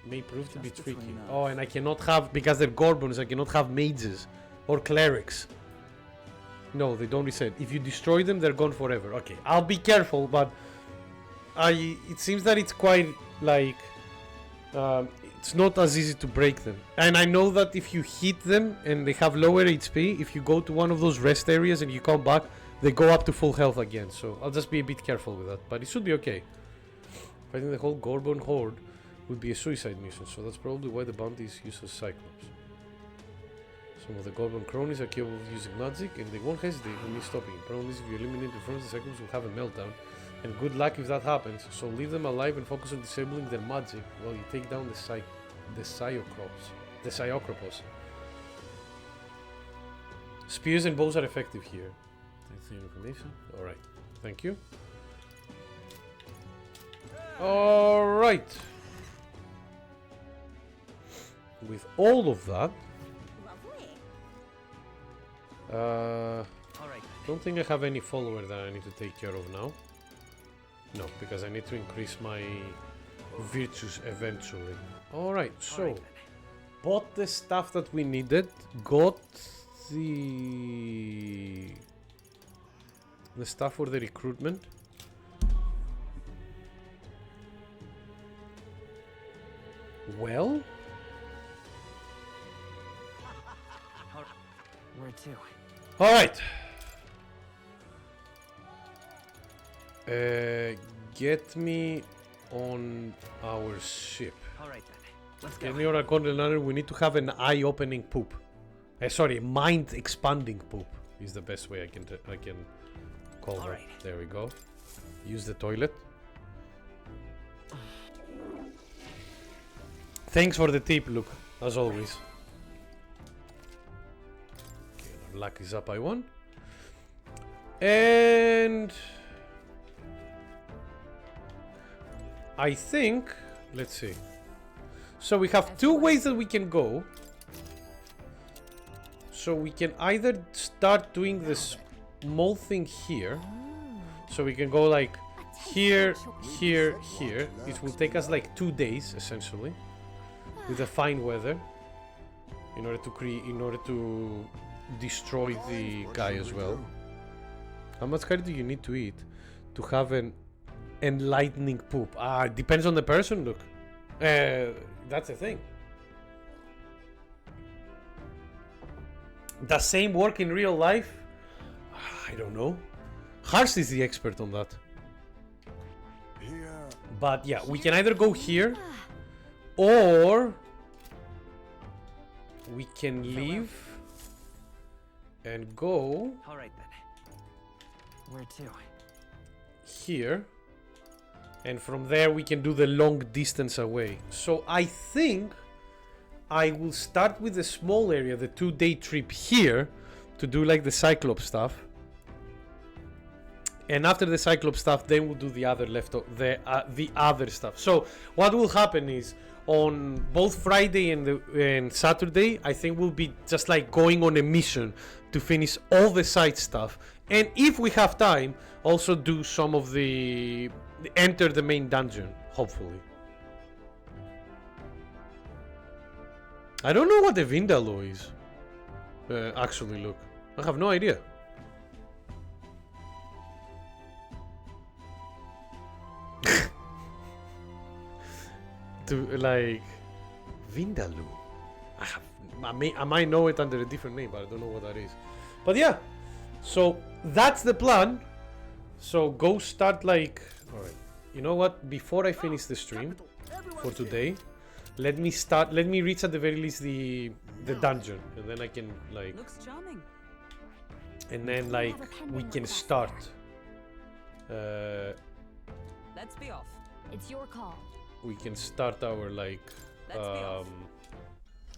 may prove to be tricky. Oh, and I cannot have, because they're Gorbons, I cannot have mages or clerics. No, they don't reset. If you destroy them, they're gone forever. Okay, I'll be careful, but it seems that it's quite like it's not as easy to break them. And I know that if you hit them and they have lower HP, if you go to one of those rest areas and you come back, they go up to full health again. So I'll just be a bit careful with that, but it should be okay. Fighting the whole Gorbon horde would be a suicide mission, so that's probably why the bounties use a Cyclops. Some of the Goblin cronies are capable of using magic, and they won't hesitate when you're stopping. Problem is, if you eliminate the front, the Cyclops will have a meltdown, and good luck if that happens. So leave them alive and focus on disabling their magic while you take down the Cyocropos. Spears and bows are effective here. Thanks for your information. Alright, thank you. Alright. With all of that, don't think I have any follower that I need to take care of now. No, because I need to increase my virtues eventually. Alright, so bought the stuff that we needed, got the stuff for the recruitment. Well, where to? All right. Get me on our ship. All right then. Let's go. Get me on our continent. We need to have an eye-opening poop. Sorry, mind-expanding poop is the best way I can call that. Right. There we go. Use the toilet. Thanks for the tip, Luke, as always. Okay, our luck is up by 1. And I think, let's see. So we have 2 ways that we can go. So we can either start doing this small thing here. So we can go like here, here, here. It will take us like 2 days, essentially. With the fine weather, in order to destroy the guy as well. How much curry do you need to eat to have an enlightening poop? It depends on the person. Look, that's the thing. Does same work in real life? I don't know. Harsh is the expert on that. But yeah, we can either go here, or we can leave and go All right then. Where to? here, and from there we can do the long distance away. So I think I will start with the small area, the 2-day trip here, to do like the Cyclops stuff, and after the Cyclops stuff then we'll do the other the other stuff. So what will happen is on both Friday and Saturday I think we'll be just like going on a mission to finish all the side stuff, and if we have time also do some of the enter the main dungeon, hopefully. I don't know what the Vindaloo is. Actually, look, I have no idea. To like Vindaloo, I might know it under a different name, but I don't know what that is. But yeah, so that's the plan. So go start like, all right. You know what? Before I finish the stream for today, let me reach at the very least the dungeon, and then I can like, Looks charming. and then like we can start. Let's be off. It's your call. We can start our like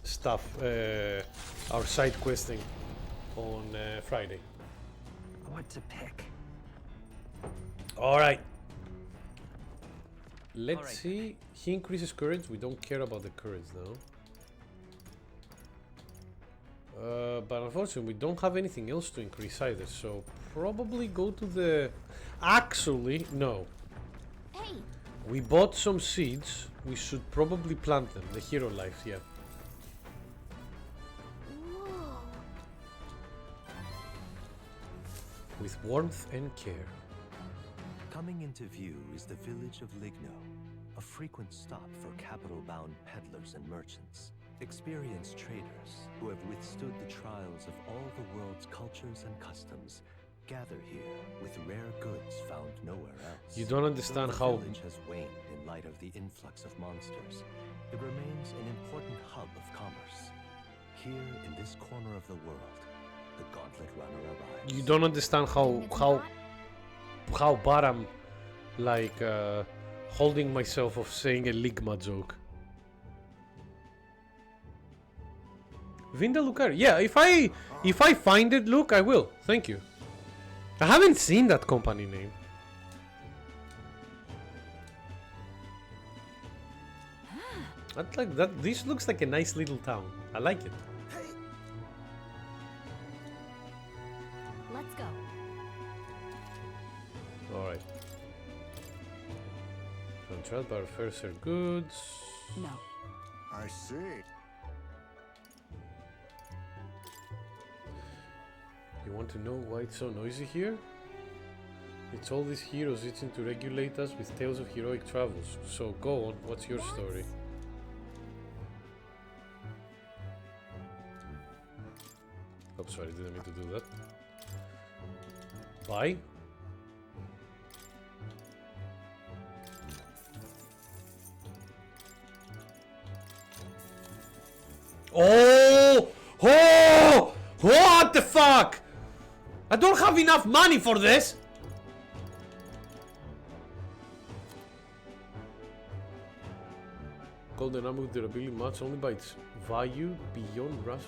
stuff, our side questing on Friday. What to pick? All right. Let's see. He increases courage. We don't care about the courage though. But unfortunately, we don't have anything else to increase either. So probably go to the. Actually, no. Hey. We bought some seeds. We should probably plant them. The hero life, yeah. Whoa. With warmth and care. Coming into view is the village of Ligno, a frequent stop for capital-bound peddlers and merchants, experienced traders who have withstood the trials of all the world's cultures and customs, gather here with rare goods found nowhere else. You don't understand how. The village has waned in light of the influx of monsters. It remains an important hub of commerce. Here in this corner of the world, the Gauntlet Runner arrives. You don't understand how bad I'm like holding myself of saying a Ligma joke. Vindaloo. Yeah, if I find it, look, I will. Thank you. I haven't seen that company name. I'd like that. This looks like a nice little town. I like it. Let's go. Alright. Controlled by first goods. No. I see. You want to know why it's so noisy here? It's all these heroes itching to regulate us with tales of heroic travels. So go on, what's your story? Oh, sorry, didn't mean to do that. Bye. Oh! Oh! What the fuck? I don't have enough money for this! Golden armor with durability matched only by its value beyond rush.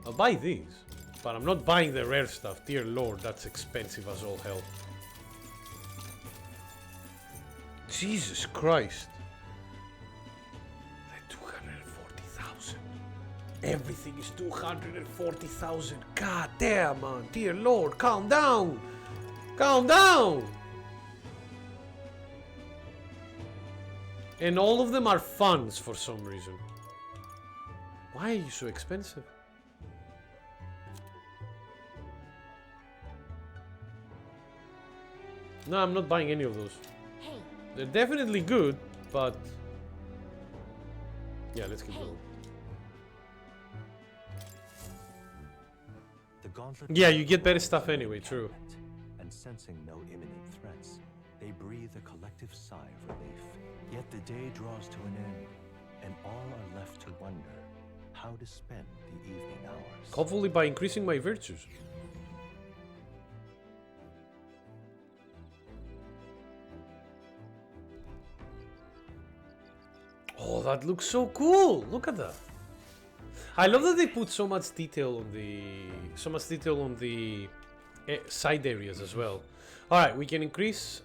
I'll buy these, but I'm not buying the rare stuff. Dear lord, that's expensive as all hell. Jesus Christ. The 240,000. Everything is 240,000. God damn, man. Dear lord, calm down. Calm down. And all of them are funds for some reason. Why are you so expensive? No, I'm not buying any of those. Hey. They're definitely good, but yeah, let's keep going. The gauntlet. Yeah, you get better stuff anyway, true. And sensing no imminent threats, they breathe a collective sigh of relief. Yet the day draws to an end, and all are left to wonder how to spend the evening hours. Hopefully by increasing my virtues. Oh, that looks so cool! Look at that. I love that they put so much detail on the side areas as well. All right, we can increase.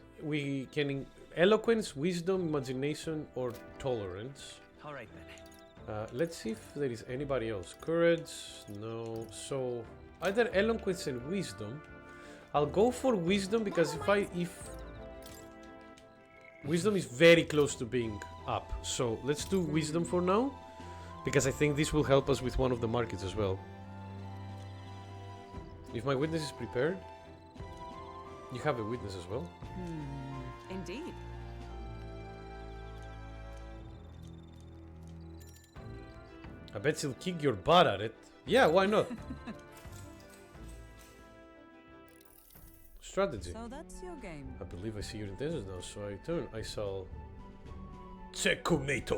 Eloquence, wisdom, imagination, or tolerance. All right then. Let's see if there is anybody else. Courage, no. So either eloquence and wisdom. I'll go for wisdom because if wisdom is very close to being up. So let's do wisdom for now, because I think this will help us with one of the markets as well. If my witness is prepared, you have a witness as well. Indeed. I bet she'll kick your butt at it. Yeah, why not? Strategy. So that's your game. I believe I see your intentions now, so I turn. I shall... Checkmate.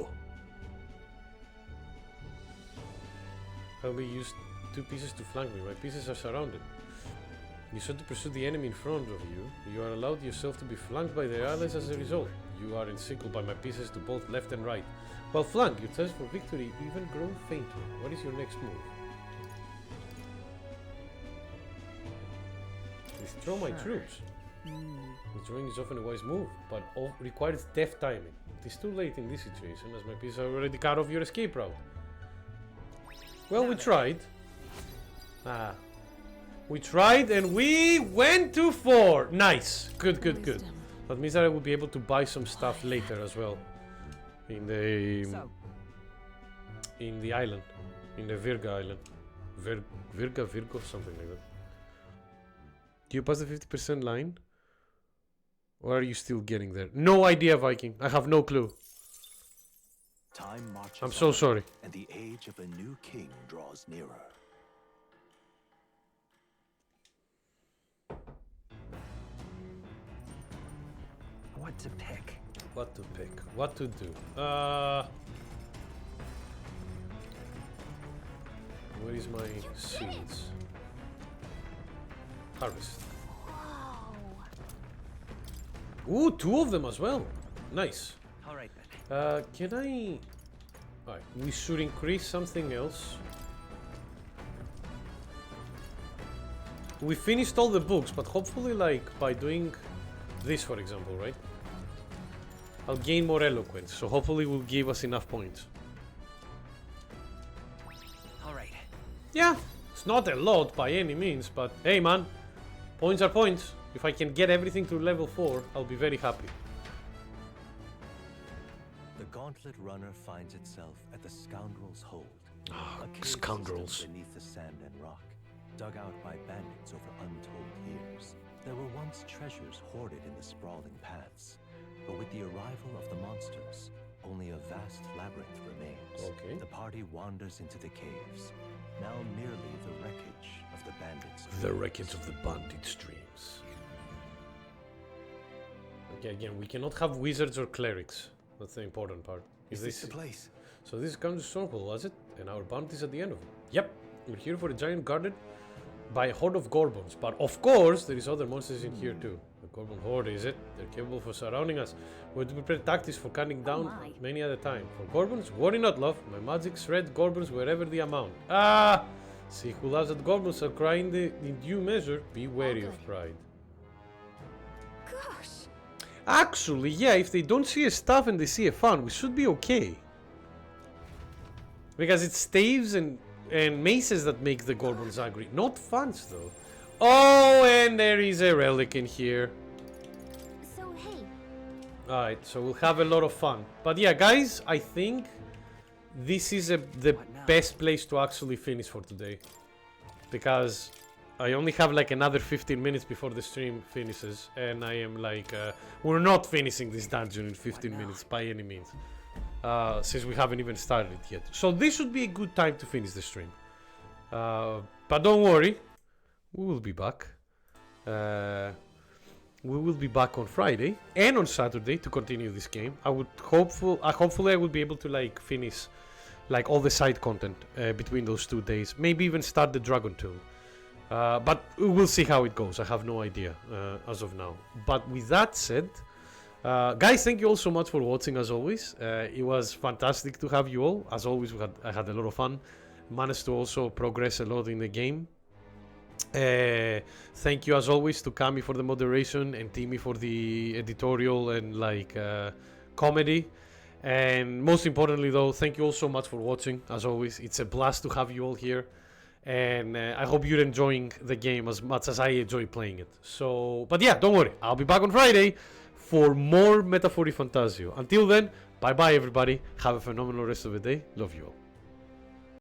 Help me use 2 pieces to flank me. My pieces are surrounded. You sought to pursue the enemy in front of you. You are allowed yourself to be flanked by their allies as a result. You are encircled by my pieces to both left and right. While flanked, your thirst for victory even grown fainter. What is your next move? Withdraw my troops. Withdrawing is often a wise move, but requires deft timing. It is too late in this situation, as my pieces are already cut off your escape route. Well, we tried. We tried and we went to 4. Nice. Good, good, good. That means that I will be able to buy some stuff later as well. In the island. In the Virga island. Virgo, something like that. Do you pass the 50% line? Or are you still getting there? No idea, Viking. I have no clue. Time marches I'm so on, sorry. And the age of a new king draws nearer. What to pick? What to pick? What to do? Where is my seeds? Harvest. Ooh, 2 of them as well. Nice. All right then. Can I... Alright, we should increase something else. We finished all the books, but hopefully, like, by doing this, for example, right? I'll gain more eloquence, so hopefully it will give us enough points. All right. Yeah, it's not a lot by any means, but hey man, points are points. If I can get everything to level 4, I'll be very happy. The gauntlet runner finds itself at the Scoundrel's Hold. A cave Scoundrels. system beneath the sand and rock, dug out by bandits over untold years. There were once treasures hoarded in the sprawling paths, but with the arrival of the monsters, only a vast labyrinth remains. Okay. The party wanders into the caves, now merely the wreckage of the bandits. The wreckage of the bandit streams. Okay, again, we cannot have wizards or clerics. That's the important part. Is this the place? So this comes to Stronghold, was it? And our bounty is at the end of it. Yep, we're here for a giant guarded by a horde of Gorbons. But of course, there is other monsters in here too. The Gorbon horde, is it? They're capable for surrounding us. We have to prepare tactics for cutting down many at a time. For Gorbons, worry not, love. My magic shred Gorbons wherever the amount. Ah! See who laughs at Gorbons are crying in due measure. Be wary of pride. Gosh. Actually, yeah, if they don't see a staff and they see a fan, we should be okay. Because it's staves and maces that make the Gorbons angry, not fans though. Oh, and there is a relic in here. So, hey. Alright, so we'll have a lot of fun. But yeah, guys, I think this is the best place to actually finish for today. Because I only have like another 15 minutes before the stream finishes. And I am like, we're not finishing this dungeon in 15 minutes by any means. Since we haven't even started it yet. So this should be a good time to finish the stream. But don't worry. we will be back. We will be back on Friday and on Saturday to continue this game. Hopefully I will be able to like finish like all the side content between those 2 days. Maybe even start the Dragon Tool. But we'll see how it goes. I have no idea as of now. But with that said, guys, thank you all so much for watching as always. It was fantastic to have you all. As always, I had a lot of fun. Managed to also progress a lot in the game. Thank you as always to Kami for the moderation and Timmy for the editorial and like comedy. And most importantly though, thank you all so much for watching as always. It's a blast to have you all here. And I hope you're enjoying the game as much as I enjoy playing it. So, but yeah, don't worry. I'll be back on Friday for more ReFantazio. Until then, bye bye everybody. Have a phenomenal rest of the day. Love you all.